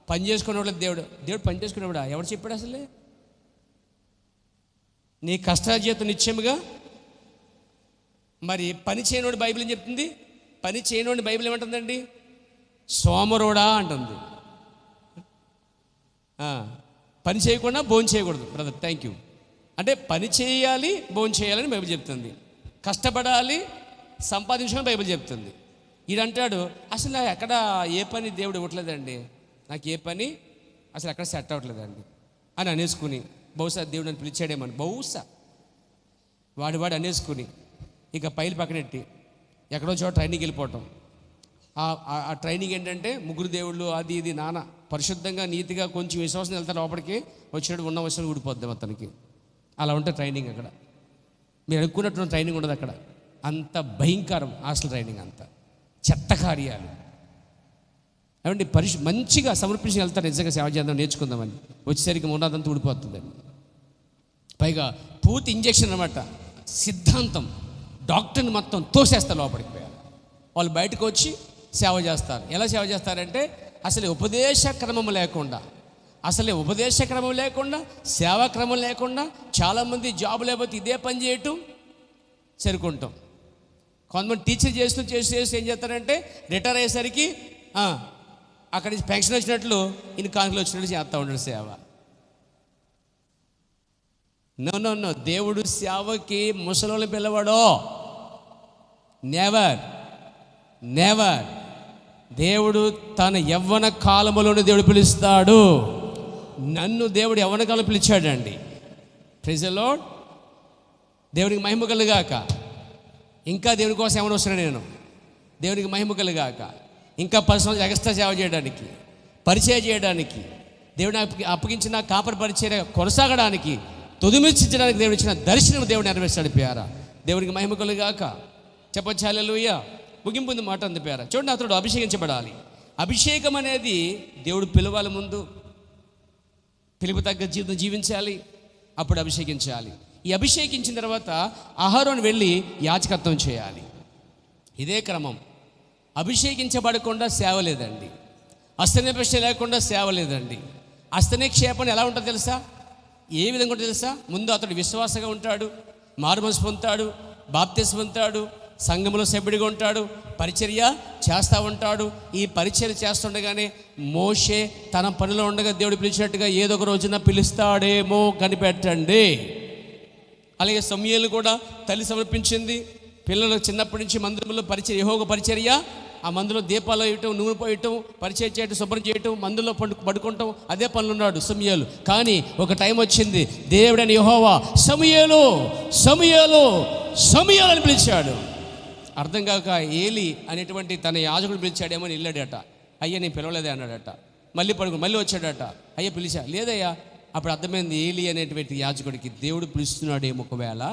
పని చేసుకునేవాడు దేవుడు పని చేసుకునేవాడా? ఎవడు చెప్పాడు అసలే? నీ కష్టార్జితం నిత్యముగా. మరి పని చేయనోడు బైబిల్ ఏం చెప్తుంది? పని చేయనోడిని బైబిల్ ఏమంటుందండి? సోమరోడా అంటుంది. పని చేయకుండా భోజనం చేయకూడదు బ్రదర్, థ్యాంక్ యూ. అంటే పని చేయాలి, భోజనం చేయాలని బైబిల్ చెప్తుంది. కష్టపడాలి, సంపాదించుకొని బైబిల్ చెప్తుంది. ఈడంటాడు అసలు ఎక్కడ ఏ పని దేవుడు ఇవ్వట్లేదండి, నాకు ఏ పని అసలు ఎక్కడ సెట్ అవ్వట్లేదండి అని అనేసుకుని, బహుశా దేవుడు నన్ను పిలిచాడేమని బహుశా వాడు అనేసుకుని ఇక పైలు పక్కనెట్టి ఎక్కడో చోట ట్రైనింగ్కి వెళ్ళిపోవటం. ఆ ట్రైనింగ్ ఏంటంటే ముగ్గురు దేవుళ్ళు అది ఇది నాన్న పరిశుద్ధంగా నీతిగా కొంచెం విశ్వాసం వెళ్తారు, లోపలికి వచ్చినట్టు ఉన్న వస్తువులు ఊడిపోద్దాం అతనికి. అలా ఉంటే ట్రైనింగ్ అక్కడ మీరు అనుకున్నట్టు ట్రైనింగ్ ఉండదు అక్కడ. అంత భయంకరం హాస్టల్ ట్రైనింగ్, అంత చెత్త కార్యాలు. ఏమంటే మంచిగా సమర్పించి వెళ్తారు, నిజంగా సేవ చేద్దాం నేర్చుకుందామని. వచ్చేసరికి ఉన్నదంతా ఊడిపోతుందండి. పైగా పూర్తి ఇంజెక్షన్ అనమాట, సిద్ధాంతం. డాక్టర్ని మొత్తం తోసేస్తారు లోపలికి పోయారు. వాళ్ళు బయటకు వచ్చి సేవ చేస్తారు. ఎలా సేవ చేస్తారంటే అసలు ఉపదేశ క్రమం లేకుండా, సేవా క్రమం లేకుండా చాలామంది జాబ్ లేకపోతే ఇదే పని చేయటం సరుకుంటాం. కొంతమంది టీచర్ చేస్తూ ఏం చేస్తారంటే రిటైర్ అయ్యేసరికి అక్కడి నుంచి పెన్షన్ వచ్చినట్లు ఇన్ని కానుకలు వచ్చినట్లు చేస్తూ ఉంటాడు సేవ. నో దేవుడు సేవకి ముసలోళ్ళని పిల్లవాడో, నెవర్. దేవుడు తన యవ్వన కాలములోనే దేవుడు పిలుస్తాడు. నన్ను దేవుడు యవ్వన కాలం పిలిచాడండి. Praise the lord. దేవునికి మహిమ కలుగాక. ఇంకా దేవుని కోసం ఏమైనా వస్తున్నాను నేను, దేవునికి మహిమ కలుగాక. ఇంకా 10 సంవత్సరాలు ఎక్స్ట్రా సేవ చేయడానికి, పరిచయం చేయడానికి, దేవుని అప్పగించిన కాపరి పరిచర్య కొనసాగడానికి, తుదిమిర్చించడానికి దేవుడు ఇచ్చిన దర్శనం దేవుడు నెరవేర్చాడు ప్యారా. దేవునికి మహిమ కలుగాక. చెప్పొచ్చు హల్లెలూయా. ముగింపు ఉంది మాట అంది ప్యారా. చూడండి, అతడు అభిషేకించబడాలి. అభిషేకం అనేది దేవుడు పిలవాలి, ముందు పిలుపు తగ్గ జీవితం జీవించాలి, అప్పుడు అభిషేకించాలి. ఈ అభిషేకించిన తర్వాత అహరోను వెళ్ళి యాజకత్వం చేయాలి. ఇదే క్రమం. అభిషేకించబడకుండా సేవ లేదండి. హస్తనిక్షేపణ లేకుండా సేవ లేదండి. హస్తనిక్షేపణ ఎలా ఉంటుందో తెలుసా? ఏ విధంగా ఉంటుందో తెలుసా? ముందు అతడు విశ్వాసంగా ఉంటాడు, మారుమనసు పొందుతాడు, బాప్తిస్మం పొందుతాడు, సంఘంలో సభ్యుడిగా ఉంటాడు, పరిచర్య చేస్తూ ఉంటాడు. ఈ పరిచర్య చేస్తుండగానే మోషే తన పనిలో ఉండగా దేవుడు పిలిచినట్టుగా ఏదో ఒక రోజున పిలుస్తాడేమో కనిపెట్టండి. అలాగే సమూయేలు కూడా తల్లి సమర్పించింది. పిల్లలు చిన్నప్పటి నుంచి మందిరంలో పరిచర్య, యెహోవా పరిచర్య, ఆ మందులో దీపాలు వేయటం, నూనె పోయటం, పరిచయం చేయటం, శుభ్రం చేయటం, మందులో పడుకుంటాం, అదే పనులు ఉన్నాడు సమూయేలు. కానీ ఒక టైం వచ్చింది, దేవుడని యెహోవా సమూయేలు అని పిలిచాడు. అర్థం కాక ఏలి అనేటువంటి తన యాజకుడు పిలిచాడేమో అని వెళ్ళాడట. అయ్యా నేను పిలవలేదే అన్నాడట. మళ్ళీ వచ్చాడట. అయ్యా పిలిచా, లేదయ్యా. అప్పుడు అర్థమైంది ఏలి అనేటువంటి యాజకుడికి దేవుడు పిలుస్తున్నాడేమో. ఒకవేళ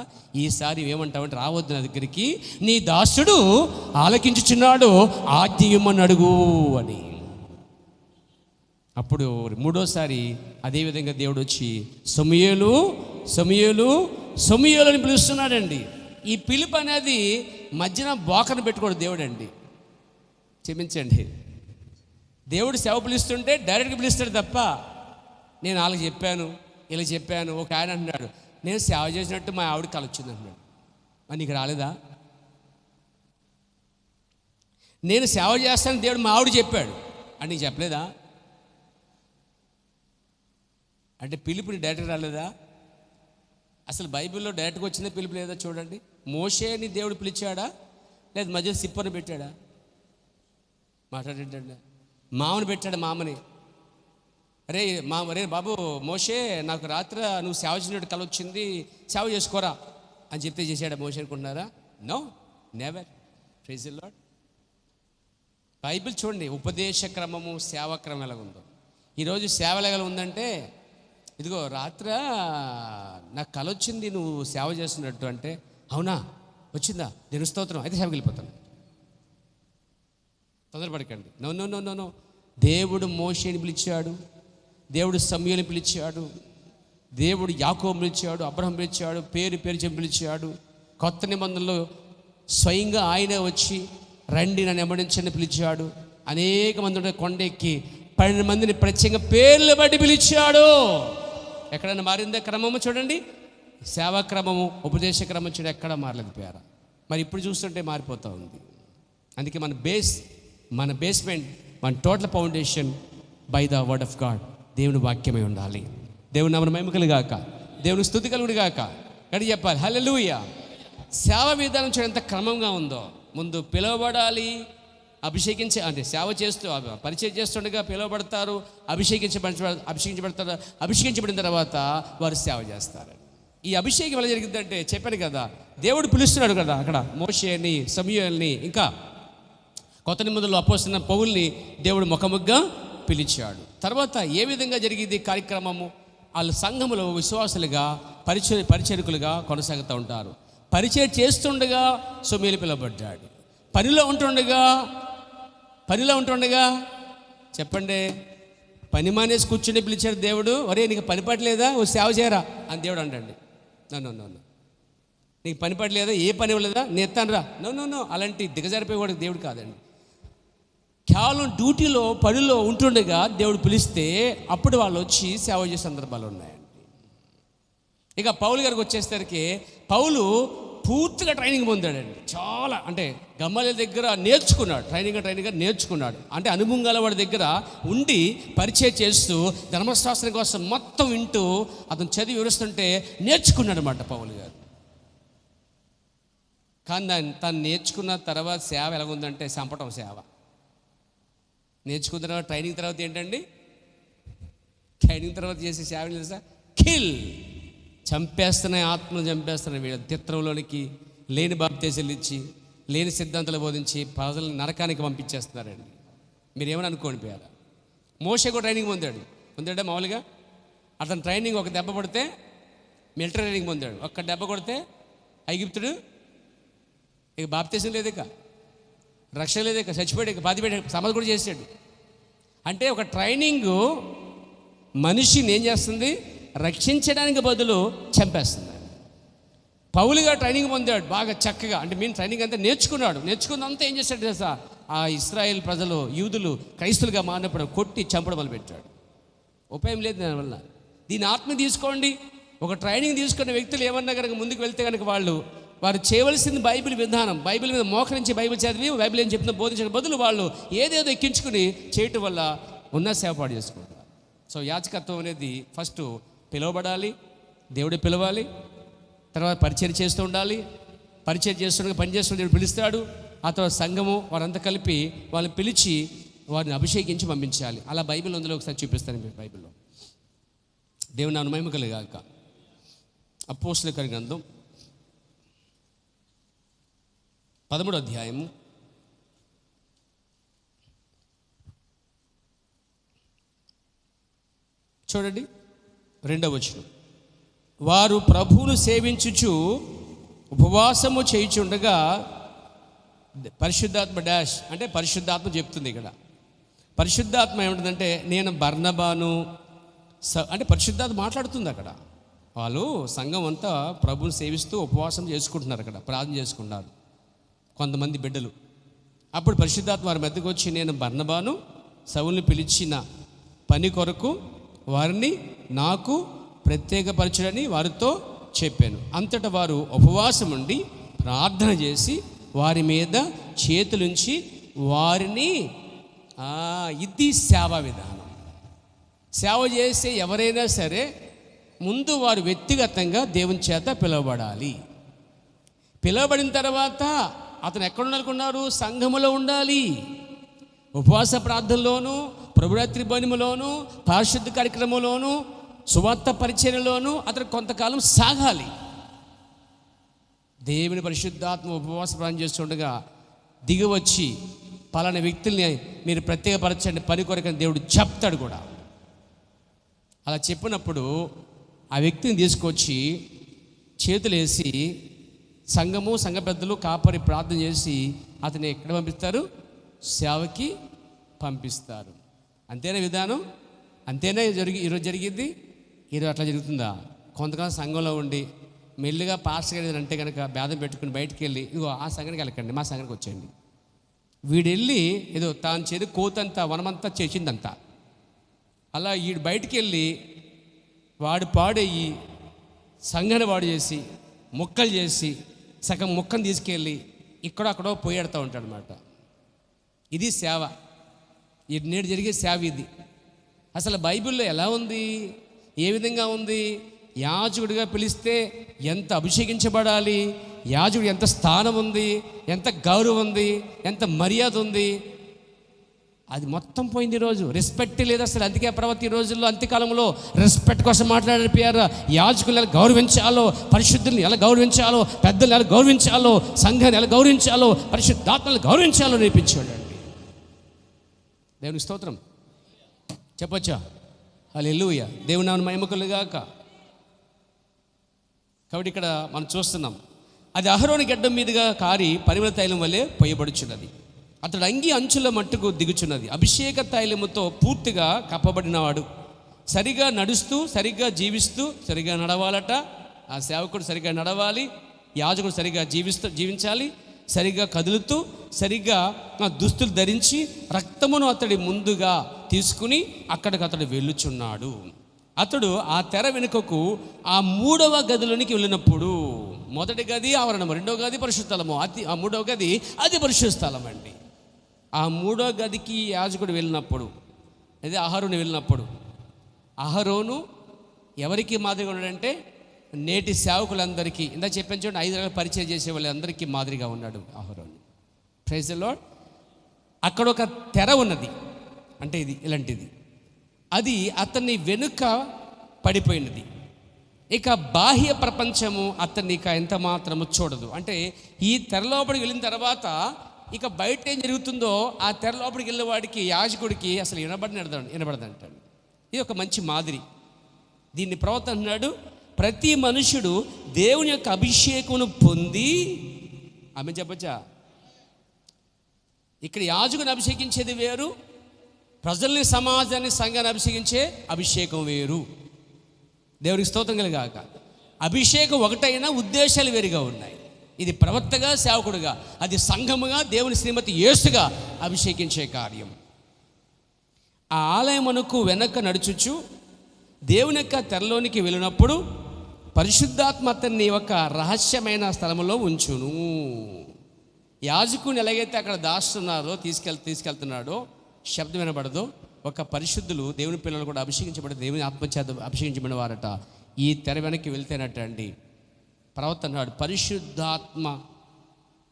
ఈసారి ఏమంటావంటే రావద్దు నా దగ్గరికి, నీ దాసుడు ఆలకించుచున్నాడు, ఆజ్ఞయమని అడుగు అని. అప్పుడు మూడోసారి అదేవిధంగా దేవుడు వచ్చి సమూయేలు అని పిలుస్తున్నాడండి. ఈ పిలుపు అనేది మధ్యన బోకను పెట్టుకోడు దేవుడు అండి. క్షమించండి, దేవుడు సేవ పిలుస్తుంటే డైరెక్ట్గా పిలుస్తాడు తప్ప నేను వాళ్ళకి చెప్పాను, ఇలా చెప్పాను. ఒక ఆయన అంటున్నాడు, నేను సేవ చేసినట్టు మా ఆవిడ కల వచ్చింది అంటున్నాడు. మరి నీకు రాలేదా? నేను సేవ చేస్తాను దేవుడు మా ఆవిడ చెప్పాడు అని నీకు చెప్పలేదా? అంటే పిలుపుని డైరెక్ట్గా రాలేదా? అసలు బైబిల్లో డైరెక్ట్గా వచ్చిందే పిలుపు లేదా? చూడండి, మోషేని దేవుడు పిలిచాడా, లేదా మధ్యలో సిప్పని పెట్టాడా? మాట్లాడేంటండి, మామని పెట్టాడు. మామని, రే బాబు మోషే, నాకు రాత్రి నువ్వు సేవ చేసినట్టు కల వచ్చింది, సేవ చేసుకోరా అని చెప్తే చేశాడా మోషే అనుకుంటున్నారా? No, never. Praise the lord. Bible చూడండి, ఉపదేశ క్రమము, సేవా క్రమం ఎలా ఉందో. ఈరోజు సేవ ఎలా ఉందంటే, ఇదిగో రాత్ర నాకు కల వచ్చింది, నువ్వు సేవ చేస్తున్నట్టు అంటే, అవునా వచ్చిందా, నేను స్తోత్రం, అయితే సేవకి వెళ్ళిపోతాను. తొందరపడకండి. నో. దేవుడు మోషేని పిలిచాడు, దేవుడు సమూయేలుని పిలిచాడు, దేవుడు యాకోబుని పిలిచాడు, అబ్రహాం పిలిచాడు, పేరు చెప్పి పిలిచాడు. కొత్త నిబంధనలో స్వయంగా ఆయనే వచ్చి రండి నన్ను వెంబడించని పిలిచాడు. అనేక మంది కొండెక్కి 12 మందిని ప్రత్యేకంగా పేర్లు బట్టి పిలిచాడు. ఎక్కడైనా మారిందా క్రమము? చూడండి, సేవా క్రమము, ఉపదేశ క్రమం చూడండి, ఎక్కడ మారలేదు పేర. మరి ఇప్పుడు చూస్తుంటే మారిపోతూ ఉంది. అందుకే మన బేస్మెంట్, మన total foundation by the word of God, దేవుని వాక్యమై ఉండాలి. దేవుని నామమున మహిమ కలుగాక, దేవుని స్తుతి కలుగుగాక. గడి చెప్పాలి హల్లెలూయా. సేవ విధానం చూడండి ఎంత క్రమంగా ఉందో. ముందు పిలువబడాలి, అంటే సేవ చేస్తూ పరిచయం చేస్తుండగా పిలువబడతారు, అభిషేకించబడిన తర్వాత వారు సేవ చేస్తారు. ఈ అభిషేకం ఎలా జరిగిందంటే చెప్పాను కదా, దేవుడు పిలుస్తున్నాడు కదా. అక్కడ మోషేని, సమూయేలుని, ఇంకా కొత్త నిబంధనలో అపోస్తలుడైన పౌలుని దేవుడు ముఖముగ్గా పిలిచాడు. తర్వాత ఏ విధంగా జరిగింది కార్యక్రమము? వాళ్ళు సంఘములో విశ్వాసులుగా పరిచరికులుగా కొనసాగుతూ ఉంటారు. పరిచయం చేస్తుండగా సమూయేలు పిలువబడ్డాడు. పనిలో ఉంటుండగా చెప్పండి, పని మానేసి కూర్చుని పిలిచాడు దేవుడు. ఒరే నీకు పని పట్టలేదా, ఓ సేవ చేయరా అని దేవుడు అంటండి. నో, నీకు పని పట్టలేదా, ఏ పని ఇవ్వలేదా, నేను ఎత్తాను రా. నో, అలాంటి దిగజారిపోయేవాడు దేవుడు కాదండి. కేవలం డ్యూటీలో పనిలో ఉంటుండగా దేవుడు పిలిస్తే అప్పుడు వాళ్ళు వచ్చి సేవ చేసే సందర్భాలు ఉన్నాయండి. ఇక పౌలు గారికి వచ్చేసరికి పౌలు పూర్తిగా ట్రైనింగ్ పొందాడండి. చాలా అంటే గమ్మలేల దగ్గర నేర్చుకున్నాడు, ట్రైనింగ్ నేర్చుకున్నాడు. అంటే అనుభవం గల వాడి దగ్గర ఉండి పరిచయం చేస్తూ ధర్మశాస్త్రం కోసం మొత్తం వింటూ అతను చదివి వివరిస్తుంటే నేర్చుకున్నాడు అన్నమాట పౌలు గారు. కానీ తను నేర్చుకున్న తర్వాత సేవ ఎలాగుందంటే చంపటం సేవ. నేర్చుకున్న తర్వాత ట్రైనింగ్ తర్వాత ఏంటండి, ట్రైనింగ్ తర్వాత చేసే సేవ తెలుసా? కిల్, చంపేస్తున్నాయి, ఆత్మను చంపేస్తున్నాయి. వీళ్ళ తిత్రంలోనికి లేని బాప్తీసాలు ఇచ్చి, లేని సిద్ధాంతాలు బోధించి ప్రజలను నరకానికి పంపించేస్తున్నారండి. మీరేమని అనుకోండి పేరు. మోషే కూడా ట్రైనింగ్ పొందాడు మామూలుగా. అతను ట్రైనింగ్ ఒక దెబ్బ కొడితే మిలిటరీ ట్రైనింగ్ పొందాడు. ఒక్క దెబ్బ కొడితే ఐగుప్తుడు ఇక బాప్తీసం లేదు, ఇక రక్షణ లేదు, ఇక చచ్చిపోయాడు, ఇక బాధిపోయాడు, సమాధి కూడా చేసాడు. అంటే ఒక ట్రైనింగు మనిషిని ఏం చేస్తుంది, రక్షించడానికి బదులు చంపేస్తుంది. పౌలుగా ట్రైనింగ్ పొందాడు బాగా చక్కగా. అంటే ట్రైనింగ్ అంతా నేర్చుకున్నంతా ఏం చేశాడు తెలుసా? ఆ ఇశ్రాయేల్ ప్రజలు, యూదులు క్రైస్తులుగా మారినప్పుడు కొట్టి చంపడం మొదలుపెట్టాడు. ఉపయోగం లేదు దానివల్ల. దీని ఆత్మ తీసుకోండి. ఒక ట్రైనింగ్ తీసుకున్న వ్యక్తులు ఏమన్నా కనుక ముందుకు వెళ్తే కనుక వారు చేయవలసింది బైబిల్ విధానం, బైబిల్ మీద మోకరించి బైబిల్ చదివి బైబిల్ ఏం చెప్తున్నా బోధించడం బదులు వాళ్ళు ఏదేదో ఎక్కించుకుని చేయటం వల్ల ఉన్న సేవపాటు చేసుకుంటారు. సో యాజకత్వం అనేది ఫస్ట్ పిలువబడాలి, దేవుడు పిలవాలి, తర్వాత పరిచయం చేస్తూ ఉండాలి. పరిచయం చేస్తుండగా పని చేస్తుండే దేవుడు పిలుస్తాడు. ఆ తర్వాత సంఘము వారంతా కలిపి వాళ్ళని పిలిచి వారిని అభిషేకించి పంపించాలి. అలా బైబిల్ అందులో ఒకసారి చూపిస్తాను మీకు. బైబిల్లో దేవుని నామమున మహిమ కలుగాక. అపోస్తలుల గ్రంథం 13వ అధ్యాయము చూడండి, 2వ వచనం. వారు ప్రభువును సేవించుచు ఉపవాసము చేయుచుండగా పరిశుద్ధాత్మ డాష్ అంటే పరిశుద్ధాత్మ చెప్తుంది ఇక్కడ. పరిశుద్ధాత్మ ఏమిటంటే నేను బర్నబాను అంటే పరిశుద్ధాత్మ మాట్లాడుతుంది అక్కడ. వాళ్ళు సంఘం అంతా ప్రభువుని సేవిస్తూ ఉపవాసం చేసుకుంటున్నారు, అక్కడ ప్రార్థన చేసుకుంటున్నారు కొంతమంది బిడ్డలు. అప్పుడు పరిశుద్ధాత్మ వారి మధ్యకు వచ్చి నేను బర్నబాను సౌలుని పిలిచిన పని కొరకు వారిని నాకు ప్రత్యేకపరచుడని వారితో చెప్పాను. అంతటా వారు ఉపవాసం ఉండి ప్రార్థన చేసి వారి మీద చేతులుంచి వారిని ఇది సేవా విధానం. సేవ చేసే ఎవరైనా సరే ముందు వారు వ్యక్తిగతంగా దేవుని చేత పిలువబడాలి. పిలువబడిన తర్వాత అతను ఎక్కడ ఉండాలనుకున్నారు? సంఘములో ఉండాలి. ఉపవాస ప్రార్థనలోను, ప్రభురాత్రి భోజనములోను, పారిశుద్ధ కార్యక్రమంలోను, సువార్త పరిచర్యలోను అతను కొంతకాలం సాగాలి. దేవుని పరిశుద్ధాత్మ ఉపవాస ప్రార్థన చేస్తుండగా దిగి వచ్చి పలానా వ్యక్తుల్ని మీరు ప్రత్యేకపరచండి పని కొరకని దేవుడు చెప్తాడు కూడా. అలా చెప్పినప్పుడు ఆ వ్యక్తిని తీసుకొచ్చి చేతులేసి సంఘము, సంఘ పెద్దలు, కాపరి ప్రార్థన చేసి అతన్ని ఎక్కడ పంపిస్తారు? సేవకి పంపిస్తారు. అంతేనా విధానం? అంతేనా ఈరోజు జరిగింది? ఈరోజు అట్లా జరుగుతుందా? కొంతకాలం సంఘంలో ఉండి మెల్లిగా పాస్టర్ గారు అంటే కనుక భేదం పెట్టుకుని బయటికి వెళ్ళి ఇదిగో ఆ సంఘానికి వెళ్ళకండి, మా సంఘానికి వచ్చేయండి. వీడు వెళ్ళి ఏదో తాను చేతి కోతంతా వనమంతా చేసిందంతా అలా ఈడు బయటికి వెళ్ళి వాడు పాడయ్యి సంఘాన్ని వాడు చేసి ముక్కలు చేసి సగం ముక్కను తీసుకెళ్ళి అక్కడో పోయేడుతూ ఉంటాడు అనమాట. ఇది సేవ. ఇది నేడు జరిగే సేవ ఇది. అసలు బైబిల్లో ఎలా ఉంది, ఏ విధంగా ఉంది? యాజకుడిగా పిలిస్తే ఎంత అభిషేకించబడాలి, యాజకుడు ఎంత స్థానం ఉంది, ఎంత గౌరవం ఉంది, ఎంత మర్యాద ఉంది, అది మొత్తం పోయింది ఈరోజు. రెస్పెక్ట్ లేదు అసలు. అందుకే ప్రవక్త ఈ రోజుల్లో అంత్యకాలంలో రెస్పెక్ట్ కోసం మాట్లాడారు. యాజకులను ఎలా గౌరవించాలో, పరిశుద్ధుల్ని ఎలా గౌరవించాలో, పెద్దలు ఎలా గౌరవించాలో, సంఘాన్ని ఎలా గౌరవించాలో, పరిశుద్ధాత్మలను గౌరవించాలో నేర్పించాడండి. దేవుని స్తోత్రం చెప్పొచ్చా? హల్లెలూయా. దేవుని నామమున మహిమ కలుగుగాక. కాబట్టి ఇక్కడ మనం చూస్తున్నాం, అది అహరోను గడ్డం మీదుగా కారి పరిమళ తైలం వలె పొయ్యబడుచున్నది. అతడు అంగి అంచుల మట్టుకు దిగుచున్నది. అభిషేక తైలముతో పూర్తిగా కప్పబడినవాడు. సరిగా నడుస్తూ, సరిగ్గా జీవిస్తూ, సరిగా నడవాలట. ఆ సేవకుడు సరిగ్గా నడవాలి, యాజకుడు సరిగ్గా జీవించాలి, సరిగ్గా కదులుతూ, సరిగ్గా దుస్తులు ధరించి రక్తమును అతడి ముందుగా తీసుకుని అక్కడికి అతడు వెళ్ళుచున్నాడు. అతడు ఆ తెర వెనుకకు ఆ 3వ గదిలోనికి వెళ్ళినప్పుడు, మొదటి గది ఆవరణము, 2వ గది పరిశుద్ధ స్థలము, ఆ 3వ గది అది పరిశుద్ధ స్థలం అండి. ఆ 3వ గదికి యాజకుడు వెళ్ళినప్పుడు, అదే అహరోను వెళ్ళినప్పుడు, అహరోను ఎవరికి మాదిరిగా ఉన్నాడంటే నేటి సేవకులందరికీ, ఇందా చెప్పాను చూడండి, 5 రకాల పరిచయం చేసే వాళ్ళందరికీ మాదిరిగా ఉన్నాడు అహరోను. Praise the lord. అక్కడ ఒక తెర ఉన్నది, అంటే ఇది ఇలాంటిది, అది అతన్ని వెనుక పడిపోయినది. ఇక బాహ్య ప్రపంచము అతన్ని ఇక ఎంత మాత్రము చూడదు. అంటే ఈ తెర లోపలికి వెళ్ళిన తర్వాత ఇక బయట ఏం జరుగుతుందో ఆ తెర లోపలికి వెళ్ళే వాడికి, యాజకుడికి అసలు వినబడదంటాడు. ఇది ఒక మంచి మాదిరి. దీన్ని ప్రవక్త అంటున్నాడు, ప్రతి మనుషుడు దేవుని యొక్క అభిషేకమును పొంది, ఆమె చెప్పచ్చా, ఇక్కడ యాజకుని అభిషేకించేది వేరు, ప్రజల్ని, సమాజాన్ని, సంఘాన్ని అభిషేకించే అభిషేకం వేరు. దేవునికి స్తోత్రం కలుగాక. అభిషేకం ఒకటైనా ఉద్దేశాలు వేరుగా ఉన్నాయి. ఇది ప్రవక్తగా, సేవకుడుగా, అది సంఘముగా, దేవుని శ్రీమతి యేసుగా అభిషేకించే కార్యం. ఆ ఆలయమునకు వెనక నడుచుచు దేవుని యొక్క తెరలోనికి వెళ్ళినప్పుడు పరిశుద్ధాత్మ అతన్ని ఒక రహస్యమైన స్థలంలో ఉంచును. యాజకుని ఎలాగైతే అక్కడ దాస్తున్నారో, తీసుకెళ్తున్నాడో, శబ్దం వినబడదో, ఒక పరిశుద్ధులు, దేవుని పిల్లలు కూడా అభిషేకించబడి, దేవుని ఆత్మచేత అభిషేకించబడిన వారట ఈ తెర వెనక్కి వెళ్తేనట అండి. ప్రవక్త అన్నాడు, పరిశుద్ధాత్మ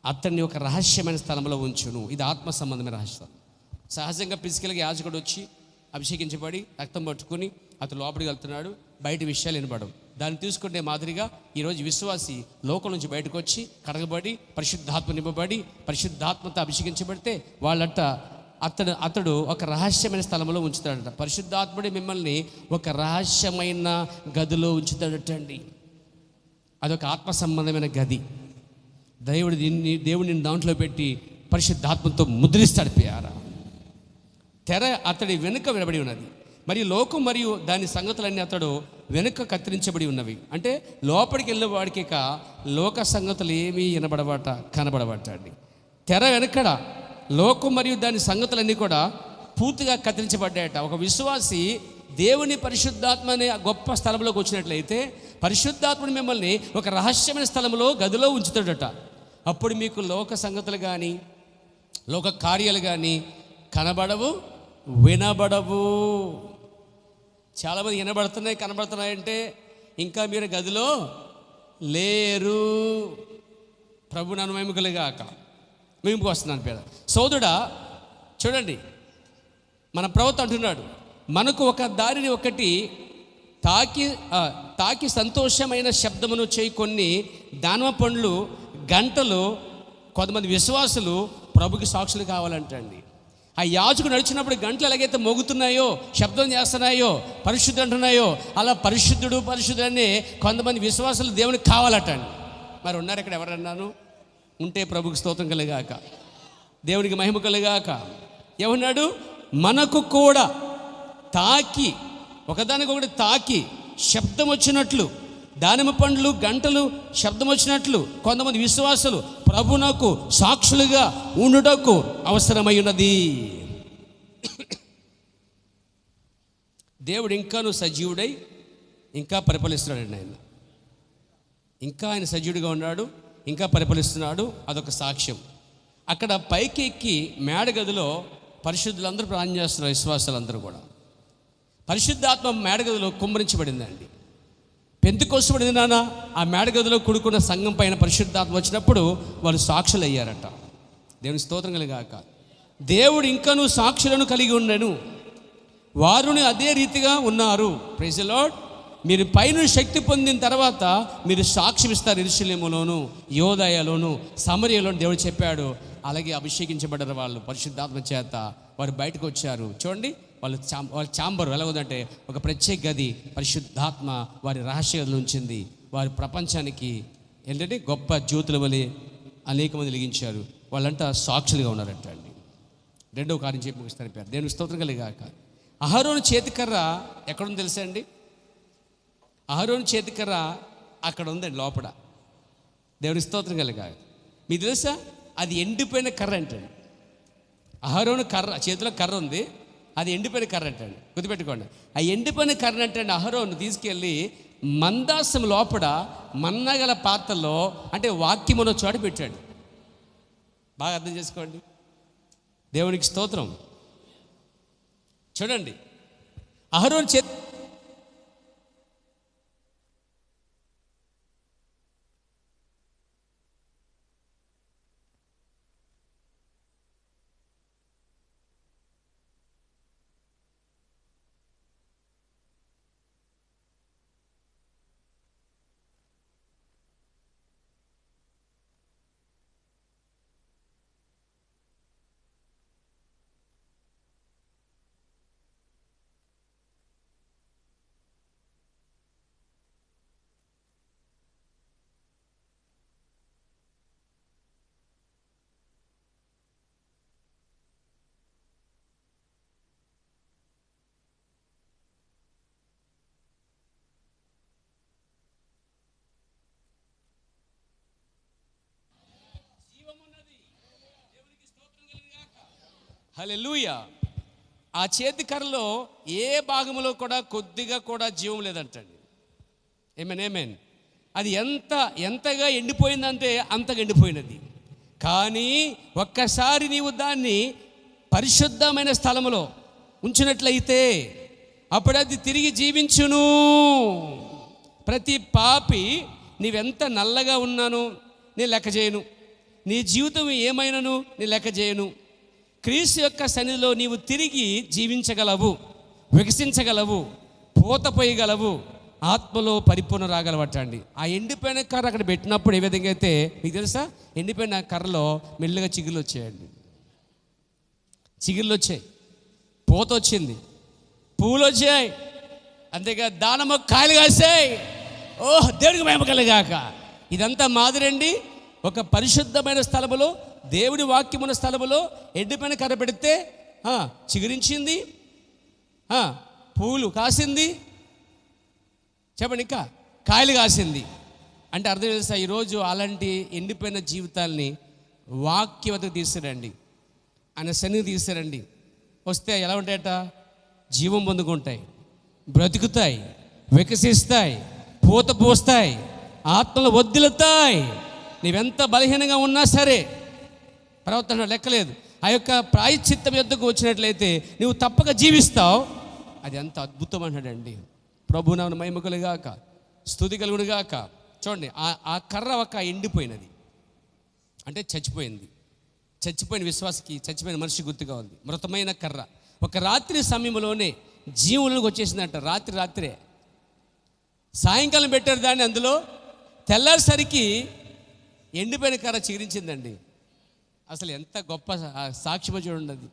అతన్ని ఒక రహస్యమైన స్థలంలో ఉంచును. ఇది ఆత్మ సంబంధమైన రహస్యం. సహజంగా ఫిజికల్గా యాజకుడు వచ్చి అభిషేకించబడి రక్తం పట్టుకుని అతను లోపలికి వెళ్తున్నాడు, బయట విషయాలు వినబడవు. దాన్ని తీసుకుంటే మాదిరిగా ఈరోజు విశ్వాసి లోకం నుంచి బయటకు వచ్చి కడగబడి, పరిశుద్ధాత్మ నింపబడి, పరిశుద్ధాత్మతో అభిషేకించబడితే వాళ్ళంట అతడు ఒక రహస్యమైన స్థలంలో ఉంచుతాడట. పరిశుద్ధాత్ముడి మిమ్మల్ని ఒక రహస్యమైన గదిలో ఉంచుతాడటండి. అదొక ఆత్మ సంబంధమైన గది. దేవుడిని దాంట్లో పెట్టి పరిశుద్ధాత్మతో ముద్రిస్తాడు. ప్రియారా, తెర అతడి వెనుక వినబడి ఉన్నది. మరియు లోకం మరియు దాని సంగతులన్నీ అతడు వెనుక కత్తిరించబడి ఉన్నవి. అంటే లోపలికి వెళ్ళే వాడికి ఇక లోక సంగతులు ఏమీ కనబడబట్ట అండి. తెర వెనకడ లోకం మరియు దాని సంగతులన్నీ కూడా పూర్తిగా కత్తిరించబడ్డాయట. ఒక విశ్వాసి దేవుని పరిశుద్ధాత్మ అనే గొప్ప స్థలంలోకి వచ్చినట్లయితే, పరిశుద్ధాత్మని మిమ్మల్ని ఒక రహస్యమైన స్థలంలో, గదిలో ఉంచుతాడట. అప్పుడు మీకు లోక సంగతులు కానీ, లోక కార్యాలు కానీ కనబడవు, వినబడవు. చాలామంది కనబడుతున్నాయంటే ఇంకా మీరు గదిలో లేరు. ప్రభు నన్ను మహిమకలుగాక. మేము వస్తున్నాను పేద సోదరుడా, చూడండి, మన ప్రవక్త అంటున్నాడు, మనకు ఒక దారిని ఒకటి తాకి సంతోషమైన శబ్దమును చేయి కొన్ని దానిమ పండ్లు, గంటలు, కొంతమంది విశ్వాసులు ప్రభుకి సాక్షులు కావాలంటండి. ఆ యాజకుడు నడిచినప్పుడు గంటలు ఎలాగైతే మోగుతున్నాయో, శబ్దం చేస్తున్నాయో, పరిశుద్ధుడు అంటున్నాయో, అలా పరిశుద్ధుడు అని కొంతమంది విశ్వాసులు దేవునికి కావాలటండి. మరి ఉన్నారు ఇక్కడ ఎవరన్నాను? ఉంటే ప్రభుకి స్తోత్రం కలుగాక, దేవునికి మహిమ కలుగాక. ఏమన్నాడు? మనకు కూడా తాకి, ఒకదానికొకటి తాకి శబ్దం వచ్చినట్లు, దానిమ్మ పండ్లు, గంటలు శబ్దం వచ్చినట్లు కొంతమంది విశ్వాసులు ప్రభునకు సాక్షులుగా ఉండుటకు అవసరమై ఉన్నది. దేవుడు ఇంకాను సజీవుడై ఇంకా పరిపాలిస్తున్నాడండి. ఆయన సజీవుడిగా ఉన్నాడు, ఇంకా పరిపాలిస్తున్నాడు. అదొక సాక్ష్యం. అక్కడ పైకి ఎక్కి మేడ గదిలో పరిశుద్ధులందరూ ప్రార్థన చేస్తున్నారు. విశ్వాసాలందరూ కూడా పరిశుద్ధాత్మ మేడగదిలో కుమ్మరించబడిందండి. పెంతెకొస్తబడింది నాన్న. ఆ మేడగదిలో కూడుకున్న సంఘం పైన పరిశుద్ధాత్మ వచ్చినప్పుడు వాళ్ళు సాక్షులు అయ్యారట. దేవుని స్తోత్రం కలుగాక. దేవుడు ఇంకనూ సాక్షులను కలిగి ఉండను, వారుని అదే రీతిగా ఉన్నారు. Praise the lord. మీరు పైన శక్తి పొందిన తర్వాత మీరు సాక్ష్యం ఇస్తారు. యెరూషలేములోను, యోదయలోను, సమరయలోను దేవుడు చెప్పాడు. అలాగే అభిషేకించబడ్డారు వాళ్ళు పరిశుద్ధాత్మ చేత. వారు బయటకు వచ్చారు. చూడండి, వాళ్ళ ఛాంబర్ ఎలా ఉందంటే ఒక ప్రత్యేక గది. పరిశుద్ధాత్మ వారి రహస్య గదిలో ఉంచింది. వారి ప్రపంచానికి ఏంటంటే గొప్ప జ్యోతుల వలె అనేక మంది వెలిగించారు. వాళ్ళంతా సాక్షులుగా ఉన్నారంట అండి. రెండవ కార్యం చెప్పి ముగిస్తారు పేరు. దేవుని స్తోత్రం కలిగాక. అహరోను చేతికర్ర ఎక్కడుంది తెలుసా అండి? అహరోను చేతికర్ర అక్కడ ఉందండి లోపల. దేవుని స్తోత్రం కలిగాక. మీకు తెలుసా అది ఎండిపోయిన కర్ర అంటండి. అహరోను కర్ర చేతిలో కర్ర ఉంది, అది ఎండిపోయిన కర్ర అంటండి. గుర్తుపెట్టుకోండి. ఆ ఎండిపోయిన కర్ర అంటండి అహరోను తీసుకెళ్ళి మందాసం లోపల మన్నగల పాత్రలో, అంటే వాక్యమున్న చోట పెట్టాడు. బాగా అర్థం చేసుకోండి. దేవునికి స్తోత్రం. చూడండి, అహరోను చేతి హల్లెలూయా. ఆ చేతి కర్రలో ఏ భాగంలో కూడా కొద్దిగా కూడా జీవం లేదంటండి. ఏమేన్. అది ఎంతగా ఎండిపోయిందంటే అంతగా ఎండిపోయినది. కానీ ఒక్కసారి నీవు దాన్ని పరిశుద్ధమైన స్థలములో ఉంచినట్లయితే అప్పుడు అది తిరిగి జీవించును. ప్రతి పాపి నీవెంత నల్లగా ఉన్నానో నేను లెక్క చేయను, నీ జీవితం ఏమైనాను నేను లెక్క చేయను. క్రీస్తు యొక్క సన్నిధిలో నీవు తిరిగి జీవించగలవు, వికసించగలవు, పోతపోయగలవు, ఆత్మలో పరిపూర్ణ రాగలవటండి. ఆ ఎండిపోయిన కర్ర అక్కడ పెట్టినప్పుడు ఏ విధంగా అయితే మీకు తెలుసా, ఎండిపోయిన కర్రలో మెల్లగా చిగుళ్ళు వచ్చాయండి. చిగుళ్ళు వచ్చాయి, పూత వచ్చింది, పూలు వచ్చాయి, అంతేగా దానము కాయలు కాసాయి. ఓహ్, దేవుడికి మహిమ కలుగాక. ఇదంతా మాదిరండి. ఒక పరిశుద్ధమైన స్థలములో, దేవుడి వాక్యమున్న స్థలములో ఎండిపోయిన కర్ర పెడితే చిగురించింది, పూలు కాసింది, చెప్పండి, ఇంకా కాయలు కాసింది. అంటే అర్థం తెలుసా, ఈరోజు అలాంటి ఎండిపోయిన జీవితాల్ని వాక్యవతకు తీసుకురండి, ఆయన సన్నిధి తీసుకురండి. వస్తే ఎలా ఉంటాయట? జీవం పొందుకుంటాయి, బ్రతుకుతాయి, వికసిస్తాయి, పూత పూస్తాయి, ఆత్మలు వర్ధిల్లుతాయి. నీవెంత బలహీనంగా ఉన్నా సరే ప్రవర్తన లెక్కలేదు. ఆ యొక్క ప్రాయశ్చిత్తం యొద్దకు వచ్చినట్లయితే నువ్వు తప్పక జీవిస్తావు. అది ఎంత అద్భుతం అన్నాడండి. ప్రభునామమున మహిమ కలుగాక, స్తుతి కలుగునుగాక. చూడండి, ఆ కర్ర ఒక ఎండిపోయినది, అంటే చచ్చిపోయింది. చచ్చిపోయిన విశ్వాసకి చచ్చిపోయిన మనిషి గుర్తుగా ఉంది. మృతమైన కర్ర ఒక రాత్రి సమయంలోనే జీవులకు వచ్చేసిందంట. రాత్రే సాయంకాలం పెట్టారు దాన్ని, అందులో తెల్లారిసరికి ఎండిపోయిన కర్ర చిగురించిందండి. అసలు ఎంత గొప్ప సాక్ష్యమో చూడండి. అది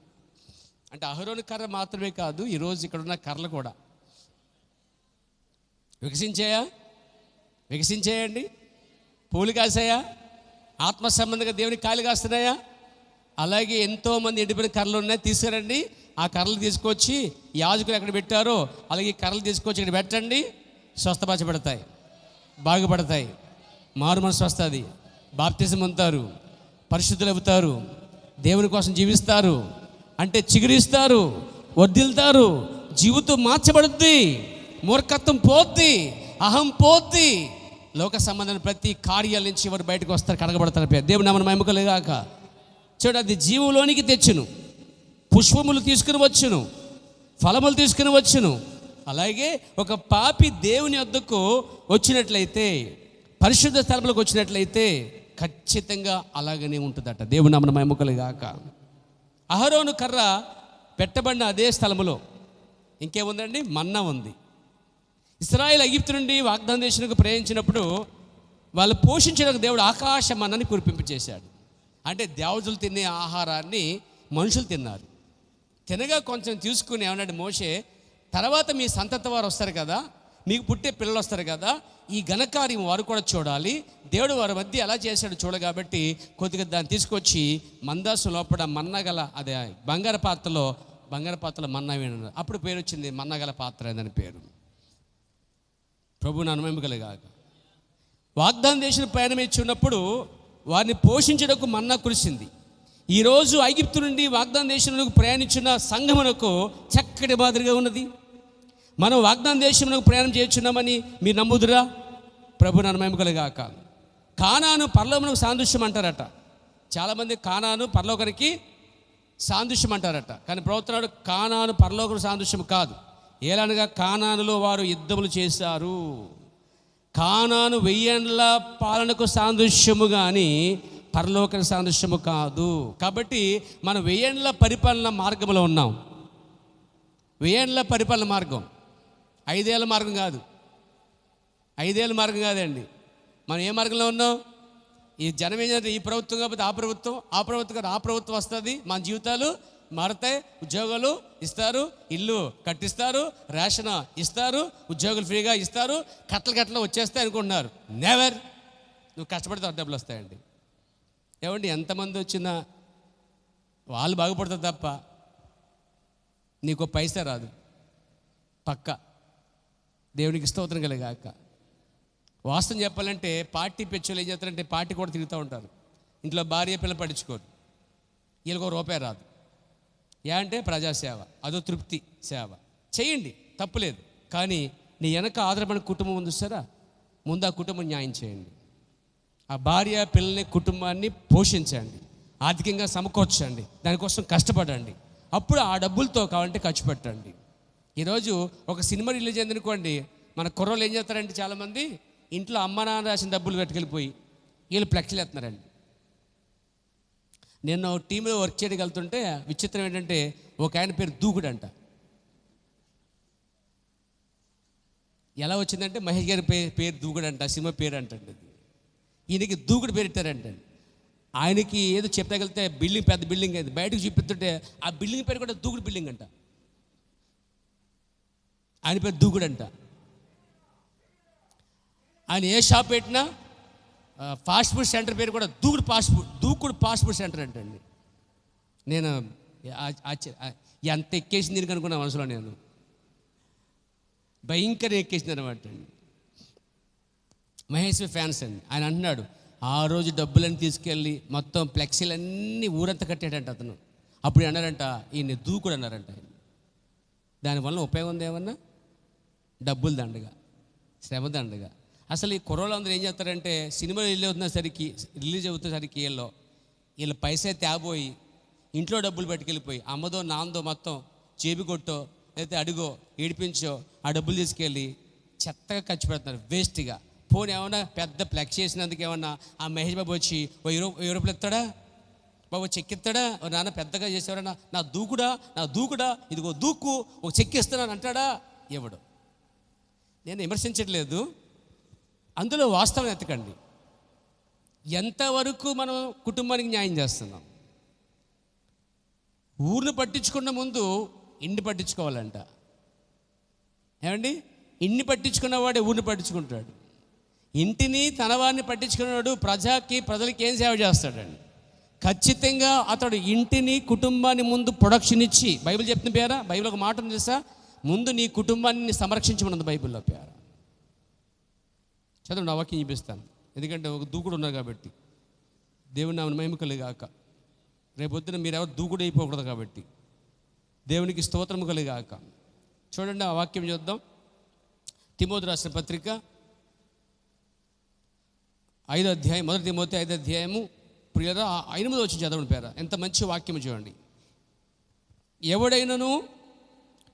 అంటే అహరోను కర్ర మాత్రమే కాదు, ఈరోజు ఇక్కడ ఉన్న కర్రలు కూడా వికసించాయండి. పూలు కాసాయా? ఆత్మ సంబంధంగా దేవునికి కాయలు కాస్తున్నాయా? అలాగే ఎంతోమంది ఎండిపోయిన కర్రలు ఉన్నాయి, తీసుకురండి. ఆ కర్రలు తీసుకొచ్చి యాజకులు ఎక్కడ పెట్టారో అలాగే కర్రలు తీసుకొచ్చి ఇక్కడ పెట్టండి. స్వస్థపరచబడతాయి, బాగుపడతాయి, మారు మనసు వస్తుంది, బాప్తిజం పొందుతారు, పరిశుద్ధులు అవుతారు, దేవుని కోసం జీవిస్తారు, అంటే చిగురిస్తారు, వర్ధిల్తారు, జీవితం మార్చబడుద్ది, మూర్ఖత్వం పోద్ది, అహం పోద్ది, లోక సంబంధమైన ప్రతి కార్యాల నుంచి ఎవరు బయటకు వస్తారు, కడగబడతారు. దేవుని నామమున మహిమ కలుగుగాక. చూడు, అది జీవంలోనికి తెచ్చును, పుష్పములు తీసుకుని వచ్చును, ఫలములు తీసుకుని వచ్చును. అలాగే ఒక పాపి దేవుని వద్దకు వచ్చినట్లయితే, పరిశుద్ధ స్థలంలోకి వచ్చినట్లయితే ఖచ్చితంగా అలాగనే ఉంటుందట. దేవుని నామమున మహిమ కలుగుగాక. అహరోను కర్ర పెట్టబడిన అదే స్థలములో ఇంకేముందండి? మన్నా ఉంది. ఇశ్రాయేలు ఐగుప్తు నుండి వాగ్దాన దేశానికి ప్రయాణించినప్పుడు వాళ్ళు పోషించడానికి దేవుడు ఆకాశ మన్నాని కురిపింపచేశాడు. అంటే దేవతలు తినే ఆహారాన్ని మనుషులు తిన్నారు. తినగా కొంచెం తీసుకుని ఏమన్నాడు మోషే, తర్వాత మీ సంతతి వారు వస్తారు కదా, మీకు పుట్టే పిల్లలు వస్తారు కదా, ఈ ఘనకార్యం వారు కూడా చూడాలి, దేవుడు వారి మధ్య ఎలా చేశాడు చూడగాబట్టి కొద్దిగా దాన్ని తీసుకొచ్చి మందాసు లోపల మన్నగల అదే బంగారు పాత్రలో మన్నా వేయన్నారు. అప్పుడు పేరు వచ్చింది మన్నగల పాత్ర అని పేరు. ప్రభు నా మహిమ కలుగుగాక. వాగ్దాన దేశం ప్రయాణం ఇచ్చి ఉన్నప్పుడు వారిని పోషించడానికి మన్నా కురిసింది. ఈరోజు ఐగుప్తు నుండి వాగ్దాన దేశంలోకి ప్రయాణించిన సంఘమునకు చక్కటి మాదిరిగా ఉన్నది. మనం వాగ్దాన దేశంలోకి ప్రయాణం చేస్తున్నామని మీరు నమ్ముదురా? ప్రభు నా మహిమ కలుగుగాక. కానాను పరలోకమునకు సాదృశ్యం అంటారట. చాలామంది కానాను పరలోకానికి సాదృశ్యం అంటారట. కానీ ప్రవక్తనాడు కానాను పరలోకం సాదృశ్యం కాదు. ఏలనగా కానానులో వారు యుద్ధములు చేశారు. కానాను 1000 ఏండ్ల పాలనకు సాదృశ్యము కానీ పరలోక సాదృశ్యము కాదు. కాబట్టి మనం 1000 ఏండ్ల పరిపాలన మార్గంలో ఉన్నాం. 1000 ఏండ్ల పరిపాలన మార్గం 5 ఏళ్ళ మార్గం కాదు. 5 ఏళ్ళ మార్గం కాదండి. మనం ఏ మార్గంలో ఉన్నాం? ఈ జనం ఏం చేస్తారు? ఈ ప్రభుత్వం కాకపోతే ఆ ప్రభుత్వం, ఆ ప్రభుత్వం కాదు ఆ ప్రభుత్వం వస్తుంది, మన జీవితాలు మారుతాయి, ఉద్యోగాలు ఇస్తారు, ఇల్లు కట్టిస్తారు, రేషన్ ఇస్తారు, ఉద్యోగులు ఫ్రీగా ఇస్తారు, కట్టలు వచ్చేస్తాయి అనుకుంటున్నారు. నెవర్. నువ్వు కష్టపడితే డబ్బులు వస్తాయండి. ఏమండి, ఎంతమంది వచ్చినా వాళ్ళు బాగుపడతారు తప్ప నీకు పైసా రాదు. పక్క దేవునికి స్తోత్రం కలుగాక. వాస్తవం చెప్పాలంటే పార్టీ పెచ్చులు ఏం చేస్తారంటే పార్టీ కూడా తిరుగుతూ ఉంటారు. ఇంట్లో భార్య పిల్లలు పట్టించుకోరు, వీళ్ళకి ₹1 రాదు. అంటే ప్రజాసేవ, అదో తృప్తి సేవ చేయండి, తప్పులేదు. కానీ నీ వెనక ఆధారపడిన కుటుంబం ఉంది సరే, ముందు ఆ కుటుంబం న్యాయం చేయండి. ఆ భార్య పిల్లల్ని కుటుంబాన్ని పోషించండి, ఆర్థికంగా సమకూర్చండి, దానికోసం కష్టపడండి. అప్పుడు ఆ డబ్బులతో కావాలంటే ఖర్చు పెట్టండి. ఈరోజు ఒక సినిమా రిలీజ్ అయింది అనుకోండి, మన కుర్రోళ్ళు ఏం చేస్తారంటే చాలామంది ఇంట్లో అమ్మ నాన్న రాసిన డబ్బులు పెట్టుకెళ్ళిపోయి వీళ్ళు ఫ్లెక్స్లు వేస్తున్నారండి. నేను టీంలో వర్క్ చేయడానికి వెళ్తుంటే విచిత్రం ఏంటంటే ఒక ఆయన పేరు దూకుడు అంట. ఎలా వచ్చిందంటే మహేష్ గారి పేరు దూకుడు అంట, సినిమా పేరు అంటండి. ఈయనకి దూకుడు పేరు పెట్టారంటండి. ఆయనకి ఏదో చెప్పగలిగితే బిల్డింగ్ పెద్ద బిల్డింగ్ అయింది, బయటకు చూపిస్తుంటే ఆ బిల్డింగ్ పేరు కూడా దూకుడు బిల్డింగ్ అంట. ఆయన పేరు దూకుడు అంట. ఆయన ఏ షాప్ పెట్టినా ఫాస్ట్ ఫుడ్ సెంటర్ పేరు కూడా దూకుడు ఫాస్ట్ ఫుడ్ సెంటర్ అంటండి. నేను ఎంత ఎక్కేసింది దీనికి అనుకున్నా మనసులో. నేను భయంకర ఎక్కేసింది అనమాట అండి. మహేష్ ఫ్యాన్స్ అండి. ఆయన అంటున్నాడు ఆ రోజు డబ్బులన్నీ తీసుకెళ్ళి మొత్తం ఫ్లెక్సీలన్నీ ఊరంతా కట్టాడంట అతను. అప్పుడు అన్నారంట ఈయన దూకుడు అన్నారంట. దానివల్ల ఉపయోగం ఉంది ఏమన్నా? డబ్బులు దండగా, శ్రమ దండగా. అసలు ఈ కుర్రోళ్ళందరూ ఏం చేస్తారంటే సినిమా రిలీజ్ అవుతున్నసరికి వీళ్ళు పైసా తేబోయి ఇంట్లో డబ్బులు పట్టుకెళ్ళిపోయి అమ్మదో నాన్నదో మొత్తం చేపి కొట్టో లేకపోతే అడుగో ఏడిపించో ఆ డబ్బులు తీసుకెళ్ళి చెత్తగా ఖర్చు పెడుతున్నారు, వేస్ట్గా. పోనీ ఏమన్నా పెద్ద ఫ్లెక్స్ చేసినందుకు ఏమన్నా ఆ మహేష్ బాబు వచ్చి ₹10 ఇస్తాడా? బాబు చెక్ ఇస్తాడా? నాన్న పెద్దగా చేసేవాడన్నా నా దూకుడా ఇదిగో దూకు ఒక చెక్ ఇస్తున్నాను అంటాడా? ఇవ్వడు. నేను విమర్శించట్లేదు, అందులో వాస్తవం ఎత్తకండి. ఎంతవరకు మనం కుటుంబానికి న్యాయం చేస్తున్నాం? ఊరిని పట్టించుకున్న ముందు ఇంటిని పట్టించుకోవాలంట. ఏమండి, ఇన్ని పట్టించుకున్నవాడే ఊరిని పట్టించుకుంటాడు. ఇంటిని తనవారిని పట్టించుకున్నవాడు ప్రజలకి ఏం సేవ చేస్తాడండి? ఖచ్చితంగా అతడు ఇంటిని కుటుంబాన్ని ముందు ప్రొడక్షన్ ఇచ్చి, బైబిల్ చెప్తున్న పేరా, బైబిల్ ఒక మాట ఉంది తెలుసా, ముందు నీ కుటుంబాన్ని సంరక్షించమన్నది బైబిల్లో పేరా. చదువు, నా వాక్యం చూపిస్తాను, ఎందుకంటే ఒక దూకుడు ఉన్నారు కాబట్టి. దేవుని నామమున మహిమ కలుగుగాక. రేపొద్దున మీరు ఎవరు దూకుడు అయిపోకూడదు కాబట్టి దేవునికి స్తోత్రము కలుగుగాక. చూడండి, ఆ వాక్యం చూద్దాం. తిమోతి రాసిన పత్రిక 5వ అధ్యాయం, 1 తిమోతి 5వ అధ్యాయము. ప్రియులారా, 8వ వచనం చదవండి పేర. ఎంత మంచి వాక్యం చూడండి. ఎవడైనను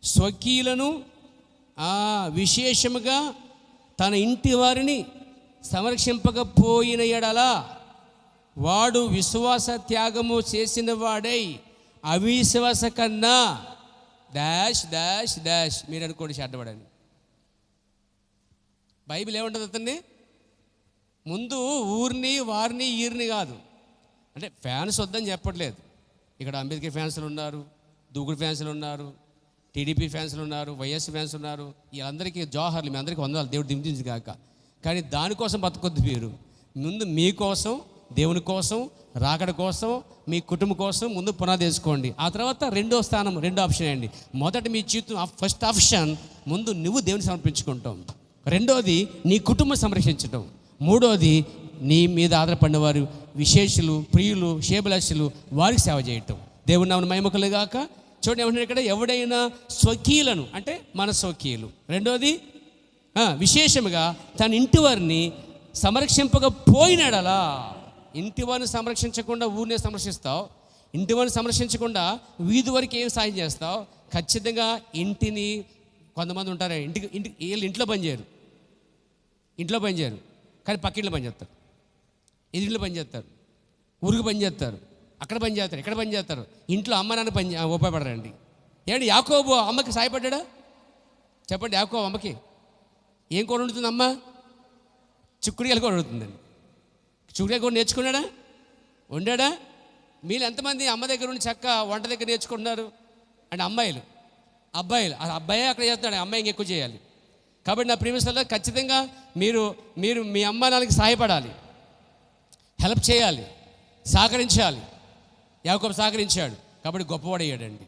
స్వకీయులను విశేషముగా తన ఇంటి వారిని సంరక్షింపకపోయిన ఎడల వాడు విశ్వాస త్యాగము చేసిన వాడై అవిశ్వాస కన్నా డాష్ డాష్ డాష్. మీరు అనుకోండి చెడ్డవాడని. బైబిల్ ఏమంటుంది అతన్ని? ముందు ఊరిని వారిని ఈరిని కాదు. అంటే ఫ్యాన్స్ వద్దని చెప్పట్లేదు. ఇక్కడ అంబేద్కర్ ఫ్యాన్స్లు ఉన్నారు, దూకుడు ఫ్యాన్స్లు ఉన్నారు, టీడీపీ ఫ్యాన్స్లు ఉన్నారు, వైఎస్ ఫ్యాన్స్ ఉన్నారు. వీళ్ళందరికీ జోహార్లు, మీ అందరికీ వందనాలు, దేవుడు దింపించి కాక. కానీ దానికోసం బతకొద్దు మీరు. ముందు మీకోసం, దేవుని కోసం, రాకడ కోసం, మీ కుటుంబం కోసం ముందు పునాది వేసుకోండి. ఆ తర్వాత రెండో ఆప్షన్ అండి. మొదట మీ జీవితం, ఫస్ట్ ఆప్షన్ ముందు నువ్వు దేవుని సమర్పించుకుంటాం. రెండోది నీ కుటుంబం సంరక్షించడం. మూడోది నీ మీద ఆధారపడిన వారు, విశేషులు, ప్రియులు, శేబలస్యులు, వారికి సేవ చేయటం. దేవుని నామమున మహిమ గాక. చూడండి ఏమంటున్నారు ఇక్కడ, ఎవడైనా స్వకీయులను అంటే మన స్వకీయులు. రెండోది విశేషముగా తన ఇంటి వారిని సంరక్షింపకపోయినాడలా. ఇంటి వారిని సంరక్షించకుండా ఊరినే సంరక్షిస్తావు, ఇంటి వారిని సంరక్షించకుండా వీధి వరకు ఏం సాయం చేస్తావు? ఖచ్చితంగా ఇంటిని, కొంతమంది ఉంటారు వీళ్ళు ఇంట్లో పనిచేయరు కానీ పక్కింట్లో పని చేస్తారు, ఎదురింట్లో పని చేస్తారు, ఊరికి పని చేస్తారు, అక్కడ పని చేస్తారు, ఇక్కడ పని చేస్తారు. ఇంట్లో అమ్మ నాన్న ఉపయోగపడరండి. ఏంటి యాకోబు అమ్మకి సాయపడ్డా? చెప్పండి, యాకోబు అమ్మకి ఏం కూర వండుతుంది అమ్మ? చిక్కుడుకాయలు కూర వండుతుందండి. చిక్కుడుకాయ కూర నేర్చుకున్నాడా? వండాడా? మీరు ఎంతమంది అమ్మ దగ్గర ఉండి చక్క వంట దగ్గర నేర్చుకుంటున్నారు? అంటే అమ్మాయిలు, అబ్బాయిలు. అబ్బాయే అక్కడ చేస్తున్నాడు, అమ్మాయి ఇంకెక్కువ చేయాలి. కాబట్టి నా ప్రియమిస్టర్లో ఖచ్చితంగా మీరు మీ అమ్మ నాన్నకి సహాయపడాలి, హెల్ప్ చేయాలి, సహకరించాలి. యాకోబు సహకరించాడు కాబట్టి గొప్పవాడయ్యాడండి.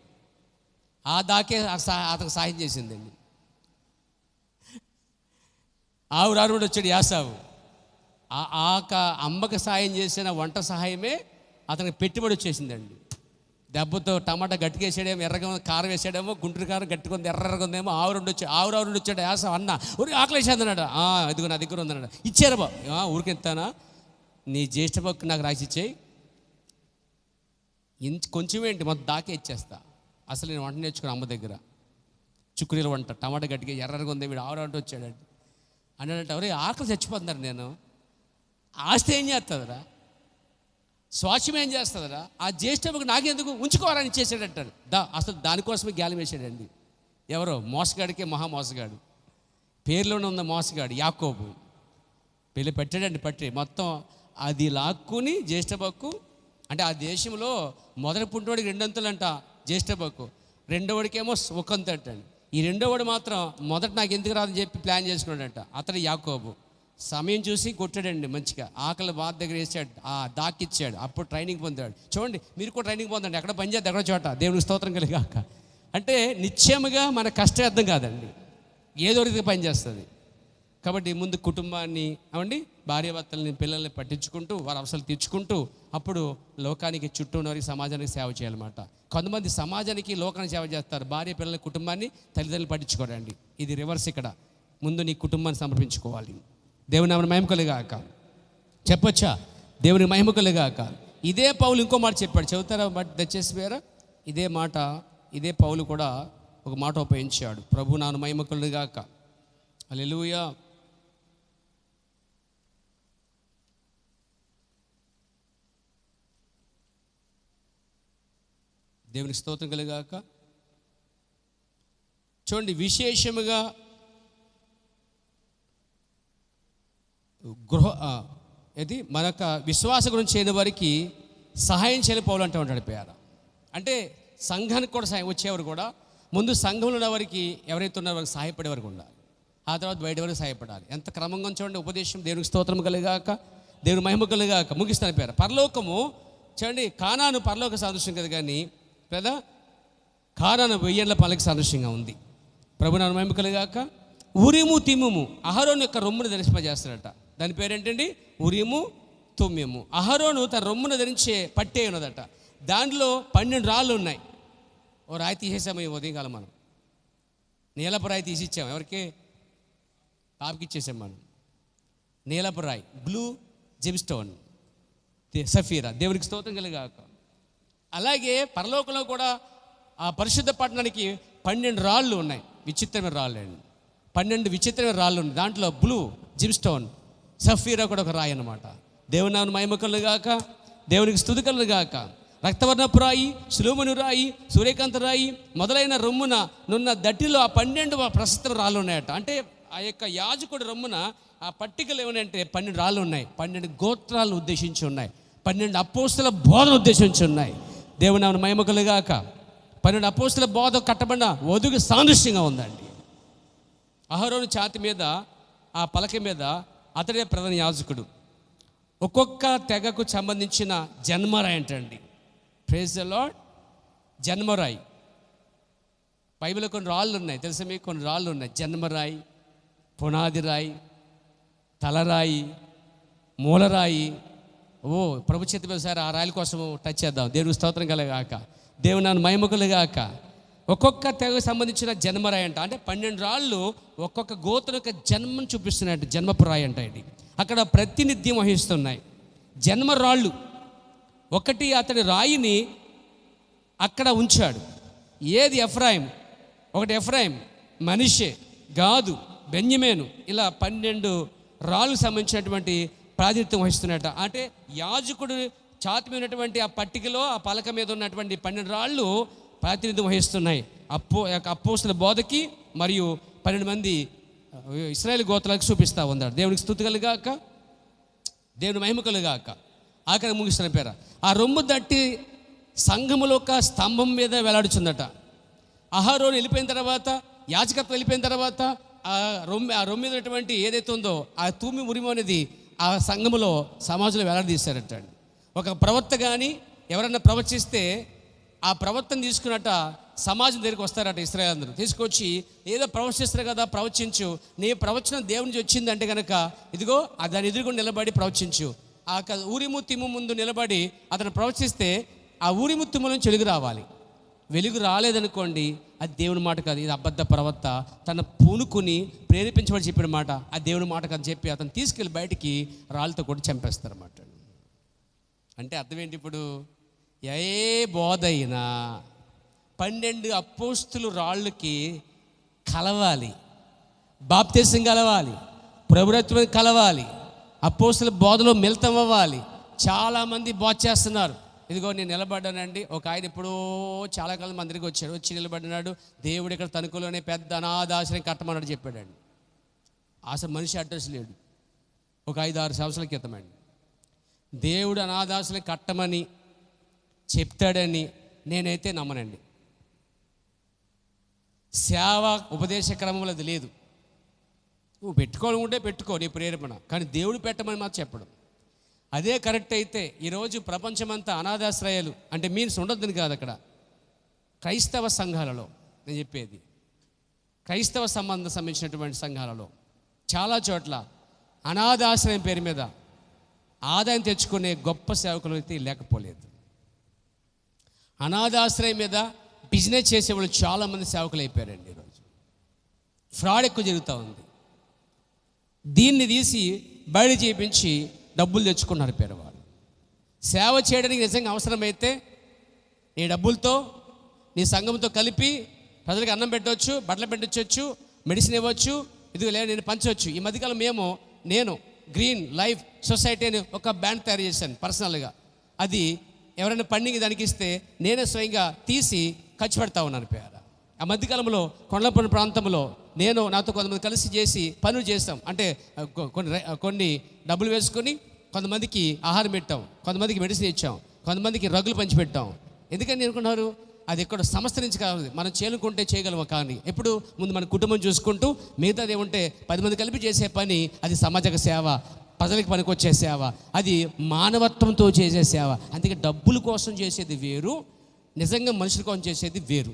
ఆ దాకే అతనికి సహాయం చేసిందండి. ఆవురారుడు వచ్చాడు యాసావు. అమ్మకి సహాయం చేసిన వంట సహాయమే అతనికి పెట్టుబడి వచ్చేసిందండి. దెబ్బతో టమాటా గట్టిగా వేసాడేమో, ఎర్రగా కారం వేసాడేమో, గుంటూరు కారం గట్టిగా ఎర్రగా ఉందేమో. ఆవురారుడు వచ్చాడు యాసావు. అన్న ఊరికి ఆకలి వేసేది అన్నాడు. ఇదిగో నా దగ్గర ఉందన్నాడు. ఇచ్చారా బా? ఊరికి ఎత్తానా? నీ జ్యేష్ఠ భక్కు నాకు రాసి ఇచ్చేయి. కొంచెం ఏంటి, మొత్తం దాకే ఇచ్చేస్తా. అసలు నేను వంట నేర్చుకుని అమ్మ దగ్గర చుక్కునీల వంట, టమాటా గట్టిగా ఎర్రగా ఉంది, వీడు ఆవురాడు వచ్చాడంటే అన్నాడంటే, ఎవరే ఆకలి చచ్చిపోతున్నారు. నేను ఆస్తి ఏం చేస్తుందిరా, స్వాస్థ్యం ఏం చేస్తుందిరా, ఆ జ్యేష్ఠకు నాకెందుకు, ఉంచుకోవాలని ఇచ్చేసాడంటాడు. అసలు దానికోసమే గ్యాలం వేసాడండి. ఎవరో మోసగాడికే మోసగాడు, పేర్లోనే ఉన్న మోసగాడు యాకోబు. పెళ్ళి పెట్టాడండి, పట్టి మొత్తం అది లాక్కుని జ్యేష్ఠ భక్కు. అంటే ఆ దేశంలో మొదటి పుట్టినవాడికి 2 అంతులంట జ్యేష్ఠ భక్కు, రెండోవాడికేమో ఒకంత అంటండి. ఈ రెండోవాడు మాత్రం మొదట నాకు ఎందుకు రాదని చెప్పి ప్లాన్ చేసుకున్నాడంట. అతడు యాకోబు. సమయం చూసి కొట్టాడండి మంచిగా, ఆకలి బాధ దగ్గర వేసాడు, దాకిచ్చాడు. అప్పుడు ట్రైనింగ్ పొందాడు. చూడండి, మీరు కూడా ట్రైనింగ్ పొందండి. ఎక్కడ పని చేద్దాం, ఎక్కడ చోట దేవునికి స్తోత్రం కలిగాక. అంటే నిశ్చయముగా మన కష్టం అర్థం కాదండి, ఏదో రీతిగా పని చేస్తుంది. కాబట్టి ముందు కుటుంబాన్ని అవండి, భార్యాభర్తల్ని, పిల్లల్ని పట్టించుకుంటూ వారి అవసరాలు తీర్చుకుంటూ అప్పుడు లోకానికి చుట్టూ ఉన్నవారికి, సమాజానికి సేవ చేయాలన్నమాట. కొంతమంది సమాజానికి, లోకానికి సేవ చేస్తారు, భార్య పిల్లల కుటుంబాన్ని, తల్లిదండ్రులు పట్టించుకోరండి. ఇది రివర్స్. ఇక్కడ ముందు నీ కుటుంబాన్ని సమర్పించుకోవాలి. దేవుని నామమున మహిమ కలుగాక. చెప్పొచ్చా? దేవుని మహిమ కలుగాక. ఇదే పౌలు ఇంకో మాట చెప్పాడు, చెబుతారా? బట్ దయచేసి వేరా ఇదే మాట, ఇదే పౌలు కూడా ఒక మాట ఉపయోగించాడు. ప్రభు నాను మహిమ కలుగాక. హల్లెలూయా. దేవునికి స్తోత్రం కలుగాక. చూడండి, విశేషముగా మనక విశ్వాస గురించి చేయని వారికి సహాయం చేయని పౌలు అంటూ ఉంటాడు పేర. అంటే సంఘానికి కూడా వచ్చేవారు కూడా ముందు సంఘంలో ఉన్న వారికి, ఎవరైతే ఉన్నారో వారికి సహాయపడేవారికి ఉండాలి. ఆ తర్వాత బయట వరకు సహాయపడాలి. ఎంత క్రమంగా చూడండి ఉపదేశం. దేవునికి స్తోత్రం కలుగాక, దేవుని మహిమ కలుగాక. ముగిస్తాను పేర. పరలోకము చూడండి, కానాను పరలోక సాదృశ్యం కదా, కానీ కదా కానాను 1000 ఏళ్ల పాలకి సాదృశ్యంగా ఉంది. ప్రభు నామమున మహిమ కలుగాక. ఉరీము తిమ్ముము అహరోను యొక్క రొమ్మును ధరింపజేస్తాడట. దాని పేరేంటండి? ఉరీము తుమ్యము. అహరోను తన రొమ్మును ధరించే పట్టే ఉన్నదట. దాంట్లో 12 రాళ్ళు ఉన్నాయి. ఓ రాయి తీసేసాము ఈ ఉదయం కాలం మనం. నీలపు రాయి తీసి ఇచ్చాం. ఎవరికి? పాపకి ఇచ్చేసాం మనం. నీలపు రాయి, బ్లూ జెమ్ స్టోన్, సఫీరా. దేవునికి స్తోత్రం కలుగాక. అలాగే పరలోకంలో కూడా ఆ పరిశుద్ధ పట్టణానికి 12 రాళ్ళు ఉన్నాయి, విచిత్రమైన రాళ్ళు అండి. 12 విచిత్రమైన రాళ్ళు ఉన్నాయి. దాంట్లో బ్లూ జిమ్ స్టోన్, సఫీరా కూడా ఒక రాయి అన్నమాట. దేవుని నామమున మహిమ కలుగాక, దేవునికి స్తుతి కలుగాక. రక్తవర్ణపు రాయి, సులోమును రాయి, సూర్యకాంత రాయి మొదలైన రొమ్మున నున్న దట్టిలో ఆ 12 ప్రశస్త రాళ్ళు ఉన్నాయట. అంటే ఆ యొక్క యాజకుడి రొమ్మున ఆ పట్టికలు ఏమనంటే 12 రాళ్ళు ఉన్నాయి. 12 గోత్రాలను ఉద్దేశించి ఉన్నాయి. 12 అపోస్తల బోధన ఉద్దేశించి ఉన్నాయి. దేవుని నామమున మహిమ కలుగాక. 12 అపోస్తల బోధ కట్టబడిన వధువుకి సాదృశ్యంగా ఉందండి. అహరోను ఛాతి మీద ఆ పలక మీద అతడే ప్రధాన యాజకుడు. ఒక్కొక్క తెగకు సంబంధించిన జన్మరాయి అంటండి. Praise the Lord. జన్మరాయి. బైబిల్లో కొన్ని రాళ్ళు ఉన్నాయి, తెలుసా మీకు? కొన్ని రాళ్ళు ఉన్నాయి. జన్మరాయి, పునాది రాయి, తలరాయి, మూలరాయి. ప్రభు చేతి మీద సార్ ఆ రాయిల కోసం టచ్ చేద్దాం. దేవుని స్తోత్రం కలగాక, దేవుని నామమున మహిమ కలుగాక. ఒక్కొక్క తెగకు సంబంధించిన జన్మరాయి అంట. అంటే 12 రాళ్ళు ఒక్కొక్క గోత్రం యొక్క జన్మను చూపిస్తున్నాయంట. జన్మపు రాయి అంట. ఇది అక్కడ ప్రాతినిధ్యం వహిస్తున్నాయి. జన్మరాళ్ళు. ఒకటి అతడి రాయిని అక్కడ ఉంచాడు. ఏది? ఎఫ్రాయిం. ఒకటి ఎఫ్రాయిం, మనష్షే, గాదు, బెన్యమీను. ఇలా 12 రాళ్ళకు సంబంధించినటువంటి ప్రాతినిధ్యం వహిస్తున్నట్ట. అంటే యాజకుడు ఛాతి మీద ఉన్నటువంటి ఆ పట్టికలో ఆ పలక మీద ఉన్నటువంటి 12 రాళ్ళు ప్రాతినిధ్యం వహిస్తున్నాయి అపోస్తల బోధకి మరియు 12 మంది ఇశ్రాయేలు గోత్రాలకు చూపిస్తూ ఉన్నాడు. దేవునికి స్తుతి కలుగాక, దేవుని మహిమ కలుగాక. ఆఖరి ముగిస్తున్న పేర ఆ రొమ్ము దట్టి సంఘములో ఒక స్తంభం మీద వేలాడుచుందట. అహరోను వెళ్ళిపోయిన తర్వాత, యాజకత్వం వెళ్ళిపోయిన తర్వాత ఆ రొమ్ము మీద ఉన్నటువంటి ఏదైతే ఉందో ఆ తూమి ఉరిము అనేది ఆ సంఘములో సమాజంలో వేలాడదీశారట. ఒక ప్రవక్త కానీ ఎవరన్నా ప్రవచిస్తే ఆ ప్రవక్తను తీసుకున్నట్ట సమాజం దగ్గరికి వస్తారట. ఇశ్రాయేలు అందరూ తీసుకొచ్చి ఏదో ప్రవచిస్తారు కదా, ప్రవచించు, నీ ప్రవచనం దేవుని నుంచి వచ్చిందంటే కనుక ఇదిగో దాని ఎదురుగుండా నిలబడి ప్రవచించు. ఆ ఊరిము తిమ్ము ముందు నిలబడి అతను ప్రవచిస్తే ఆ ఊరిము తిమ్ము నుంచి వెలుగు రావాలి. వెలుగు రాలేదనుకోండి, అది దేవుని మాట కాదు, ఇది అబద్ధ ప్రవక్త తన పూనుకుని ప్రేరేపించబడి చెప్పిన మాట, అది దేవుని మాట కాదని చెప్పి అతను తీసుకెళ్ళి బయటికి రాళ్ళతో కూడా చంపేస్తారన్నమాట. అంటే అర్థం ఏంటి? ఇప్పుడు ఏ బోధ అయినా 12 అపోస్తులు రాళ్ళకి కలవాలి, బాప్తిసం కలవాలి, ప్రభుత్వం కలవాలి, అపోస్తుల బోధలో మిళితం అవ్వాలి. చాలామంది బోధ చేస్తున్నారు. ఇదిగో నేను నిలబడ్డానండి. ఒక ఆయన ఎప్పుడో చాలా కాలం మందిరికి వచ్చి నిలబడినాడు. దేవుడు ఇక్కడ తణుకులోనే పెద్ద అనాథాశ్రయం కట్టమన్నాడు చెప్పాడండి. అసలు మనిషి అడ్రస్ లేడు. ఒక 5-6 సంవత్సరాల క్రితమండి. దేవుడు అనాథాశ్రయం కట్టమని చెప్తాడని నేనైతే నమ్మనండి. సేవ ఉపదేశ క్రమంలో అది లేదు. నువ్వు పెట్టుకోవాలనుకుంటే పెట్టుకో నీ ప్రేరేపణ, కానీ దేవుడు పెట్టమని మాత్రం చెప్పడం అదే కరెక్ట్. అయితే ఈరోజు ప్రపంచమంతా అనాథాశ్రయాలు అంటే మీన్స్ ఉండొద్దని కాదు. అక్కడ క్రైస్తవ సంఘాలలో నేను చెప్పేది, క్రైస్తవ సంబంధించినటువంటి సంఘాలలో చాలా చోట్ల అనాథాశ్రయం పేరు మీద ఆదాయం తెచ్చుకునే గొప్ప సేవకులు అయితే లేకపోలేదు. అనాథాశ్రయం మీద బిజినెస్ చేసేవాళ్ళు చాలామంది సేవకులు అయిపోయారండి. ఈరోజు ఫ్రాడ్ ఎక్కువ జరుగుతూ ఉంది. దీన్ని తీసి బయట చేయించి డబ్బులు తెచ్చుకున్నారు పేరువాళ్ళు. సేవ చేయడానికి నిజంగా అవసరమైతే నీ డబ్బులతో నీ సంఘంతో కలిపి ప్రజలకు అన్నం పెట్టవచ్చు, బట్టలు పెట్టచ్చు, మెడిసిన్ ఇవ్వచ్చు, ఇదిగో లేదు నేను పంచవచ్చు. ఈ మధ్యకాలం నేను గ్రీన్ లైఫ్ సొసైటీ అని ఒక బ్యాండ్ తయారు చేశాను పర్సనల్గా. అది ఎవరైనా పండింగ్ దానికి ఇస్తే నేనే స్వయంగా తీసి ఖర్చు పెడతా ఉన్నాను పేర. ఆ మధ్యకాలంలో కొండలపల్లి ప్రాంతంలో నాతో కొంతమంది కలిసి చేసి పనులు చేస్తాం. అంటే కొన్ని డబ్బులు వేసుకొని కొంతమందికి ఆహారం పెట్టాం, కొంతమందికి మెడిసిన్ ఇచ్చాం, కొంతమందికి రగ్గులు పంచిపెట్టాం. ఎందుకని అనుకున్నారు? అది ఎక్కడ సంస్థ నుంచి కావాలి, మనం చేనుకుంటే చేయగలము. కానీ ఎప్పుడు ముందు మన కుటుంబం చూసుకుంటూ మిగతాది ఏముంటే 10 మంది కలిపి చేసే పని అది సమాజక సేవ, ప్రజలకు పనికొచ్చే సేవ, అది మానవత్వంతో చేసే సేవ. అందుకే డబ్బుల కోసం చేసేది వేరు, నిజంగా మనుషుల కోసం చేసేది వేరు.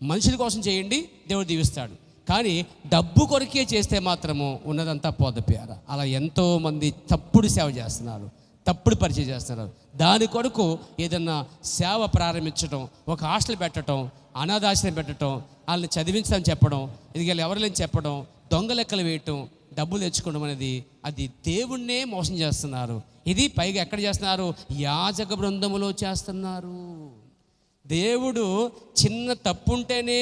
మనుషుల కోసం చేయండి, దేవుడు దీవిస్తాడు. కానీ డబ్బు కొరకే చేస్తే మాత్రము ఉన్నదంతా పోదపేర. అలా ఎంతోమంది తప్పుడు సేవ చేస్తున్నారు, తప్పుడు పరిచయం చేస్తున్నారు. దాని కొరకు ఏదన్నా సేవ ప్రారంభించడం, ఒక హాస్టల్ పెట్టడం, అనాథాశ్రయం పెట్టడం, వాళ్ళని చదివించడం చెప్పడం, ఇది ఎవరు లేని చెప్పడం, దొంగ లెక్కలు వేయటం, డబ్బులు తెచ్చుకోవడం అనేది అది దేవుణ్ణే మోసం చేస్తున్నారు. ఇది పైగా ఎక్కడ చేస్తున్నారు? యాజక బృందములో చేస్తున్నారు. దేవుడు చిన్న తప్పుంటేనే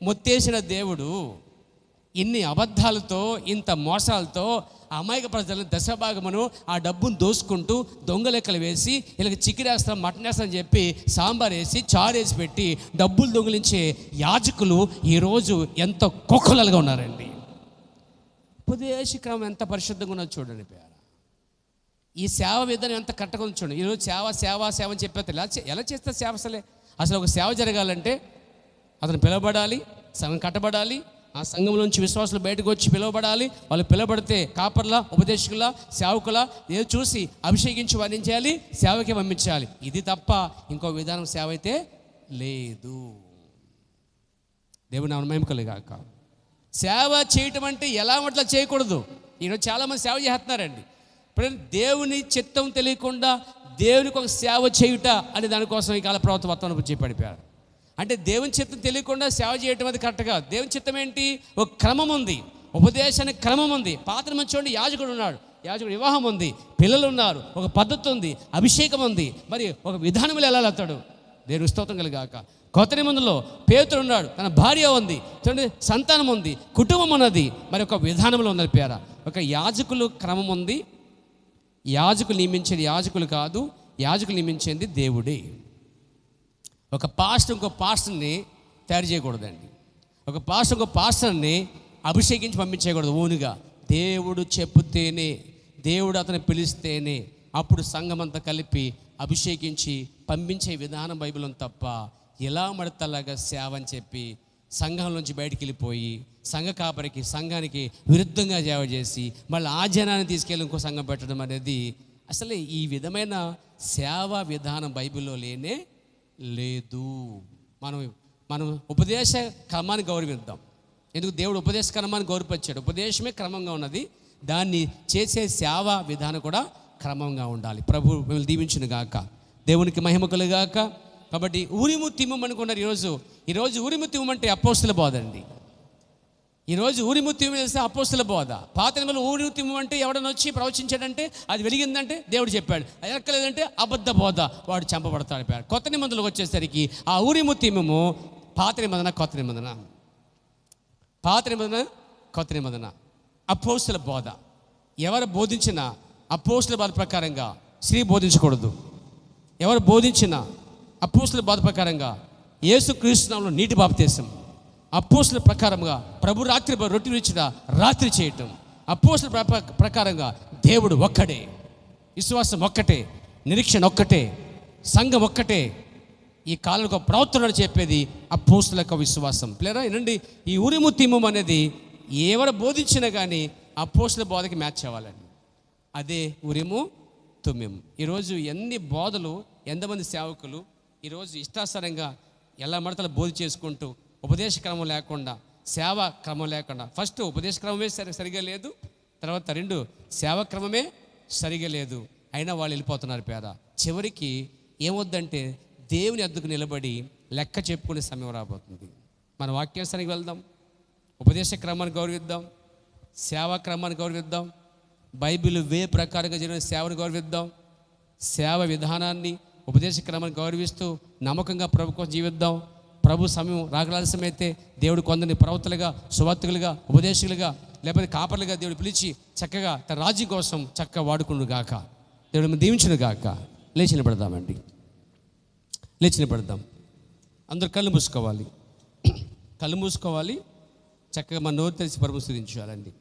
మొత్తేసిన దేవుడు ఇన్ని అబద్ధాలతో, ఇంత మోసాలతో అమాయక ప్రజలను దశభాగమును ఆ డబ్బును దోసుకుంటూ దొంగ లెక్కలు వేసి వీళ్ళకి చికెన్ వేస్తాం, మటన్ వేస్తాం అని చెప్పి సాంబార్ వేసి చారు వేసి పెట్టి డబ్బులు దొంగిలించే యాజకులు ఈరోజు ఎంత కుక్కలుగా ఉన్నారండి. ఉపదేశ క్రమం ఎంత పరిశుద్ధంగా ఉన్నది చూడండి పేర. ఈ సేవ విధానం ఎంత కరెక్ట్గా ఉంది చూడండి. ఈరోజు సేవ అని చెప్పేది ఎలా చేస్తే సేవ అసలు ఒక సేవ జరగాలంటే అతను పిలవబడాలి, సంఘం కట్టబడాలి, ఆ సంఘంలోంచి విశ్వాసులు బయటకు వచ్చి పిలువబడాలి. వాళ్ళు పిలువబడితే కాపర్ల, ఉపదేశకుల, సేవకుల ఏదో చూసి అభిషేకించి వర్ణించాలి, సేవకి పంపించాలి. ఇది తప్ప ఇంకో విధానం సేవ అయితే లేదు. దేవుని నామమున మహిమ కలుగాక. సేవ చేయటం అంటే ఎలా అట్లా చేయకూడదు. ఈరోజు చాలామంది సేవ చేస్తున్నారండి. ఇప్పుడు దేవుని చిత్తం తెలియకుండా దేవునికి ఒక సేవ చేయుట అని దానికోసం ఈ కాల ప్రవర్తన వర్తమానం చెప్పడిపోయారు. అంటే దేవుని చిత్తం తెలియకుండా సేవ చేయటం అది కరెక్ట్గా. దేవుని చిత్తం ఏంటి? ఒక క్రమం ఉంది, ఉపదేశానికి క్రమం ఉంది. పాత నిబంధన చూడండి, యాజకుడు ఉన్నాడు, యాజకుడు వివాహం ఉంది, పిల్లలు ఉన్నారు, ఒక పద్ధతి ఉంది, అభిషేకం ఉంది, మరి ఒక విధానంలో వెళ్ళాలతాడు. దేవుని స్తోత్రం కలుగాక. కొత్త నిబంధనలో పేతురు ఉన్నాడు, తన భార్య ఉంది, చూడండి సంతానం ఉంది, కుటుంబం ఉన్నది, మరి ఒక విధానంలో ఉన్నది పేర. ఒక యాజకులు క్రమం ఉంది. యాజకులు నియమించేది యాజకులు కాదు, యాజకులు నియమించేది దేవుడే. ఒక పాస్టర్ ఇంకో పాస్టర్ని తయారు చేయకూడదండి. ఒక పాస్టర్ ఇంకో పాస్టర్ని అభిషేకించి పంపించేయకూడదు. ఓనుగా దేవుడు చెప్తేనే, దేవుడు అతను పిలిస్తేనే అప్పుడు సంఘం అంతా కలిపి అభిషేకించి పంపించే విధానం బైబిల్ ఉంది తప్ప ఇలా మడతలాగా సేవ అని చెప్పి సంఘం నుంచి బయటికి వెళ్ళిపోయి సంఘ కాపరికి, సంఘానికి విరుద్ధంగా సేవ చేసి మళ్ళీ ఆ జనాన్ని తీసుకెళ్ళి ఇంకో సంఘం పెట్టడం అనేది అసలు ఈ విధమైన సేవా విధానం బైబిల్లో లేనే లేదు. మనం ఉపదేశ క్రమాన్ని గౌరవిద్దాం. ఎందుకు? దేవుడు ఉపదేశ క్రమాన్ని గౌరవించాడు. ఉపదేశమే క్రమంగా ఉన్నది, దాన్ని చేసే సేవా విధానం కూడా క్రమంగా ఉండాలి. ప్రభు మిమ్మల్ని దీవించును గాక. దేవునికి మహిమ కలుగాక. కాబట్టి ఊరిము తిమ్మం అనుకున్నారు. ఈరోజు ఊరిము తిమ్మం అంటే అపోస్తుల బోధ అండి. ఈరోజు ఊరిము తిమ్మం చేస్తే అపోస్తుల బోధ. పాత నిబంధనలో ఊరిము తిమ్మం అంటే ఎవడన్నా వచ్చి ప్రవచించాడంటే అది వెలిగిందంటే దేవుడు చెప్పాడు, అది ఎక్కలేదంటే అబద్ధ బోధ, వాడు చంపబడతాడు. కొత్త నిబంధనలకు వచ్చేసరికి ఆ ఊరిము తిమ్మము పాత నిబంధన, కొత్త నిబంధన, పాత నిబంధన, కొత్త నిబంధన. అపోస్తుల బోధ ఎవరు బోధించిన అపోస్తుల బోధ ప్రకారంగా స్త్రీ బోధించకూడదు. ఎవరు బోధించిన అపోస్తుల బోధ ప్రకారంగా యేసుక్రీస్తు నామములో నీటి బాప్తిసం, అపోస్తుల ప్రకారంగా ప్రభు రాత్రి రొట్టెలు ఇచ్చిన రాత్రి చేయటం, అపోస్తుల ప్రకారంగా దేవుడు ఒక్కడే, విశ్వాసం ఒక్కటే, నిరీక్షణ ఒక్కటే, సంఘం ఒక్కటే. ఈ కాలంలో ఒక ప్రవర్తనలు చెప్పేది అపోస్తుల యొక్క విశ్వాసం. ప్లేరా ఏనండి, ఈ ఊరిము తిమ్మం అనేది ఎవరు బోధించినా కానీ అపోస్తుల బోధకి మ్యాచ్ అవ్వాలండి. అదే ఊరిము తుమ్యం. ఈరోజు ఎన్ని బోధలు, ఎంతమంది సేవకులు ఈరోజు ఇష్టాసరంగా ఎలా మడతలు బోధి చేసుకుంటూ ఉపదేశ క్రమం లేకుండా, సేవా క్రమం లేకుండా, ఫస్ట్ ఉపదేశ క్రమమే సరిగా లేదు, తర్వాత 2 సేవా క్రమమే సరిగా లేదు, అయినా వాళ్ళు వెళ్ళిపోతున్నారు పేద. చివరికి ఏమొద్దంటే దేవుని అద్దకు నిలబడి లెక్క చెప్పుకునే సమయం రాబోతుంది. మన వాక్యానికి వెళ్దాం, ఉపదేశ క్రమాన్ని గౌరవిద్దాం, సేవా క్రమాన్ని గౌరవిద్దాం, బైబిల్ వే ప్రకారంగా జరిగిన సేవను గౌరవిద్దాం, సేవ విధానాన్ని, ఉపదేశ క్రమాన్ని గౌరవిస్తూ నమ్మకంగా ప్రభు కోసం జీవిద్దాం. ప్రభు సమయం రాగలాల్సమైతే దేవుడు కొందరిని ప్రవక్తలుగా, సువార్తికులుగా, ఉపదేశకులుగా, లేకపోతే కాపర్లుగా దేవుడు పిలిచి చక్కగా తన రాజ్యం కోసం చక్కగా వాడుకును గాక. దేవుడు దీవించును గాక. లేచి నిలబడదామండి, లేచి నిలబడదాం. అందరూ కళ్ళు మూసుకోవాలి, కళ్ళు మూసుకోవాలి. చక్కగా మన నోరు తెరిచి ప్రభువుని స్తుతించాలండి.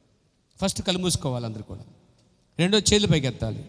ఫస్ట్ కళ్ళు మూసుకోవాలి అందరూ కూడా. 2 చేతులు పైకి ఎత్తాలి.